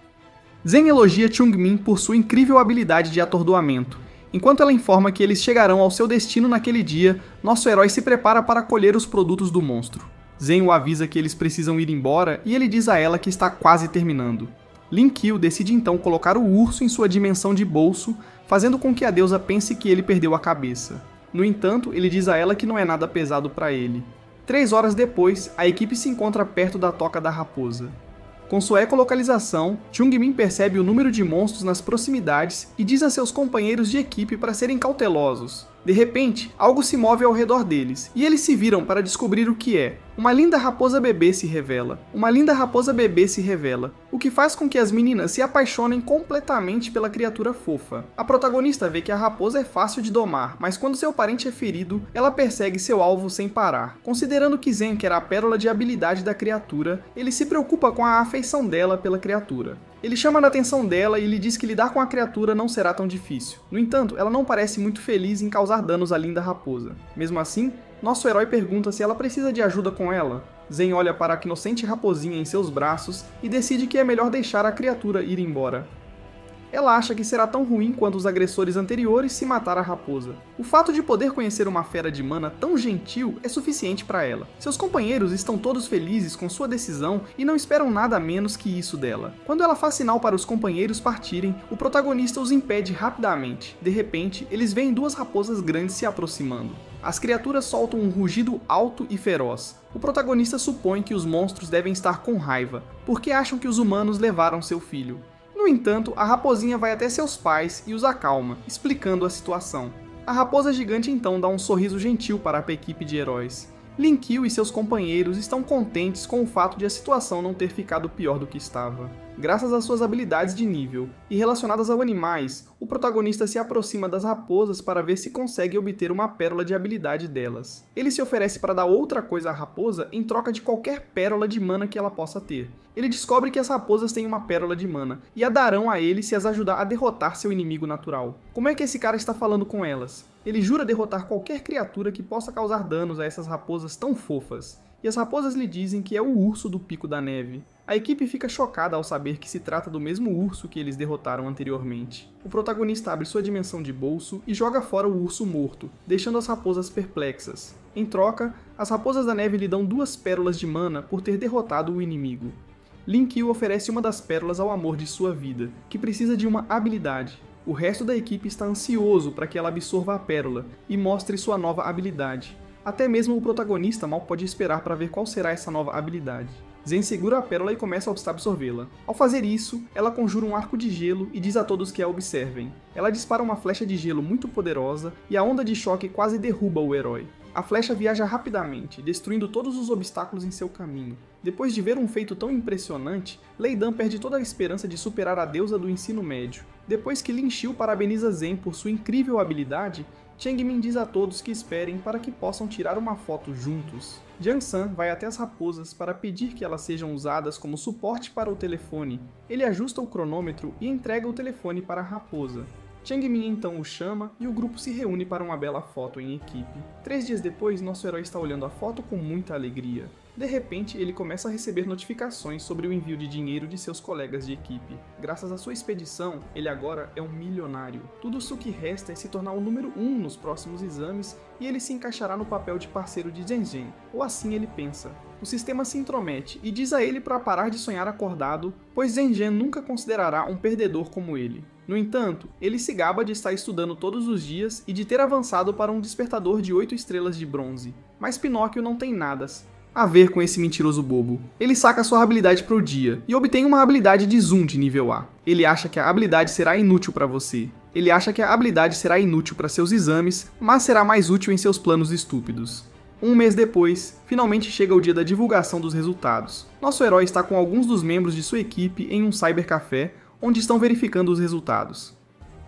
Zen elogia Chung-min por sua incrível habilidade de atordoamento. Enquanto ela informa que eles chegarão ao seu destino naquele dia, nosso herói se prepara para colher os produtos do monstro. Zen o avisa que eles precisam ir embora, e ele diz a ela que está quase terminando. Lin Qiu decide então colocar o urso em sua dimensão de bolso, fazendo com que a deusa pense que ele perdeu a cabeça. No entanto, ele diz a ela que não é nada pesado para ele. 3 horas depois, a equipe se encontra perto da Toca da Raposa. Com sua ecolocalização, Chung-min percebe o número de monstros nas proximidades e diz a seus companheiros de equipe para serem cautelosos. De repente, algo se move ao redor deles, e eles se viram para descobrir o que é. Uma linda raposa bebê se revela. Uma linda raposa bebê se revela, o que faz com que as meninas se apaixonem completamente pela criatura fofa. A protagonista vê que a raposa é fácil de domar, mas quando seu parente é ferido, ela persegue seu alvo sem parar. Considerando que Zen quer a pérola de habilidade da criatura, ele se preocupa com a afeição dela pela criatura. Ele chama a atenção dela e lhe diz que lidar com a criatura não será tão difícil. No entanto, ela não parece muito feliz em causar danos à linda raposa. Mesmo assim, nosso herói pergunta se ela precisa de ajuda com ela. Zen olha para a inocente raposinha em seus braços e decide que é melhor deixar a criatura ir embora. Ela acha que será tão ruim quanto os agressores anteriores se matar a raposa. O fato de poder conhecer uma fera de mana tão gentil é suficiente para ela. Seus companheiros estão todos felizes com sua decisão e não esperam nada menos que isso dela. Quando ela faz sinal para os companheiros partirem, o protagonista os impede rapidamente. De repente, eles veem 2 raposas grandes se aproximando. As criaturas soltam um rugido alto e feroz. O protagonista supõe que os monstros devem estar com raiva, porque acham que os humanos levaram seu filho. No entanto, a raposinha vai até seus pais e os acalma, explicando a situação. A raposa gigante então dá um sorriso gentil para a equipe de heróis. Linkyu e seus companheiros estão contentes com o fato de a situação não ter ficado pior do que estava. Graças às suas habilidades de nível e relacionadas aos animais, o protagonista se aproxima das raposas para ver se consegue obter uma pérola de habilidade delas. Ele se oferece para dar outra coisa à raposa em troca de qualquer pérola de mana que ela possa ter. Ele descobre que as raposas têm uma pérola de mana e a darão a ele se as ajudar a derrotar seu inimigo natural. Como é que esse cara está falando com elas? Ele jura derrotar qualquer criatura que possa causar danos a essas raposas tão fofas. E as raposas lhe dizem que é o urso do Pico da Neve. A equipe fica chocada ao saber que se trata do mesmo urso que eles derrotaram anteriormente. O protagonista abre sua dimensão de bolso e joga fora o urso morto, deixando as raposas perplexas. Em troca, as raposas da neve lhe dão 2 pérolas de mana por ter derrotado o inimigo. Linkyu oferece uma das pérolas ao amor de sua vida, que precisa de uma habilidade. O resto da equipe está ansioso para que ela absorva a pérola e mostre sua nova habilidade. Até mesmo o protagonista mal pode esperar para ver qual será essa nova habilidade. Zen segura a pérola e começa a absorvê-la. Ao fazer isso, ela conjura um arco de gelo e diz a todos que a observem. Ela dispara uma flecha de gelo muito poderosa e a onda de choque quase derruba o herói. A flecha viaja rapidamente, destruindo todos os obstáculos em seu caminho. Depois de ver um feito tão impressionante, Lei Dan perde toda a esperança de superar a deusa do ensino médio. Depois que Lin Xiu parabeniza Zen por sua incrível habilidade, Changmin diz a todos que esperem para que possam tirar uma foto juntos. Jiang San vai até as raposas para pedir que elas sejam usadas como suporte para o telefone. Ele ajusta o cronômetro e entrega o telefone para a raposa. Changmin então o chama e o grupo se reúne para uma bela foto em equipe. 3 dias depois, nosso herói está olhando a foto com muita alegria. De repente, ele começa a receber notificações sobre o envio de dinheiro de seus colegas de equipe. Graças à sua expedição, ele agora é um milionário. Tudo o que resta é se tornar o número 1 nos próximos exames e ele se encaixará no papel de parceiro de Zhen, ou assim ele pensa. O sistema se intromete e diz a ele para parar de sonhar acordado, pois Zhen nunca considerará um perdedor como ele. No entanto, ele se gaba de estar estudando todos os dias e de ter avançado para um despertador de 8 estrelas de bronze. Mas Pinóquio não tem nada a ver com esse mentiroso bobo. Ele saca sua habilidade para o dia e obtém uma habilidade de zoom de nível A. Ele acha que a habilidade será inútil para você. Ele acha que a habilidade será inútil para seus exames, mas será mais útil em seus planos estúpidos. Um mês depois, finalmente chega o dia da divulgação dos resultados. Nosso herói está com alguns dos membros de sua equipe em um cybercafé, onde estão verificando os resultados.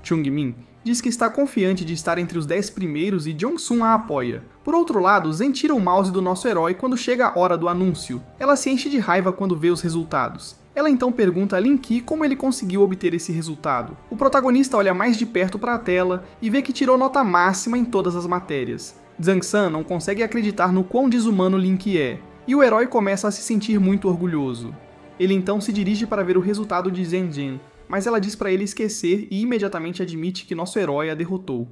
Chungmin diz que está confiante de estar entre os 10 primeiros e Jong-sun a apoia. Por outro lado, Zen tira o mouse do nosso herói quando chega a hora do anúncio. Ela se enche de raiva quando vê os resultados. Ela então pergunta a Lin-Ki como ele conseguiu obter esse resultado. O protagonista olha mais de perto para a tela e vê que tirou nota máxima em todas as matérias. Zhang-san não consegue acreditar no quão desumano Lin-Ki é, e o herói começa a se sentir muito orgulhoso. Ele então se dirige para ver o resultado de Zhen, mas ela diz para ele esquecer e imediatamente admite que nosso herói a derrotou.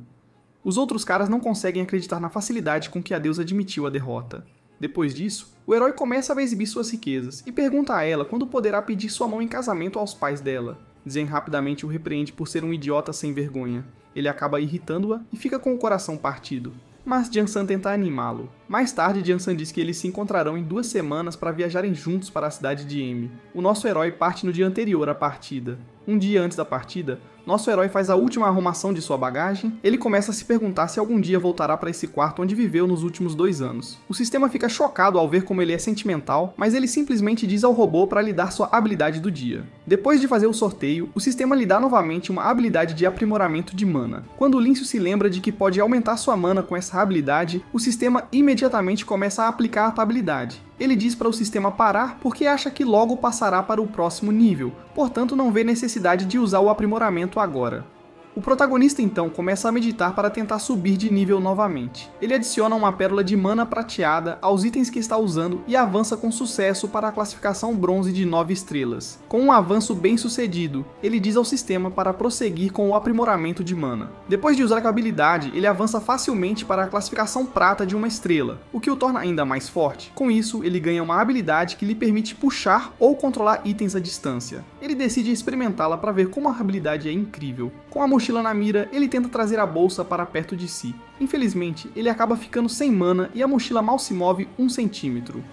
Os outros caras não conseguem acreditar na facilidade com que a deusa admitiu a derrota. Depois disso, o herói começa a exibir suas riquezas e pergunta a ela quando poderá pedir sua mão em casamento aos pais dela. Zen rapidamente o repreende por ser um idiota sem vergonha. Ele acaba irritando-a e fica com o coração partido. Mas Jiang-san tenta animá-lo. Mais tarde, Jiang-san diz que eles se encontrarão em 2 semanas para viajarem juntos para a cidade de M. O nosso herói parte no dia anterior à partida. Um dia antes da partida, nosso herói faz a última arrumação de sua bagagem. Ele começa a se perguntar se algum dia voltará para esse quarto onde viveu nos últimos 2 anos. O sistema fica chocado ao ver como ele é sentimental, mas ele simplesmente diz ao robô para lhe dar sua habilidade do dia. Depois de fazer o sorteio, o sistema lhe dá novamente uma habilidade de aprimoramento de mana. Quando Lincio se lembra de que pode aumentar sua mana com essa habilidade, o sistema imediatamente começa a aplicar a habilidade. Ele diz para o sistema parar porque acha que logo passará para o próximo nível, portanto não vê necessidade de usar o aprimoramento agora. O protagonista então começa a meditar para tentar subir de nível novamente. Ele adiciona uma pérola de mana prateada aos itens que está usando e avança com sucesso para a classificação bronze de 9 estrelas. Com um avanço bem sucedido, ele diz ao sistema para prosseguir com o aprimoramento de mana. Depois de usar a habilidade, ele avança facilmente para a classificação prata de 1 estrela, o que o torna ainda mais forte. Com isso, ele ganha uma habilidade que lhe permite puxar ou controlar itens à distância. Ele decide experimentá-la para ver como a habilidade é incrível. Com a mochila na mira, ele tenta trazer a bolsa para perto de si. Infelizmente, ele acaba ficando sem mana e a mochila mal se move 1 centímetro.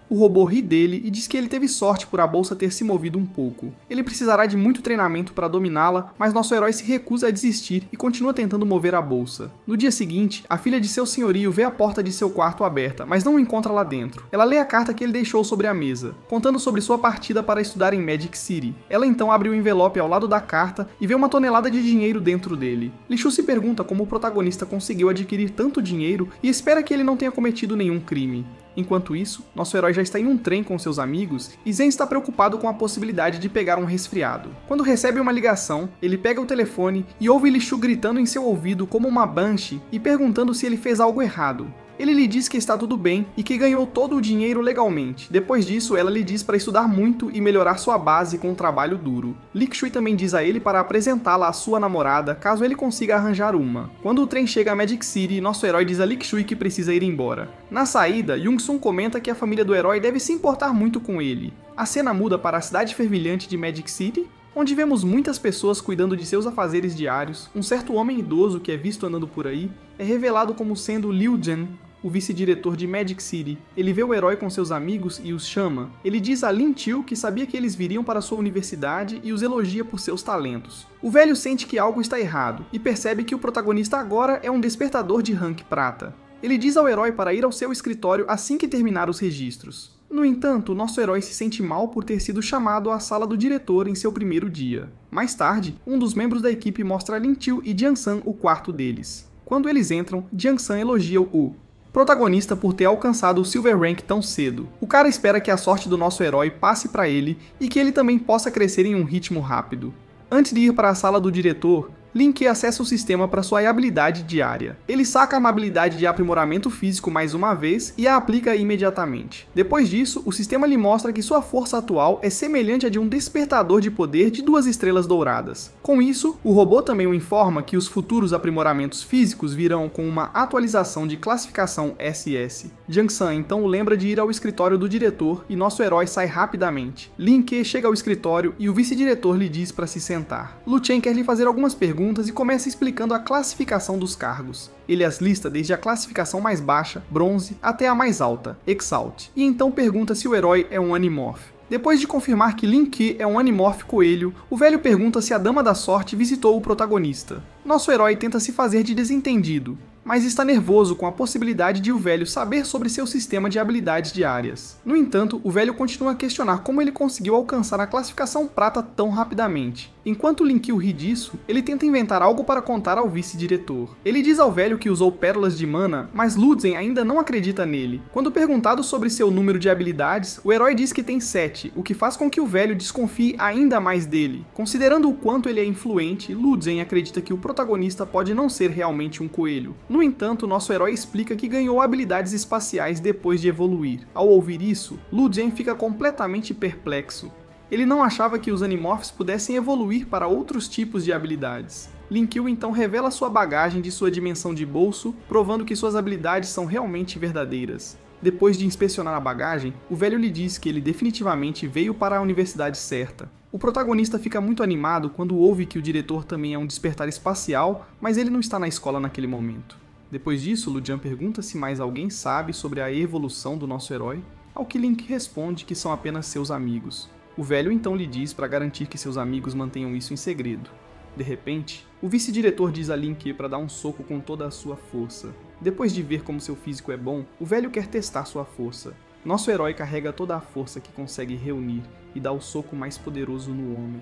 O robô ri dele e diz que ele teve sorte por a bolsa ter se movido um pouco. Ele precisará de muito treinamento para dominá-la, mas nosso herói se recusa a desistir e continua tentando mover a bolsa. No dia seguinte, a filha de seu senhorio vê a porta de seu quarto aberta, mas não o encontra lá dentro. Ela lê a carta que ele deixou sobre a mesa, contando sobre sua partida para estudar em Magic City. Ela então abre o envelope ao lado da carta e vê uma tonelada de dinheiro dentro dele. Lishu se pergunta como o protagonista conseguiu adquirir tanto dinheiro e espera que ele não tenha cometido nenhum crime. Enquanto isso, nosso herói já está em um trem com seus amigos e Zen está preocupado com a possibilidade de pegar um resfriado. Quando recebe uma ligação, ele pega o telefone e ouve Lishu gritando em seu ouvido como uma Banshee e perguntando se ele fez algo errado. Ele lhe diz que está tudo bem e que ganhou todo o dinheiro legalmente. Depois disso, ela lhe diz para estudar muito e melhorar sua base com um trabalho duro. Likshui também diz a ele para apresentá-la à sua namorada, caso ele consiga arranjar uma. Quando o trem chega a Magic City, nosso herói diz a Likshui que precisa ir embora. Na saída, Young-sun comenta que a família do herói deve se importar muito com ele. A cena muda para a cidade fervilhante de Magic City, onde vemos muitas pessoas cuidando de seus afazeres diários. Um certo homem idoso que é visto andando por aí é revelado como sendo Liu Jen, o vice-diretor de Magic City. Ele vê o herói com seus amigos e os chama. Ele diz a Lin Chiu que sabia que eles viriam para sua universidade e os elogia por seus talentos. O velho sente que algo está errado e percebe que o protagonista agora é um despertador de rank prata. Ele diz ao herói para ir ao seu escritório assim que terminar os registros. No entanto, nosso herói se sente mal por ter sido chamado à sala do diretor em seu primeiro dia. Mais tarde, um dos membros da equipe mostra a Lin Chiu e Jiang-san o quarto deles. Quando eles entram, Jiang-san elogia o protagonista por ter alcançado o Silver Rank tão cedo. O cara espera que a sorte do nosso herói passe para ele e que ele também possa crescer em um ritmo rápido. Antes de ir para a sala do diretor, Link acessa o sistema para sua habilidade diária. Ele saca a habilidade de aprimoramento físico mais uma vez e a aplica imediatamente. Depois disso, o sistema lhe mostra que sua força atual é semelhante à de um despertador de poder de 2 estrelas douradas. Com isso, o robô também o informa que os futuros aprimoramentos físicos virão com uma atualização de classificação SS. Jiang-san então o lembra de ir ao escritório do diretor e nosso herói sai rapidamente. Link chega ao escritório e o vice-diretor lhe diz para se sentar. Lu Chen quer lhe fazer algumas perguntas e começa explicando a classificação dos cargos. Ele as lista desde a classificação mais baixa, bronze, até a mais alta, Exalt, e então pergunta se o herói é um Animorph. Depois de confirmar que Lin-Ke é um Animorph coelho, o velho pergunta se a Dama da Sorte visitou o protagonista. Nosso herói tenta se fazer de desentendido, mas está nervoso com a possibilidade de o velho saber sobre seu sistema de habilidades diárias. No entanto, o velho continua a questionar como ele conseguiu alcançar a classificação prata tão rapidamente. Enquanto Lin-Ke ri disso, ele tenta inventar algo para contar ao vice-diretor. Ele diz ao velho que usou pérolas de mana, mas Ludzen ainda não acredita nele. Quando perguntado sobre seu número de habilidades, o herói diz que tem 7, o que faz com que o velho desconfie ainda mais dele. Considerando o quanto ele é influente, Ludzen acredita que o protagonista pode não ser realmente um coelho. No entanto, nosso herói explica que ganhou habilidades espaciais depois de evoluir. Ao ouvir isso, Ludzen fica completamente perplexo. Ele não achava que os Animorphs pudessem evoluir para outros tipos de habilidades. Lin-Ke então revela sua bagagem de sua dimensão de bolso, provando que suas habilidades são realmente verdadeiras. Depois de inspecionar a bagagem, o velho lhe diz que ele definitivamente veio para a universidade certa. O protagonista fica muito animado quando ouve que o diretor também é um despertar espacial, mas ele não está na escola naquele momento. Depois disso, Lu Jian pergunta se mais alguém sabe sobre a evolução do nosso herói, ao que Lin-Ke responde que são apenas seus amigos. O velho então lhe diz para garantir que seus amigos mantenham isso em segredo. De repente, o vice-diretor diz a Lin-Ke para dar um soco com toda a sua força. Depois de ver como seu físico é bom, o velho quer testar sua força. Nosso herói carrega toda a força que consegue reunir e dá o soco mais poderoso no homem.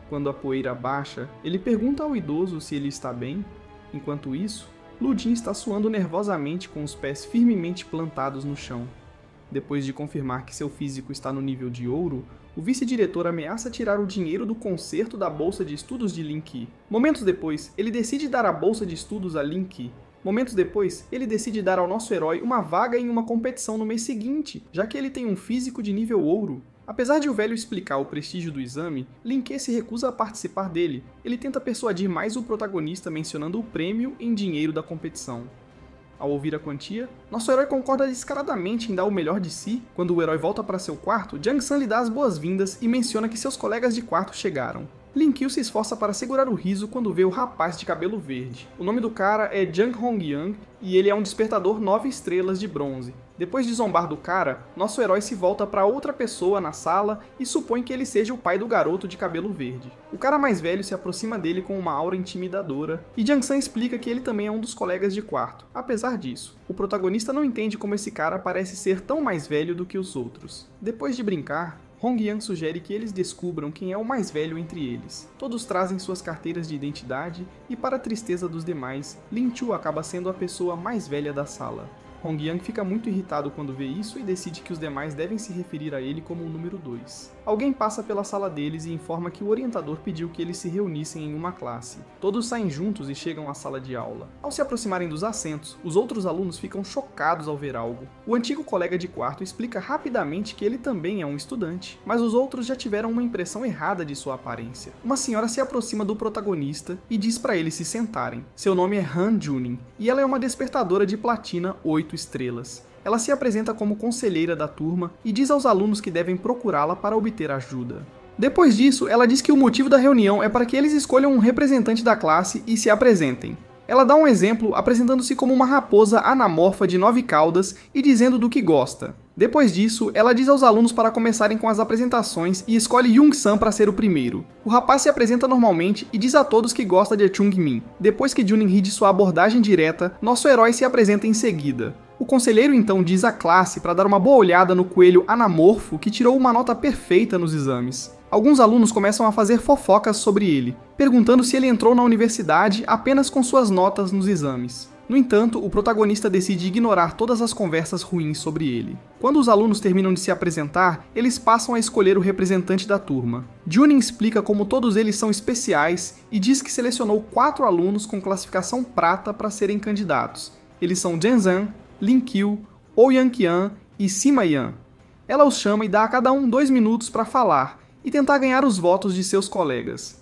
Quando a poeira baixa, ele pergunta ao idoso se ele está bem. Enquanto isso, Lu Jin está suando nervosamente com os pés firmemente plantados no chão. Depois de confirmar que seu físico está no nível de ouro, o vice-diretor ameaça tirar o dinheiro do conserto da bolsa de estudos de Lin-Ke. Momentos depois, ele decide dar a bolsa de estudos a Lin-Ke. Momentos depois, ele decide dar ao nosso herói uma vaga em uma competição no mês seguinte, já que ele tem um físico de nível ouro. Apesar de o velho explicar o prestígio do exame, Lin-Ke se recusa a participar dele. Ele tenta persuadir mais o protagonista mencionando o prêmio em dinheiro da competição. Ao ouvir a quantia, nosso herói concorda descaradamente em dar o melhor de si. Quando o herói volta para seu quarto, Jiang-san lhe dá as boas-vindas e menciona que seus colegas de quarto chegaram. Lin Kyu se esforça para segurar o riso quando vê o rapaz de cabelo verde. O nome do cara é Jang Hong-yang e ele é um despertador 9 estrelas de bronze. Depois de zombar do cara, nosso herói se volta para outra pessoa na sala e supõe que ele seja o pai do garoto de cabelo verde. O cara mais velho se aproxima dele com uma aura intimidadora e Jang-san explica que ele também é um dos colegas de quarto. Apesar disso, o protagonista não entende como esse cara parece ser tão mais velho do que os outros. Depois de brincar, Hong-yang sugere que eles descubram quem é o mais velho entre eles. Todos trazem suas carteiras de identidade e, para a tristeza dos demais, Lin Chu acaba sendo a pessoa mais velha da sala. Hong-yang fica muito irritado quando vê isso e decide que os demais devem se referir a ele como o número 2. Alguém passa pela sala deles e informa que o orientador pediu que eles se reunissem em uma classe. Todos saem juntos e chegam à sala de aula. Ao se aproximarem dos assentos, os outros alunos ficam chocados ao ver algo. O antigo colega de quarto explica rapidamente que ele também é um estudante, mas os outros já tiveram uma impressão errada de sua aparência. Uma senhora se aproxima do protagonista e diz para eles se sentarem. Seu nome é Han Junin, e ela é uma despertadora de platina 8 estrelas. Ela se apresenta como conselheira da turma e diz aos alunos que devem procurá-la para obter ajuda. Depois disso, ela diz que o motivo da reunião é para que eles escolham um representante da classe e se apresentem. Ela dá um exemplo apresentando-se como uma raposa anamorfa de 9 caudas e dizendo do que gosta. Depois disso, ela diz aos alunos para começarem com as apresentações e escolhe Jung-san para ser o primeiro. O rapaz se apresenta normalmente e diz a todos que gosta de Chung-min. Depois que Junin ri de sua abordagem direta, nosso herói se apresenta em seguida. O conselheiro então diz à classe para dar uma boa olhada no coelho anamorfo que tirou uma nota perfeita nos exames. Alguns alunos começam a fazer fofocas sobre ele, perguntando se ele entrou na universidade apenas com suas notas nos exames. No entanto, o protagonista decide ignorar todas as conversas ruins sobre ele. Quando os alunos terminam de se apresentar, eles passam a escolher o representante da turma. Junin explica como todos eles são especiais e diz que selecionou 4 alunos com classificação prata para serem candidatos. Eles são Jenzan, Lin Kyu, Ouyang-yan e Sima Yan. Ela os chama e dá a cada um 2 minutos para falar e tentar ganhar os votos de seus colegas.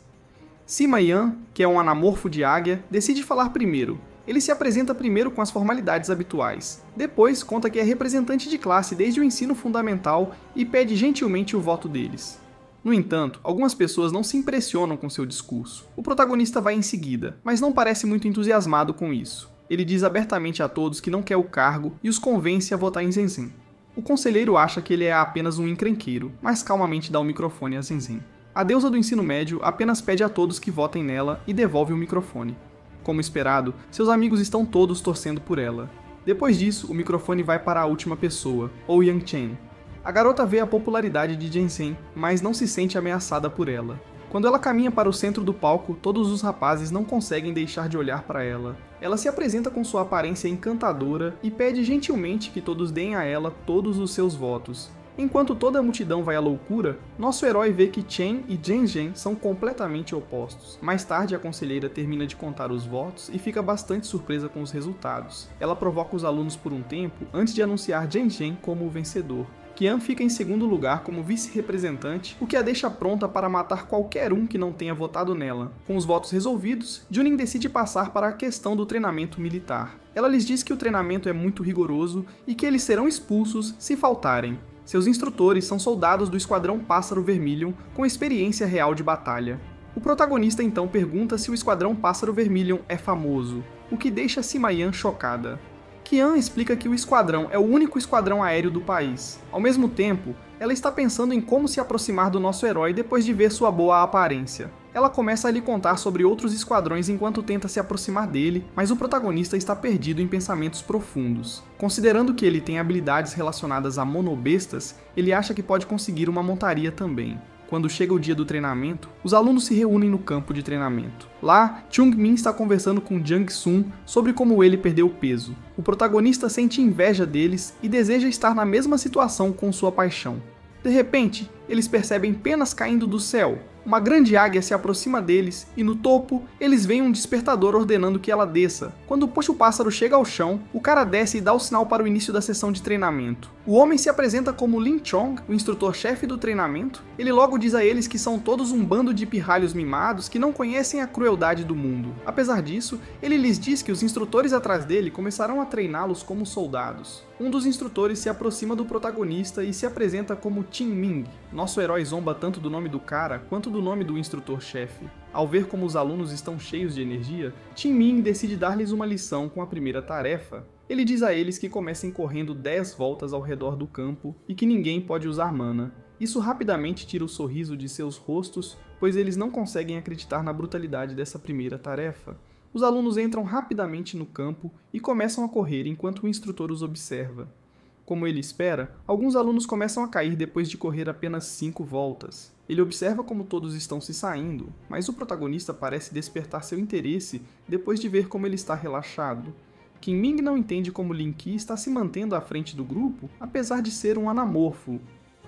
Sima Yan, que é um anamorfo de águia, decide falar primeiro. Ele se apresenta primeiro com as formalidades habituais. Depois, conta que é representante de classe desde o ensino fundamental e pede gentilmente o voto deles. No entanto, algumas pessoas não se impressionam com seu discurso. O protagonista vai em seguida, mas não parece muito entusiasmado com isso. Ele diz abertamente a todos que não quer o cargo e os convence a votar em Zenzen. O conselheiro acha que ele é apenas um encrenqueiro, mas calmamente dá o microfone a Zenzen. A deusa do ensino médio apenas pede a todos que votem nela e devolve o microfone. Como esperado, seus amigos estão todos torcendo por ela. Depois disso, o microfone vai para a última pessoa, Ouyang Chen. A garota vê a popularidade de Zenzen, mas não se sente ameaçada por ela. Quando ela caminha para o centro do palco, todos os rapazes não conseguem deixar de olhar para ela. Ela se apresenta com sua aparência encantadora e pede gentilmente que todos deem a ela todos os seus votos. Enquanto toda a multidão vai à loucura, nosso herói vê que Chen e Zhen são completamente opostos. Mais tarde, a conselheira termina de contar os votos e fica bastante surpresa com os resultados. Ela provoca os alunos por um tempo antes de anunciar Zhen como o vencedor. Qian fica em segundo lugar como vice-representante, o que a deixa pronta para matar qualquer um que não tenha votado nela. Com os votos resolvidos, Junin decide passar para a questão do treinamento militar. Ela lhes diz que o treinamento é muito rigoroso e que eles serão expulsos se faltarem. Seus instrutores são soldados do Esquadrão Pássaro Vermilion com experiência real de batalha. O protagonista então pergunta se o Esquadrão Pássaro Vermilion é famoso, o que deixa Sima Yan chocada. Qian explica que o esquadrão é o único esquadrão aéreo do país. Ao mesmo tempo, ela está pensando em como se aproximar do nosso herói depois de ver sua boa aparência. Ela começa a lhe contar sobre outros esquadrões enquanto tenta se aproximar dele, mas o protagonista está perdido em pensamentos profundos. Considerando que ele tem habilidades relacionadas a monobestas, ele acha que pode conseguir uma montaria também. Quando chega o dia do treinamento, os alunos se reúnem no campo de treinamento. Lá, Chung-min está conversando com Jang-sun sobre como ele perdeu peso. O protagonista sente inveja deles e deseja estar na mesma situação com sua paixão. De repente, eles percebem penas caindo do céu. Uma grande águia se aproxima deles e no topo, eles veem um despertador ordenando que ela desça. Quando o puxa-pássaro chega ao chão, o cara desce e dá o sinal para o início da sessão de treinamento. O homem se apresenta como Lin Chong, o instrutor-chefe do treinamento. Ele logo diz a eles que são todos um bando de pirralhos mimados que não conhecem a crueldade do mundo. Apesar disso, ele lhes diz que os instrutores atrás dele começarão a treiná-los como soldados. Um dos instrutores se aproxima do protagonista e se apresenta como Qin Ming. Nosso herói zomba tanto do nome do cara quanto do nome do instrutor-chefe. Ao ver como os alunos estão cheios de energia, Qin Ming decide dar-lhes uma lição com a primeira tarefa. Ele diz a eles que comecem correndo 10 voltas ao redor do campo e que ninguém pode usar mana. Isso rapidamente tira o sorriso de seus rostos, pois eles não conseguem acreditar na brutalidade dessa primeira tarefa. Os alunos entram rapidamente no campo e começam a correr enquanto o instrutor os observa. Como ele espera, alguns alunos começam a cair depois de correr apenas 5 voltas. Ele observa como todos estão se saindo, mas o protagonista parece despertar seu interesse depois de ver como ele está relaxado. Qin Ming não entende como Lin Ke está se mantendo à frente do grupo, apesar de ser um anamorfo.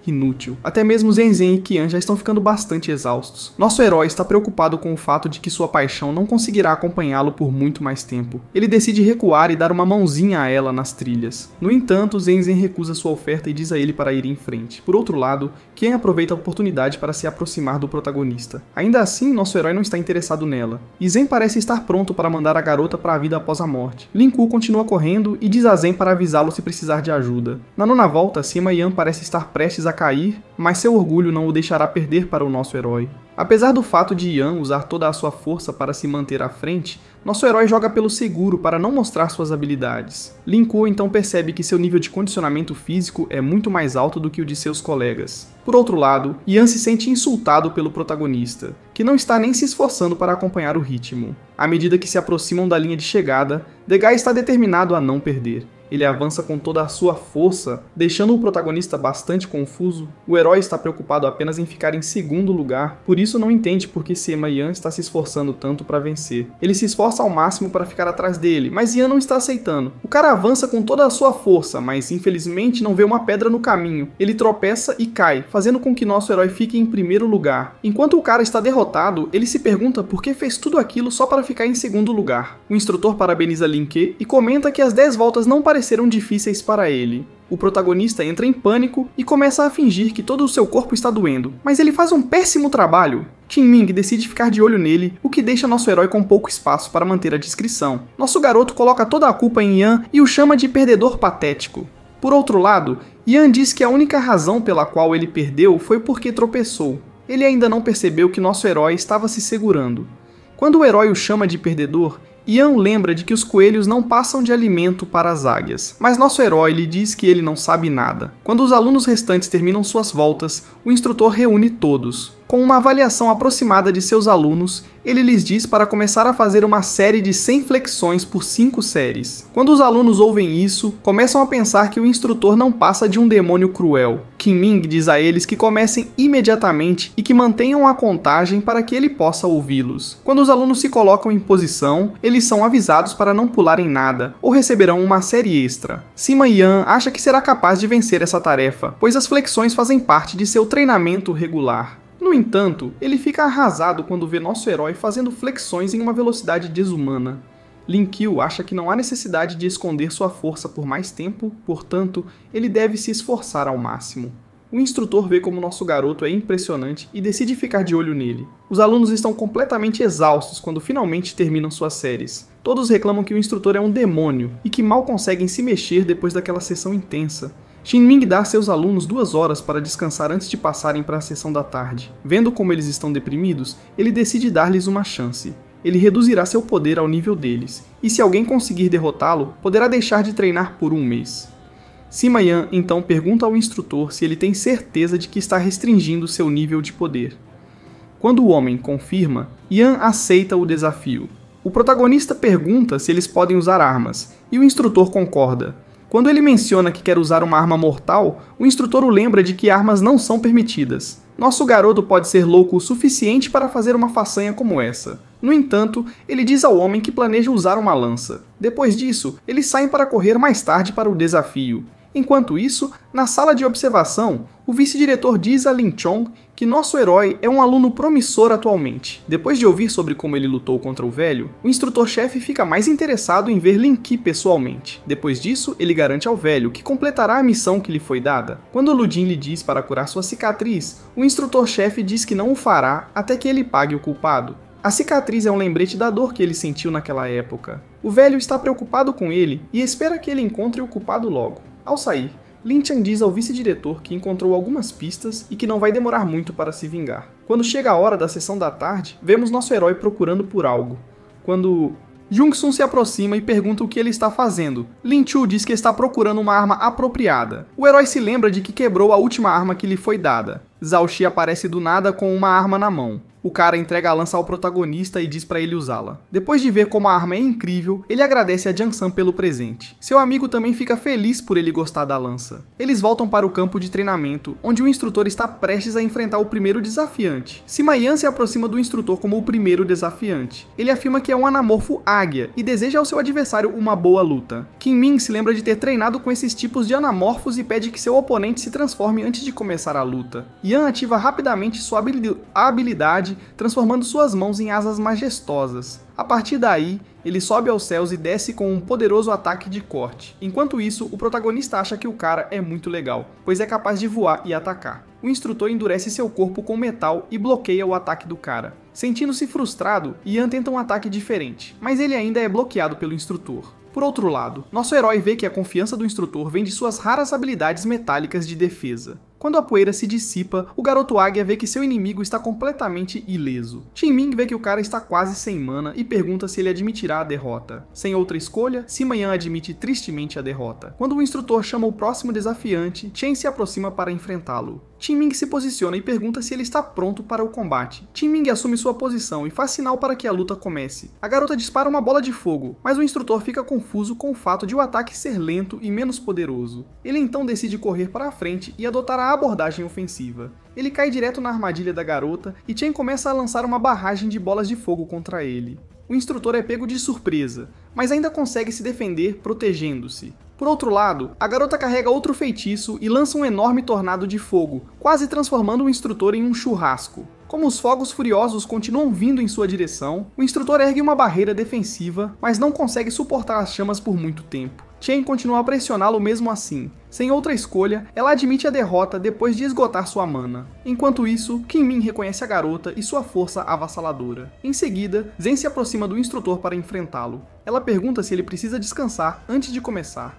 Inútil. Até mesmo Zen Zen e Qian já estão ficando bastante exaustos. Nosso herói está preocupado com o fato de que sua paixão não conseguirá acompanhá-lo por muito mais tempo. Ele decide recuar e dar uma mãozinha a ela nas trilhas. No entanto, Zen Zen recusa sua oferta e diz a ele para ir em frente. Por outro lado, Qian aproveita a oportunidade para se aproximar do protagonista. Ainda assim, nosso herói não está interessado nela. E Zen parece estar pronto para mandar a garota para a vida após a morte. Lin Ku continua correndo e diz a Zen para avisá-lo se precisar de ajuda. Na nona volta, Sima Yan parece estar prestes a cair, mas seu orgulho não o deixará perder para o nosso herói. Apesar do fato de Yan usar toda a sua força para se manter à frente, nosso herói joga pelo seguro para não mostrar suas habilidades. Lin Ku então percebe que seu nível de condicionamento físico é muito mais alto do que o de seus colegas. Por outro lado, Yan se sente insultado pelo protagonista, que não está nem se esforçando para acompanhar o ritmo. À medida que se aproximam da linha de chegada, Degai está determinado a não perder. Ele avança com toda a sua força, deixando o protagonista bastante confuso. O herói está preocupado apenas em ficar em segundo lugar, por isso não entende por que Sima Yan está se esforçando tanto para vencer. Ele se esforça ao máximo para ficar atrás dele, mas Yan não está aceitando. O cara avança com toda a sua força, mas infelizmente não vê uma pedra no caminho. Ele tropeça e cai, fazendo com que nosso herói fique em primeiro lugar. Enquanto o cara está derrotado, ele se pergunta por que fez tudo aquilo só para ficar em segundo lugar. O instrutor parabeniza Lin Ke e comenta que as 10 voltas não pareceram difíceis para ele. O protagonista entra em pânico e começa a fingir que todo o seu corpo está doendo, mas ele faz um péssimo trabalho. Qin Ming decide ficar de olho nele, o que deixa nosso herói com pouco espaço para manter a discrição. Nosso garoto coloca toda a culpa em Yan e o chama de perdedor patético. Por outro lado, Yan diz que a única razão pela qual ele perdeu foi porque tropeçou. Ele ainda não percebeu que nosso herói estava se segurando. Quando o herói o chama de perdedor, Yan lembra de que os coelhos não passam de alimento para as águias, mas nosso herói lhe diz que ele não sabe nada. Quando os alunos restantes terminam suas voltas, o instrutor reúne todos. Com uma avaliação aproximada de seus alunos, ele lhes diz para começar a fazer uma série de 100 flexões por 5 séries. Quando os alunos ouvem isso, começam a pensar que o instrutor não passa de um demônio cruel. Qin Ming diz a eles que comecem imediatamente e que mantenham a contagem para que ele possa ouvi-los. Quando os alunos se colocam em posição, eles são avisados para não pularem nada, ou receberão uma série extra. Sima Yan acha que será capaz de vencer essa tarefa, pois as flexões fazem parte de seu treinamento regular. No entanto, ele fica arrasado quando vê nosso herói fazendo flexões em uma velocidade desumana. Lin Ke acha que não há necessidade de esconder sua força por mais tempo, portanto, ele deve se esforçar ao máximo. O instrutor vê como nosso garoto é impressionante e decide ficar de olho nele. Os alunos estão completamente exaustos quando finalmente terminam suas séries. Todos reclamam que o instrutor é um demônio e que mal conseguem se mexer depois daquela sessão intensa. Qin Ming dá a seus alunos 2 horas para descansar antes de passarem para a sessão da tarde. Vendo como eles estão deprimidos, ele decide dar-lhes uma chance. Ele reduzirá seu poder ao nível deles, e se alguém conseguir derrotá-lo, poderá deixar de treinar por 1 mês. Sima Yan então pergunta ao instrutor se ele tem certeza de que está restringindo seu nível de poder. Quando o homem confirma, Yan aceita o desafio. O protagonista pergunta se eles podem usar armas, e o instrutor concorda. Quando ele menciona que quer usar uma arma mortal, o instrutor o lembra de que armas não são permitidas. Nosso garoto pode ser louco o suficiente para fazer uma façanha como essa. No entanto, ele diz ao homem que planeja usar uma lança. Depois disso, eles saem para correr mais tarde para o desafio. Enquanto isso, na sala de observação, o vice-diretor diz a Lin Chong que nosso herói é um aluno promissor atualmente. Depois de ouvir sobre como ele lutou contra o velho, o instrutor-chefe fica mais interessado em ver Lin Ke pessoalmente. Depois disso, ele garante ao velho que completará a missão que lhe foi dada. Quando Lu Jin lhe diz para curar sua cicatriz, o instrutor-chefe diz que não o fará até que ele pague o culpado. A cicatriz é um lembrete da dor que ele sentiu naquela época. O velho está preocupado com ele e espera que ele encontre o culpado logo. Ao sair, Lin Chan diz ao vice-diretor que encontrou algumas pistas e que não vai demorar muito para se vingar. Quando chega a hora da sessão da tarde, vemos nosso herói procurando por algo. Quando Jung-sun se aproxima e pergunta o que ele está fazendo. Lin Chu diz que está procurando uma arma apropriada. O herói se lembra de que quebrou a última arma que lhe foi dada. Zhao Xi aparece do nada com uma arma na mão. O cara entrega a lança ao protagonista e diz para ele usá-la. Depois de ver como a arma é incrível, ele agradece a Jiang San pelo presente. Seu amigo também fica feliz por ele gostar da lança. Eles voltam para o campo de treinamento, onde o instrutor está prestes a enfrentar o primeiro desafiante. Sima Yan se aproxima do instrutor como o primeiro desafiante. Ele afirma que é um anamorfo águia e deseja ao seu adversário uma boa luta. Qin Ming se lembra de ter treinado com esses tipos de anamorfos e pede que seu oponente se transforme antes de começar a luta. Yan ativa rapidamente sua habilidade, transformando suas mãos em asas majestosas. A partir daí, ele sobe aos céus e desce com um poderoso ataque de corte. Enquanto isso, o protagonista acha que o cara é muito legal, pois é capaz de voar e atacar. O instrutor endurece seu corpo com metal e bloqueia o ataque do cara. Sentindo-se frustrado, Yan tenta um ataque diferente, mas ele ainda é bloqueado pelo instrutor. Por outro lado, nosso herói vê que a confiança do instrutor vem de suas raras habilidades metálicas de defesa. Quando a poeira se dissipa, o garoto águia vê que seu inimigo está completamente ileso. Qin Ming vê que o cara está quase sem mana e pergunta se ele admitirá a derrota. Sem outra escolha, Sima Yan admite tristemente a derrota. Quando o instrutor chama o próximo desafiante, Chen se aproxima para enfrentá-lo. Qin Ming se posiciona e pergunta se ele está pronto para o combate. Qin Ming assume sua posição e faz sinal para que a luta comece. A garota dispara uma bola de fogo, mas o instrutor fica confuso com o fato de o ataque ser lento e menos poderoso. Ele então decide correr para a frente e adotar a abordagem ofensiva. Ele cai direto na armadilha da garota e Chen começa a lançar uma barragem de bolas de fogo contra ele. O instrutor é pego de surpresa, mas ainda consegue se defender protegendo-se. Por outro lado, a garota carrega outro feitiço e lança um enorme tornado de fogo, quase transformando o instrutor em um churrasco. Como os fogos furiosos continuam vindo em sua direção, o instrutor ergue uma barreira defensiva, mas não consegue suportar as chamas por muito tempo. Chen continua a pressioná-lo mesmo assim. Sem outra escolha, ela admite a derrota depois de esgotar sua mana. Enquanto isso, Qin Ming reconhece a garota e sua força avassaladora. Em seguida, Zen se aproxima do instrutor para enfrentá-lo. Ela pergunta se ele precisa descansar antes de começar.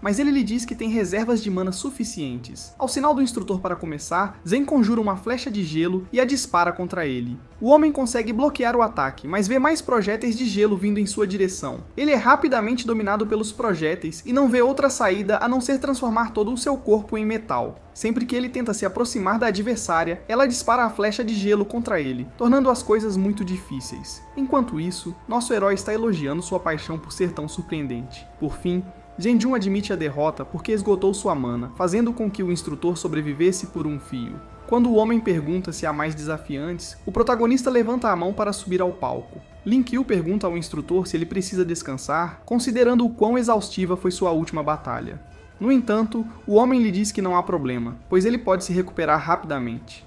Mas ele lhe diz que tem reservas de mana suficientes. Ao sinal do instrutor para começar, Zen conjura uma flecha de gelo e a dispara contra ele. O homem consegue bloquear o ataque, mas vê mais projéteis de gelo vindo em sua direção. Ele é rapidamente dominado pelos projéteis e não vê outra saída a não ser transformar todo o seu corpo em metal. Sempre que ele tenta se aproximar da adversária, ela dispara a flecha de gelo contra ele, tornando as coisas muito difíceis. Enquanto isso, nosso herói está elogiando sua paixão por ser tão surpreendente. Por fim, Genjun admite a derrota porque esgotou sua mana, fazendo com que o instrutor sobrevivesse por um fio. Quando o homem pergunta se há mais desafiantes, o protagonista levanta a mão para subir ao palco. Lin Qiu pergunta ao instrutor se ele precisa descansar, considerando o quão exaustiva foi sua última batalha. No entanto, o homem lhe diz que não há problema, pois ele pode se recuperar rapidamente.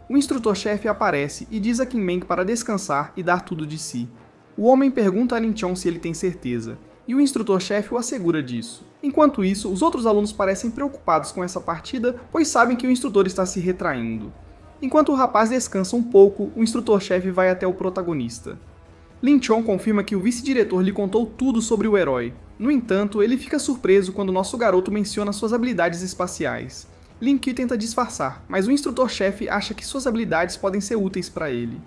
O instrutor-chefe aparece e diz a Qin Meng para descansar e dar tudo de si. O homem pergunta a Lin Chong se ele tem certeza, e o instrutor-chefe o assegura disso. Enquanto isso, os outros alunos parecem preocupados com essa partida, pois sabem que o instrutor está se retraindo. Enquanto o rapaz descansa um pouco, o instrutor-chefe vai até o protagonista. Lin Chong confirma que o vice-diretor lhe contou tudo sobre o herói. No entanto, ele fica surpreso quando nosso garoto menciona suas habilidades espaciais. Lin Qiu tenta disfarçar, mas o instrutor-chefe acha que suas habilidades podem ser úteis para ele.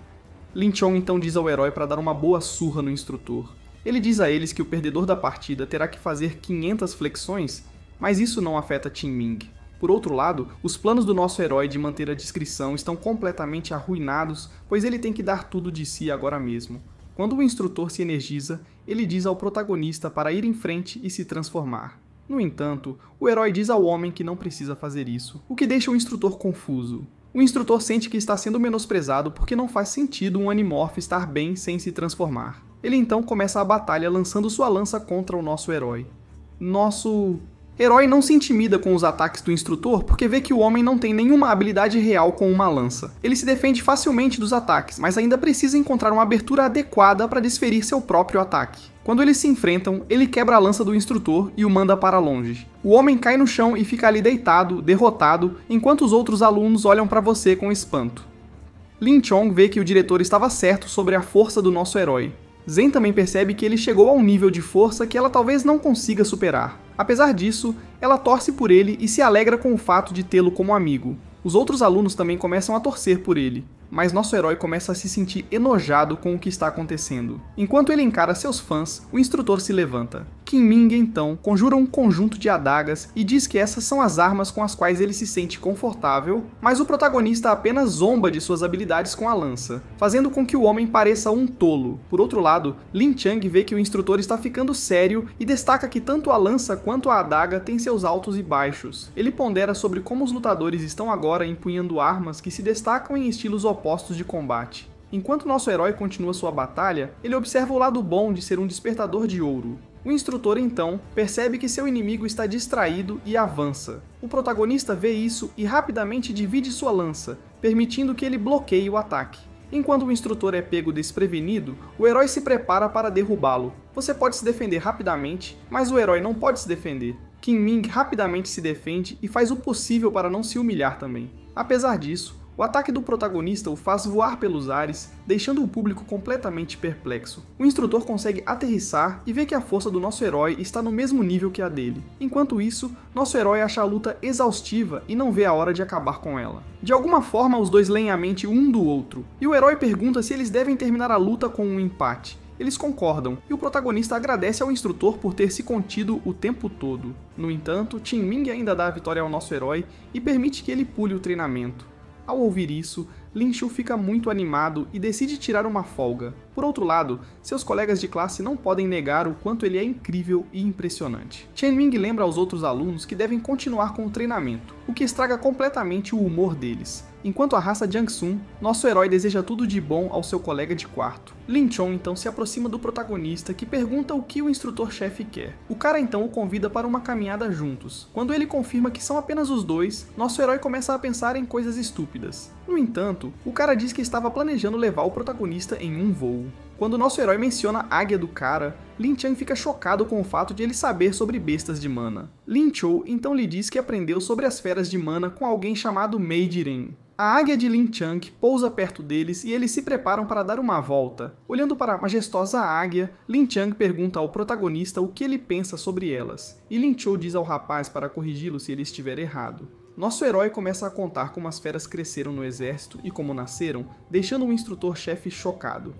Lin Chong então diz ao herói para dar uma boa surra no instrutor. Ele diz a eles que o perdedor da partida terá que fazer 500 flexões, mas isso não afeta Qin Ming. Por outro lado, os planos do nosso herói de manter a discrição estão completamente arruinados, pois ele tem que dar tudo de si agora mesmo. Quando o instrutor se energiza, ele diz ao protagonista para ir em frente e se transformar. No entanto, o herói diz ao homem que não precisa fazer isso, o que deixa o instrutor confuso. O instrutor sente que está sendo menosprezado porque não faz sentido um animorfo estar bem sem se transformar. Ele então começa a batalha lançando sua lança contra o nosso herói. Nosso herói não se intimida com os ataques do instrutor porque vê que o homem não tem nenhuma habilidade real com uma lança. Ele se defende facilmente dos ataques, mas ainda precisa encontrar uma abertura adequada para desferir seu próprio ataque. Quando eles se enfrentam, ele quebra a lança do instrutor e o manda para longe. O homem cai no chão e fica ali deitado, derrotado, enquanto os outros alunos olham para você com espanto. Lin Chong vê que o diretor estava certo sobre a força do nosso herói. Zen também percebe que ele chegou a um nível de força que ela talvez não consiga superar. Apesar disso, ela torce por ele e se alegra com o fato de tê-lo como amigo. Os outros alunos também começam a torcer por ele, mas nosso herói começa a se sentir enojado com o que está acontecendo. Enquanto ele encara seus fãs, o instrutor se levanta. Qin-Ming, então, conjura um conjunto de adagas e diz que essas são as armas com as quais ele se sente confortável, mas o protagonista apenas zomba de suas habilidades com a lança, fazendo com que o homem pareça um tolo. Por outro lado, Lin Chang vê que o instrutor está ficando sério e destaca que tanto a lança quanto a adaga têm seus altos e baixos. Ele pondera sobre como os lutadores estão agora empunhando armas que se destacam em estilos opostos de combate. Enquanto nosso herói continua sua batalha, ele observa o lado bom de ser um despertador de ouro. O instrutor, então, percebe que seu inimigo está distraído e avança. O protagonista vê isso e rapidamente divide sua lança, permitindo que ele bloqueie o ataque. Enquanto o instrutor é pego desprevenido, o herói se prepara para derrubá-lo. Você pode se defender rapidamente, mas o herói não pode se defender. Qin-Ming rapidamente se defende e faz o possível para não se humilhar também. Apesar disso, o ataque do protagonista o faz voar pelos ares, deixando o público completamente perplexo. O instrutor consegue aterrissar e vê que a força do nosso herói está no mesmo nível que a dele. Enquanto isso, nosso herói acha a luta exaustiva e não vê a hora de acabar com ela. De alguma forma, os dois leem a mente um do outro, e o herói pergunta se eles devem terminar a luta com um empate. Eles concordam, e o protagonista agradece ao instrutor por ter se contido o tempo todo. No entanto, Qin-Ming ainda dá a vitória ao nosso herói e permite que ele pule o treinamento. Ao ouvir isso, Lin Shu fica muito animado e decide tirar uma folga. Por outro lado, seus colegas de classe não podem negar o quanto ele é incrível e impressionante. Chen Ming lembra aos outros alunos que devem continuar com o treinamento, o que estraga completamente o humor deles. Enquanto a raça Jiangsun, nosso herói deseja tudo de bom ao seu colega de quarto. Lin Chong então se aproxima do protagonista, que pergunta o que o instrutor-chefe quer. O cara então o convida para uma caminhada juntos. Quando ele confirma que são apenas os dois, nosso herói começa a pensar em coisas estúpidas. No entanto, o cara diz que estava planejando levar o protagonista em um voo. Quando nosso herói menciona a águia do cara, Lin Chang fica chocado com o fato de ele saber sobre bestas de mana. Lin Chou então lhe diz que aprendeu sobre as feras de mana com alguém chamado Mei Jiren. A águia de Lin Chang pousa perto deles e eles se preparam para dar uma volta. Olhando para a majestosa águia, Lin Chang pergunta ao protagonista o que ele pensa sobre elas, e Lin Chou diz ao rapaz para corrigi-lo se ele estiver errado. Nosso herói começa a contar como as feras cresceram no exército e como nasceram, deixando o instrutor-chefe chocado.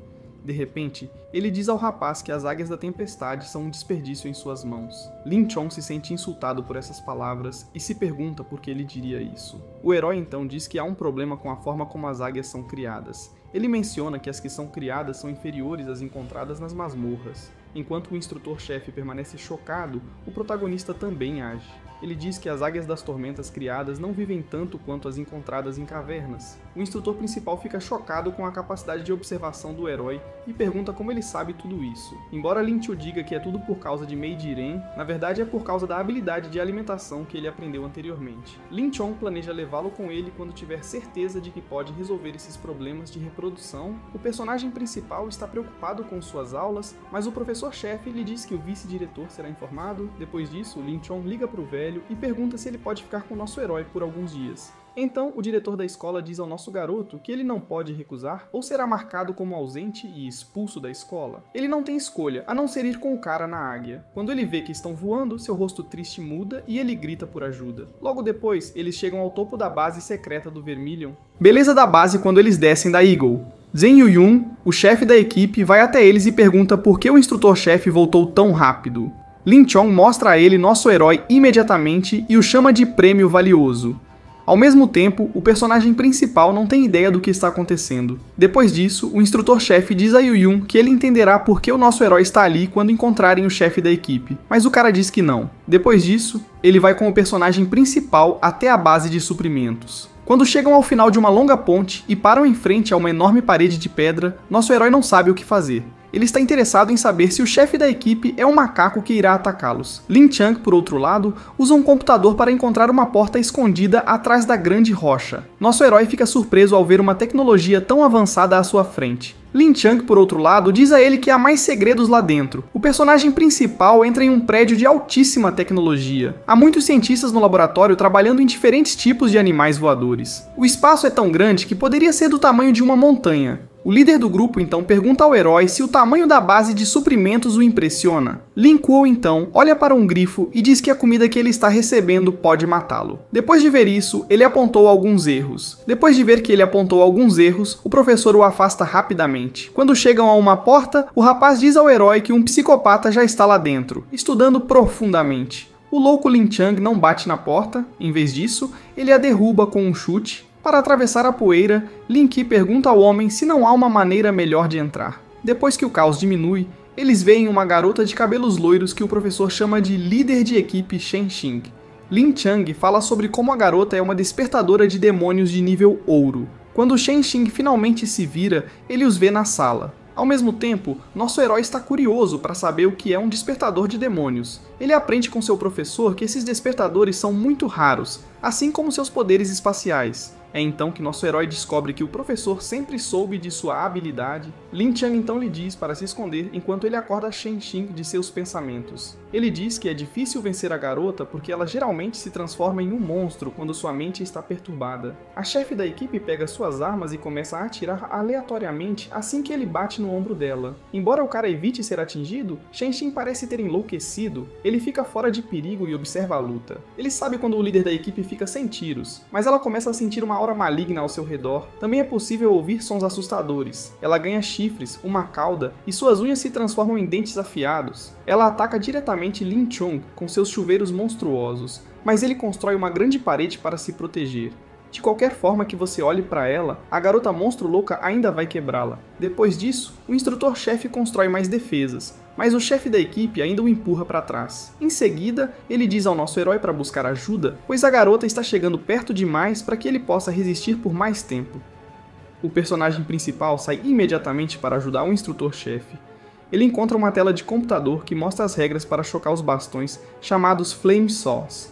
De repente, ele diz ao rapaz que as águias da tempestade são um desperdício em suas mãos. Lin Chong se sente insultado por essas palavras e se pergunta por que ele diria isso. O herói então diz que há um problema com a forma como as águias são criadas. Ele menciona que as que são criadas são inferiores às encontradas nas masmorras. Enquanto o instrutor-chefe permanece chocado, o protagonista também age. Ele diz que as águias das tormentas criadas não vivem tanto quanto as encontradas em cavernas. O instrutor principal fica chocado com a capacidade de observação do herói e pergunta como ele sabe tudo isso. Embora Lin Chu diga que é tudo por causa de Mei Jiren, na verdade é por causa da habilidade de alimentação que ele aprendeu anteriormente. Lin Chong planeja levá-lo com ele quando tiver certeza de que pode resolver esses problemas de reprodução. O personagem principal está preocupado com suas aulas, mas o professor-chefe lhe diz que o vice-diretor será informado. Depois disso, Lin Chong liga para o velho e pergunta se ele pode ficar com nosso herói por alguns dias. Então, o diretor da escola diz ao nosso garoto que ele não pode recusar ou será marcado como ausente e expulso da escola. Ele não tem escolha, a não ser ir com o cara na águia. Quando ele vê que estão voando, seu rosto triste muda e ele grita por ajuda. Logo depois, eles chegam ao topo da base secreta do Vermilion. Beleza da base quando eles descem da Eagle. Zen Yuyun, o chefe da equipe, vai até eles e pergunta por que o instrutor-chefe voltou tão rápido. Lin Chong mostra a ele nosso herói imediatamente e o chama de prêmio valioso. Ao mesmo tempo, o personagem principal não tem ideia do que está acontecendo. Depois disso, o instrutor-chefe diz a Yuyun que ele entenderá por que o nosso herói está ali quando encontrarem o chefe da equipe, mas o cara diz que não. Depois disso, ele vai com o personagem principal até a base de suprimentos. Quando chegam ao final de uma longa ponte e param em frente a uma enorme parede de pedra, nosso herói não sabe o que fazer. Ele está interessado em saber se o chefe da equipe é um macaco que irá atacá-los. Lin Chang, por outro lado, usa um computador para encontrar uma porta escondida atrás da grande rocha. Nosso herói fica surpreso ao ver uma tecnologia tão avançada à sua frente. Lin Chang, por outro lado, diz a ele que há mais segredos lá dentro. O personagem principal entra em um prédio de altíssima tecnologia. Há muitos cientistas no laboratório trabalhando em diferentes tipos de animais voadores. O espaço é tão grande que poderia ser do tamanho de uma montanha. O líder do grupo então pergunta ao herói se o tamanho da base de suprimentos o impressiona. Lin Kuo então olha para um grifo e diz que a comida que ele está recebendo pode matá-lo. Depois de ver isso, ele apontou alguns erros. Depois de ver que ele apontou alguns erros, o professor o afasta rapidamente. Quando chegam a uma porta, o rapaz diz ao herói que um psicopata já está lá dentro, estudando profundamente. O louco Lin Chang não bate na porta, em vez disso, ele a derruba com um chute. Para atravessar a poeira, Lin Ki pergunta ao homem se não há uma maneira melhor de entrar. Depois que o caos diminui, eles veem uma garota de cabelos loiros que o professor chama de líder de equipe Shen Xing. Lin Chang fala sobre como a garota é uma despertadora de demônios de nível ouro. Quando Shen Xing finalmente se vira, ele os vê na sala. Ao mesmo tempo, nosso herói está curioso para saber o que é um despertador de demônios. Ele aprende com seu professor que esses despertadores são muito raros, assim como seus poderes espaciais. É então que nosso herói descobre que o professor sempre soube de sua habilidade. Lin Chang então lhe diz para se esconder enquanto ele acorda Shen Xing de seus pensamentos. Ele diz que é difícil vencer a garota porque ela geralmente se transforma em um monstro quando sua mente está perturbada. A chefe da equipe pega suas armas e começa a atirar aleatoriamente assim que ele bate no ombro dela. Embora o cara evite ser atingido, Shen Xing parece ter enlouquecido. Ele fica fora de perigo e observa a luta. Ele sabe quando o líder da equipe fica sem tiros, mas ela começa a sentir uma aura maligna ao seu redor. Também é possível ouvir sons assustadores. Ela ganha chifres, uma cauda, e suas unhas se transformam em dentes afiados. Ela ataca diretamente Lin Chong com seus chuveiros monstruosos, mas ele constrói uma grande parede para se proteger. De qualquer forma que você olhe para ela, a garota monstro louca ainda vai quebrá-la. Depois disso, o instrutor-chefe constrói mais defesas, mas o chefe da equipe ainda o empurra para trás. Em seguida, ele diz ao nosso herói para buscar ajuda, pois a garota está chegando perto demais para que ele possa resistir por mais tempo. O personagem principal sai imediatamente para ajudar o instrutor-chefe. Ele encontra uma tela de computador que mostra as regras para chocar os bastões, chamados Flame Saws.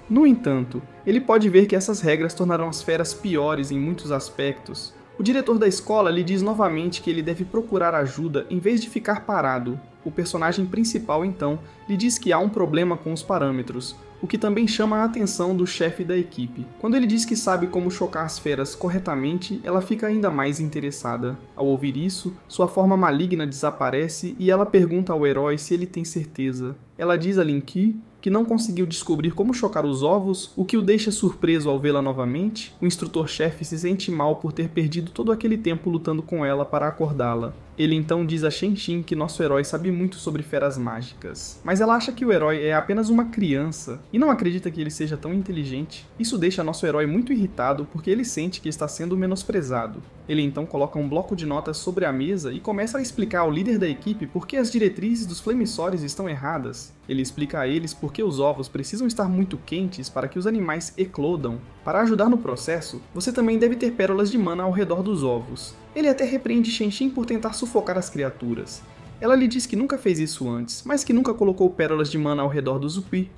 No entanto, ele pode ver que essas regras tornarão as feras piores em muitos aspectos. O diretor da escola lhe diz novamente que ele deve procurar ajuda em vez de ficar parado. O personagem principal, então, lhe diz que há um problema com os parâmetros, o que também chama a atenção do chefe da equipe. Quando ele diz que sabe como chocar as feras corretamente, ela fica ainda mais interessada. Ao ouvir isso, sua forma maligna desaparece e ela pergunta ao herói se ele tem certeza. Ela diz a Lin Ki que não conseguiu descobrir como chocar os ovos, o que o deixa surpreso ao vê-la novamente. O instrutor-chefe se sente mal por ter perdido todo aquele tempo lutando com ela para acordá-la. Ele então diz a Shen Xing que nosso herói sabe muito sobre feras mágicas, mas ela acha que o herói é apenas uma criança e não acredita que ele seja tão inteligente. Isso deixa nosso herói muito irritado porque ele sente que está sendo menosprezado. Ele então coloca um bloco de notas sobre a mesa e começa a explicar ao líder da equipe por que as diretrizes dos Flamesores estão erradas. Ele explica a eles por que os ovos precisam estar muito quentes para que os animais eclodam. Para ajudar no processo, você também deve ter pérolas de mana ao redor dos ovos. Ele até repreende Shen Xing por tentar sufocar as criaturas. Ela lhe diz que nunca fez isso antes, mas que nunca colocou pérolas de mana ao redor do Zupi.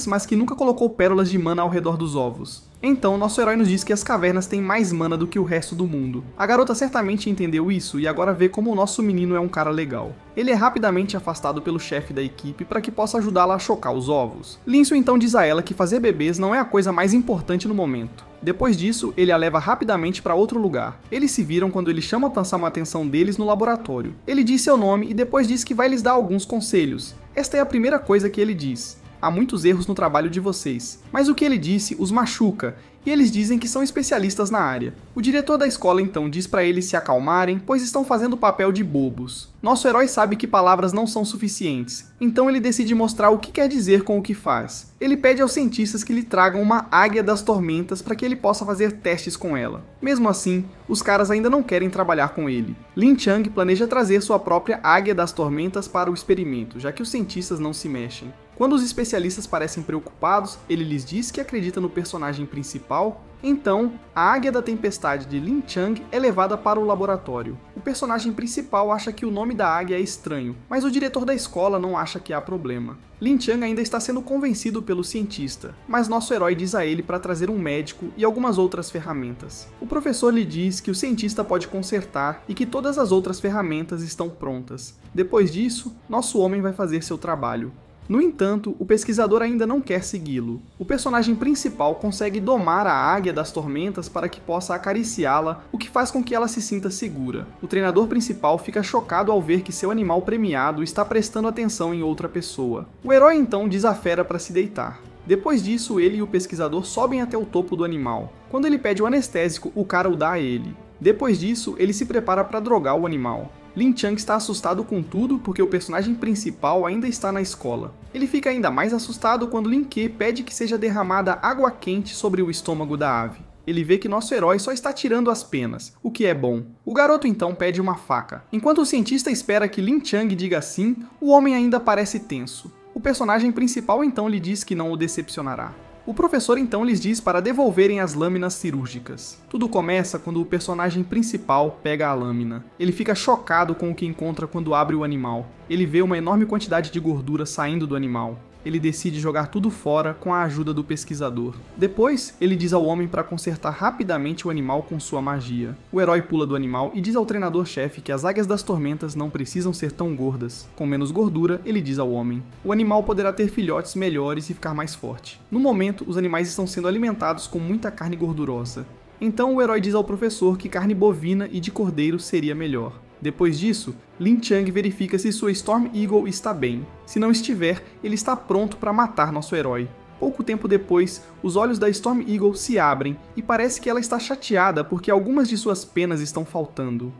Mas que nunca colocou pérolas de mana ao redor dos ovos. Então, nosso herói nos diz que as cavernas têm mais mana do que o resto do mundo. A garota certamente entendeu isso e agora vê como o nosso menino é um cara legal. Ele é rapidamente afastado pelo chefe da equipe para que possa ajudá-la a chocar os ovos. Linsu então diz a ela que fazer bebês não é a coisa mais importante no momento. Depois disso, ele a leva rapidamente para outro lugar. Eles se viram quando ele chama a atenção deles no laboratório. Ele diz seu nome e depois diz que vai lhes dar alguns conselhos. Esta é a primeira coisa que ele diz. Há muitos erros no trabalho de vocês, mas o que ele disse os machuca, e eles dizem que são especialistas na área. O diretor da escola então diz para eles se acalmarem, pois estão fazendo o papel de bobos. Nosso herói sabe que palavras não são suficientes, então ele decide mostrar o que quer dizer com o que faz. Ele pede aos cientistas que lhe tragam uma águia das tormentas para que ele possa fazer testes com ela. Mesmo assim, os caras ainda não querem trabalhar com ele. Lin Chang planeja trazer sua própria águia das tormentas para o experimento, já que os cientistas não se mexem. Quando os especialistas parecem preocupados, ele lhes diz que acredita no personagem principal. Então, a Águia da Tempestade de Lin Chang é levada para o laboratório. O personagem principal acha que o nome da águia é estranho, mas o diretor da escola não acha que há problema. Lin Chang ainda está sendo convencido pelo cientista, mas nosso herói diz a ele para trazer um médico e algumas outras ferramentas. O professor lhe diz que o cientista pode consertar e que todas as outras ferramentas estão prontas. Depois disso, nosso homem vai fazer seu trabalho. No entanto, o pesquisador ainda não quer segui-lo. O personagem principal consegue domar a águia das tormentas para que possa acariciá-la, o que faz com que ela se sinta segura. O treinador principal fica chocado ao ver que seu animal premiado está prestando atenção em outra pessoa. O herói então diz à fera para se deitar. Depois disso, ele e o pesquisador sobem até o topo do animal. Quando ele pede o anestésico, o cara o dá a ele. Depois disso, ele se prepara para drogar o animal. Lin Chang está assustado com tudo porque o personagem principal ainda está na escola. Ele fica ainda mais assustado quando Lin Ke pede que seja derramada água quente sobre o estômago da ave. Ele vê que nosso herói só está tirando as penas, o que é bom. O garoto então pede uma faca. Enquanto o cientista espera que Lin Chang diga sim, o homem ainda parece tenso. O personagem principal então lhe diz que não o decepcionará. O professor então lhes diz para devolverem as lâminas cirúrgicas. Tudo começa quando o personagem principal pega a lâmina. Ele fica chocado com o que encontra quando abre o animal. Ele vê uma enorme quantidade de gordura saindo do animal. Ele decide jogar tudo fora com a ajuda do pesquisador. Depois, ele diz ao homem para consertar rapidamente o animal com sua magia. O herói pula do animal e diz ao treinador-chefe que as águias das tormentas não precisam ser tão gordas. Com menos gordura, ele diz ao homem: o animal poderá ter filhotes melhores e ficar mais forte. No momento, os animais estão sendo alimentados com muita carne gordurosa. Então o herói diz ao professor que carne bovina e de cordeiro seria melhor. Depois disso, Lin Chang verifica se sua Storm Eagle está bem. Se não estiver, ele está pronto para matar nosso herói. Pouco tempo depois, os olhos da Storm Eagle se abrem e parece que ela está chateada porque algumas de suas penas estão faltando.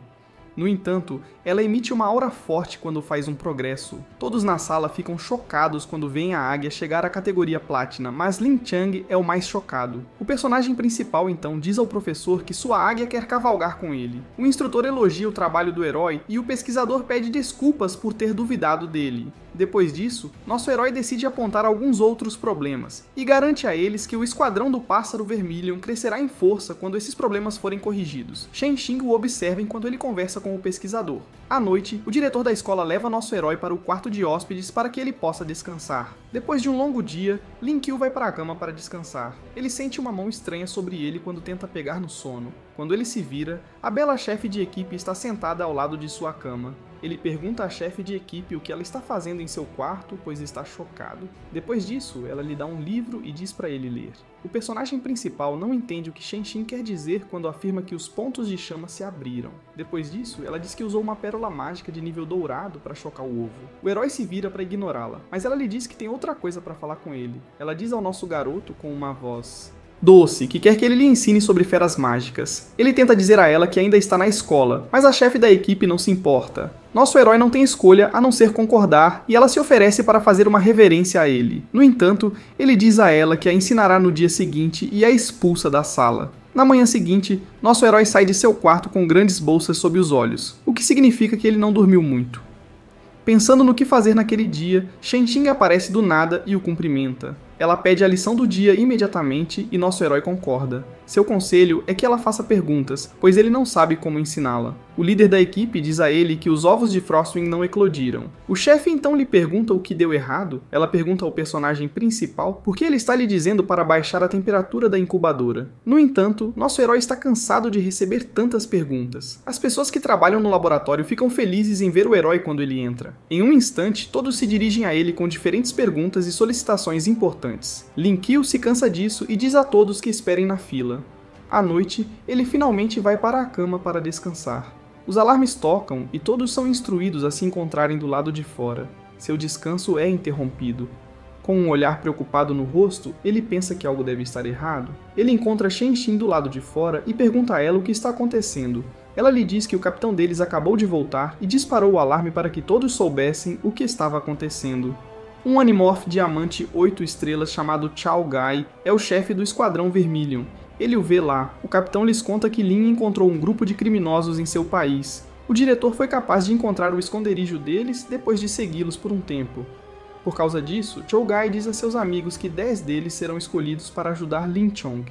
No entanto, ela emite uma aura forte quando faz um progresso. Todos na sala ficam chocados quando veem a águia chegar à categoria Platina, mas Lin Chang é o mais chocado. O personagem principal então diz ao professor que sua águia quer cavalgar com ele. O instrutor elogia o trabalho do herói e o pesquisador pede desculpas por ter duvidado dele. Depois disso, nosso herói decide apontar alguns outros problemas e garante a eles que o esquadrão do Pássaro Vermilion crescerá em força quando esses problemas forem corrigidos. Shen Xing o observa enquanto ele conversa com o pesquisador. À noite, o diretor da escola leva nosso herói para o quarto de hóspedes para que ele possa descansar. Depois de um longo dia, Lin Ke vai para a cama para descansar. Ele sente uma mão estranha sobre ele quando tenta pegar no sono. Quando ele se vira, a bela chefe de equipe está sentada ao lado de sua cama. Ele pergunta à chefe de equipe o que ela está fazendo em seu quarto, pois está chocado. Depois disso, ela lhe dá um livro e diz para ele ler. O personagem principal não entende o que Shen Xing quer dizer quando afirma que os pontos de chama se abriram. Depois disso, ela diz que usou uma pérola mágica de nível dourado para chocar o ovo. O herói se vira para ignorá-la, mas ela lhe diz que tem outra coisa para falar com ele. Ela diz ao nosso garoto com uma voz doce, que quer que ele lhe ensine sobre feras mágicas. Ele tenta dizer a ela que ainda está na escola, mas a chefe da equipe não se importa. Nosso herói não tem escolha a não ser concordar e ela se oferece para fazer uma reverência a ele. No entanto, ele diz a ela que a ensinará no dia seguinte e a expulsa da sala. Na manhã seguinte, nosso herói sai de seu quarto com grandes bolsas sob os olhos, o que significa que ele não dormiu muito. Pensando no que fazer naquele dia, Shen Xing aparece do nada e o cumprimenta. Ela pede a lição do dia imediatamente e nosso herói concorda. Seu conselho é que ela faça perguntas, pois ele não sabe como ensiná-la. O líder da equipe diz a ele que os ovos de Frostwing não eclodiram. O chefe então lhe pergunta o que deu errado. Ela pergunta ao personagem principal por que ele está lhe dizendo para baixar a temperatura da incubadora. No entanto, nosso herói está cansado de receber tantas perguntas. As pessoas que trabalham no laboratório ficam felizes em ver o herói quando ele entra. Em um instante, todos se dirigem a ele com diferentes perguntas e solicitações importantes. Lin Ke se cansa disso e diz a todos que esperem na fila. À noite, ele finalmente vai para a cama para descansar. Os alarmes tocam e todos são instruídos a se encontrarem do lado de fora. Seu descanso é interrompido. Com um olhar preocupado no rosto, ele pensa que algo deve estar errado. Ele encontra Shen Xing do lado de fora e pergunta a ela o que está acontecendo. Ela lhe diz que o capitão deles acabou de voltar e disparou o alarme para que todos soubessem o que estava acontecendo. Um Animorph diamante 8 estrelas chamado Chao Gai é o chefe do Esquadrão Vermilion. Ele o vê lá. O capitão lhes conta que Lin encontrou um grupo de criminosos em seu país. O diretor foi capaz de encontrar o esconderijo deles depois de segui-los por um tempo. Por causa disso, Chao Gai diz a seus amigos que 10 deles serão escolhidos para ajudar Lin Chong.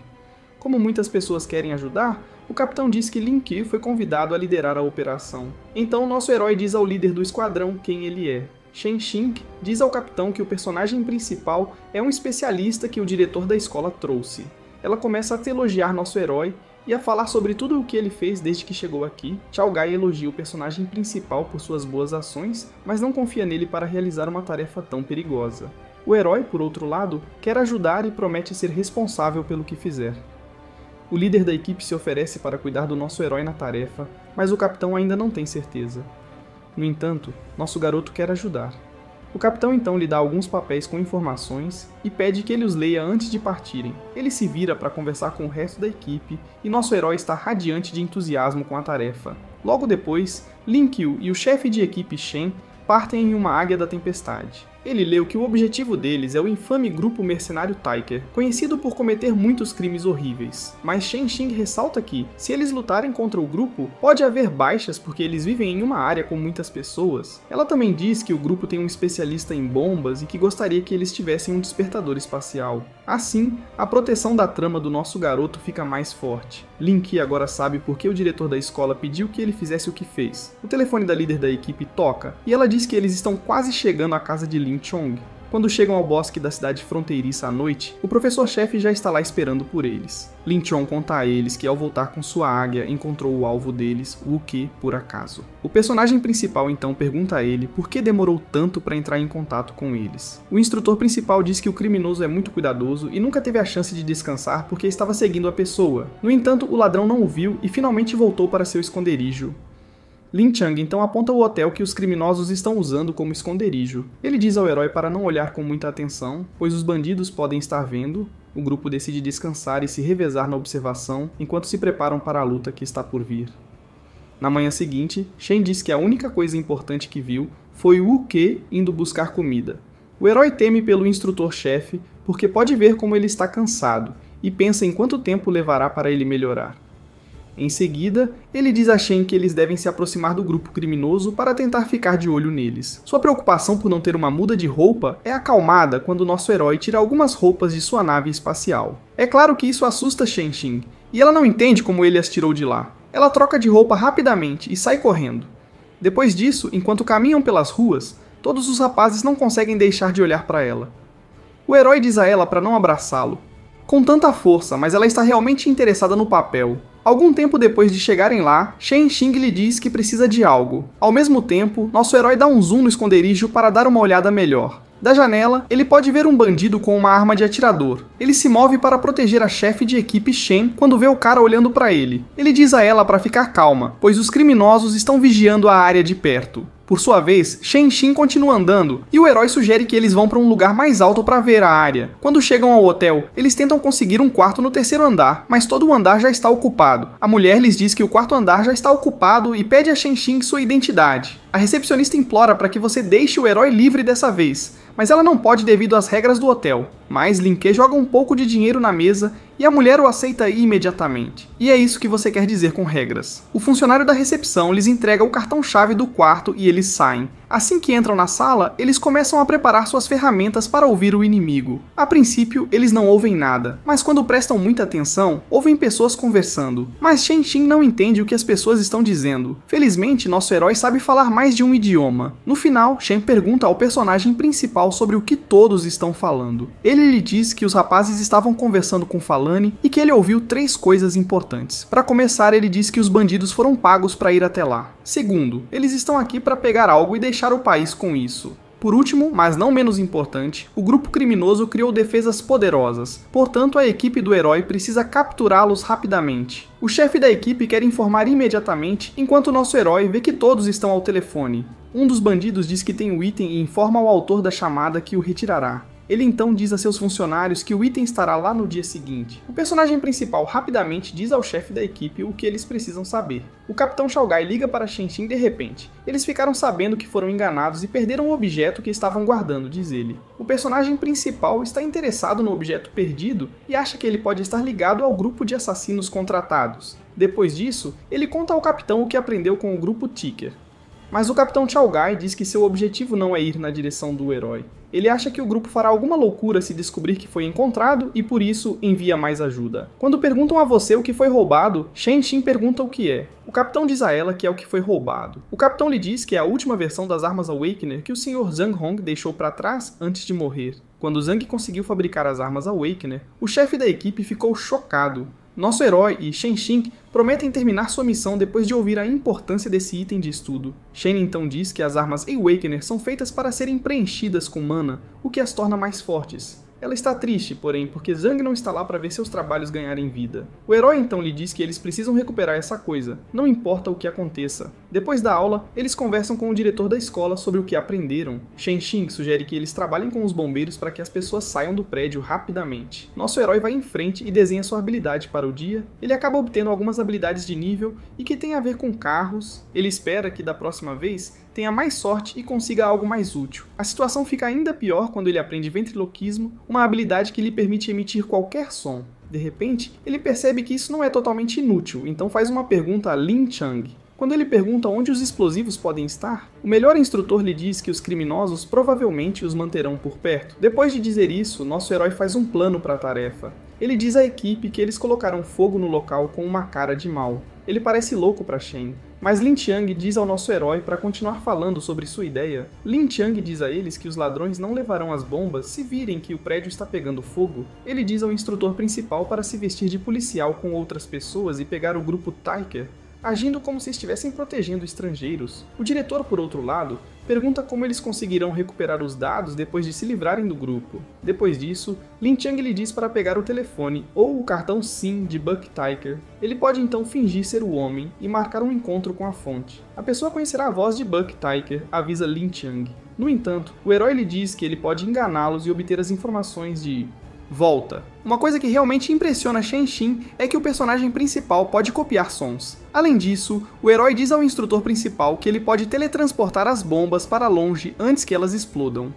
Como muitas pessoas querem ajudar, o capitão diz que Lin Ke foi convidado a liderar a operação. Então nosso herói diz ao líder do esquadrão quem ele é. Shen Xing diz ao capitão que o personagem principal é um especialista que o diretor da escola trouxe. Ela começa a elogiar nosso herói E a falar sobre tudo o que ele fez desde que chegou aqui, Chao Gai elogia o personagem principal por suas boas ações, mas não confia nele para realizar uma tarefa tão perigosa. O herói, por outro lado, quer ajudar e promete ser responsável pelo que fizer. O líder da equipe se oferece para cuidar do nosso herói na tarefa, mas o capitão ainda não tem certeza. No entanto, nosso garoto quer ajudar. O capitão então lhe dá alguns papéis com informações e pede que ele os leia antes de partirem. Ele se vira para conversar com o resto da equipe e nosso herói está radiante de entusiasmo com a tarefa. Logo depois, Lin Qiu e o chefe de equipe Shen partem em uma águia da tempestade. Ele leu que o objetivo deles é o infame grupo mercenário Tiger, conhecido por cometer muitos crimes horríveis. Mas Shen Xing ressalta que, se eles lutarem contra o grupo, pode haver baixas porque eles vivem em uma área com muitas pessoas. Ela também diz que o grupo tem um especialista em bombas e que gostaria que eles tivessem um despertador espacial. Assim, a proteção da trama do nosso garoto fica mais forte. Lin Qi agora sabe por que o diretor da escola pediu que ele fizesse o que fez. O telefone da líder da equipe toca, e ela diz que eles estão quase chegando à casa de Lin Chong. Quando chegam ao bosque da cidade fronteiriça à noite, o professor-chefe já está lá esperando por eles. Lin Chong conta a eles que ao voltar com sua águia encontrou o alvo deles, Wu Ke, por acaso. O personagem principal então pergunta a ele por que demorou tanto para entrar em contato com eles. O instrutor principal diz que o criminoso é muito cuidadoso e nunca teve a chance de descansar porque estava seguindo a pessoa. No entanto, o ladrão não o viu e finalmente voltou para seu esconderijo. Lin Chang então aponta o hotel que os criminosos estão usando como esconderijo. Ele diz ao herói para não olhar com muita atenção, pois os bandidos podem estar vendo. O grupo decide descansar e se revezar na observação enquanto se preparam para a luta que está por vir. Na manhã seguinte, Shen diz que a única coisa importante que viu foi Wu Ke indo buscar comida. O herói teme pelo instrutor-chefe porque pode ver como ele está cansado e pensa em quanto tempo levará para ele melhorar. Em seguida, ele diz a Shen que eles devem se aproximar do grupo criminoso para tentar ficar de olho neles. Sua preocupação por não ter uma muda de roupa é acalmada quando nosso herói tira algumas roupas de sua nave espacial. É claro que isso assusta Shen Xing, e ela não entende como ele as tirou de lá. Ela troca de roupa rapidamente e sai correndo. Depois disso, enquanto caminham pelas ruas, todos os rapazes não conseguem deixar de olhar para ela. O herói diz a ela para não abraçá-lo. Com tanta força, mas ela está realmente interessada no papel. Algum tempo depois de chegarem lá, Shen Xing lhe diz que precisa de algo. Ao mesmo tempo, nosso herói dá um zoom no esconderijo para dar uma olhada melhor. Da janela, ele pode ver um bandido com uma arma de atirador. Ele se move para proteger a chefe de equipe Shen quando vê o cara olhando para ele. Ele diz a ela para ficar calma, pois os criminosos estão vigiando a área de perto. Por sua vez, Shen Xing continua andando, e o herói sugere que eles vão para um lugar mais alto para ver a área. Quando chegam ao hotel, eles tentam conseguir um quarto no terceiro andar, mas todo o andar já está ocupado. A mulher lhes diz que o quarto andar já está ocupado e pede a Shen Xing sua identidade. A recepcionista implora para que você deixe o herói livre dessa vez, mas ela não pode devido às regras do hotel. Mas Lin Ke joga um pouco de dinheiro na mesa e a mulher o aceita imediatamente. E é isso que você quer dizer com regras. O funcionário da recepção lhes entrega o cartão-chave do quarto e eles saem. Assim que entram na sala, eles começam a preparar suas ferramentas para ouvir o inimigo. A princípio, eles não ouvem nada, mas quando prestam muita atenção, ouvem pessoas conversando. Mas Shen Xing não entende o que as pessoas estão dizendo. Felizmente, nosso herói sabe falar mais de um idioma. No final, Shen pergunta ao personagem principal sobre o que todos estão falando. Ele lhe diz que os rapazes estavam conversando com Falane e que ele ouviu 3 coisas importantes. Para começar, ele diz que os bandidos foram pagos para ir até lá. Segundo, eles estão aqui para pegar algo e deixar o país com isso. Por último, mas não menos importante, o grupo criminoso criou defesas poderosas, portanto a equipe do herói precisa capturá-los rapidamente. O chefe da equipe quer informar imediatamente, enquanto nosso herói vê que todos estão ao telefone. Um dos bandidos diz que tem o item e informa ao autor da chamada que o retirará. Ele então diz a seus funcionários que o item estará lá no dia seguinte. O personagem principal rapidamente diz ao chefe da equipe o que eles precisam saber. O capitão Chao Gai liga para Shen Xing de repente. Eles ficaram sabendo que foram enganados e perderam o objeto que estavam guardando, diz ele. O personagem principal está interessado no objeto perdido e acha que ele pode estar ligado ao grupo de assassinos contratados. Depois disso, ele conta ao capitão o que aprendeu com o grupo Tiger. Mas o capitão Chao Gai diz que seu objetivo não é ir na direção do herói. Ele acha que o grupo fará alguma loucura se descobrir que foi encontrado e por isso envia mais ajuda. Quando perguntam a você o que foi roubado, Shen Xing pergunta o que é. O capitão diz a ela que é o que foi roubado. O capitão lhe diz que é a última versão das armas Awakener que o Sr. Zhang Hong deixou para trás antes de morrer. Quando Zhang conseguiu fabricar as armas Awakener, o chefe da equipe ficou chocado. Nosso herói e Shen Xing prometem terminar sua missão depois de ouvir a importância desse item de estudo. Shen então diz que as armas Awakener são feitas para serem preenchidas com mana, o que as torna mais fortes. Ela está triste, porém, porque Zhang não está lá para ver seus trabalhos ganharem vida. O herói então lhe diz que eles precisam recuperar essa coisa, não importa o que aconteça. Depois da aula, eles conversam com o diretor da escola sobre o que aprenderam. Shen Xing sugere que eles trabalhem com os bombeiros para que as pessoas saiam do prédio rapidamente. Nosso herói vai em frente e desenha sua habilidade para o dia. Ele acaba obtendo algumas habilidades de nível e que tem a ver com carros. Ele espera que da próxima vez tenha mais sorte e consiga algo mais útil. A situação fica ainda pior quando ele aprende ventriloquismo, uma habilidade que lhe permite emitir qualquer som. De repente, ele percebe que isso não é totalmente inútil, então faz uma pergunta a Lin Chang. Quando ele pergunta onde os explosivos podem estar, o melhor instrutor lhe diz que os criminosos provavelmente os manterão por perto. Depois de dizer isso, nosso herói faz um plano para a tarefa. Ele diz à equipe que eles colocaram fogo no local com uma cara de mal. Ele parece louco para Shen, mas Lin Chang diz ao nosso herói para continuar falando sobre sua ideia. Lin Chang diz a eles que os ladrões não levarão as bombas se virem que o prédio está pegando fogo. Ele diz ao instrutor principal para se vestir de policial com outras pessoas e pegar o grupo Tiger, agindo como se estivessem protegendo estrangeiros. O diretor, por outro lado, pergunta como eles conseguirão recuperar os dados depois de se livrarem do grupo. Depois disso, Lin Chang lhe diz para pegar o telefone ou o cartão SIM de Buck Tiger. Ele pode então fingir ser o homem e marcar um encontro com a fonte. A pessoa conhecerá a voz de Buck Tiger, avisa Lin Chang. No entanto, o herói lhe diz que ele pode enganá-los e obter as informações de volta. Uma coisa que realmente impressiona Shen Xing é que o personagem principal pode copiar sons. Além disso, o herói diz ao instrutor principal que ele pode teletransportar as bombas para longe antes que elas explodam.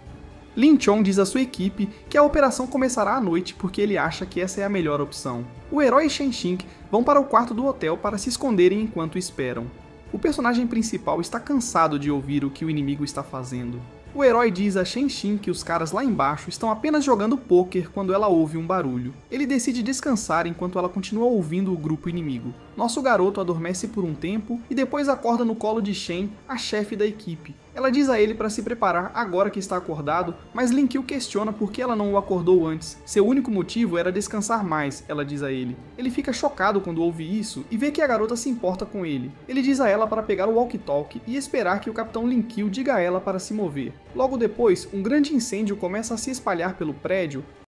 Lin Chong diz à sua equipe que a operação começará à noite porque ele acha que essa é a melhor opção. O herói e Shen Xing vão para o quarto do hotel para se esconderem enquanto esperam. O personagem principal está cansado de ouvir o que o inimigo está fazendo. O herói diz a Shen Xing que os caras lá embaixo estão apenas jogando pôquer quando ela ouve um barulho. Ele decide descansar enquanto ela continua ouvindo o grupo inimigo. Nosso garoto adormece por um tempo e depois acorda no colo de Shen, a chefe da equipe. Ela diz a ele para se preparar agora que está acordado, mas Lin Qiu questiona por que ela não o acordou antes. Seu único motivo era descansar mais, ela diz a ele. Ele fica chocado quando ouve isso e vê que a garota se importa com ele. Ele diz a ela para pegar o walkie-talkie e esperar que o capitão Lin Qiu diga a ela para se mover. Logo depois, um grande incêndio começa a se espalhar pelo prédio,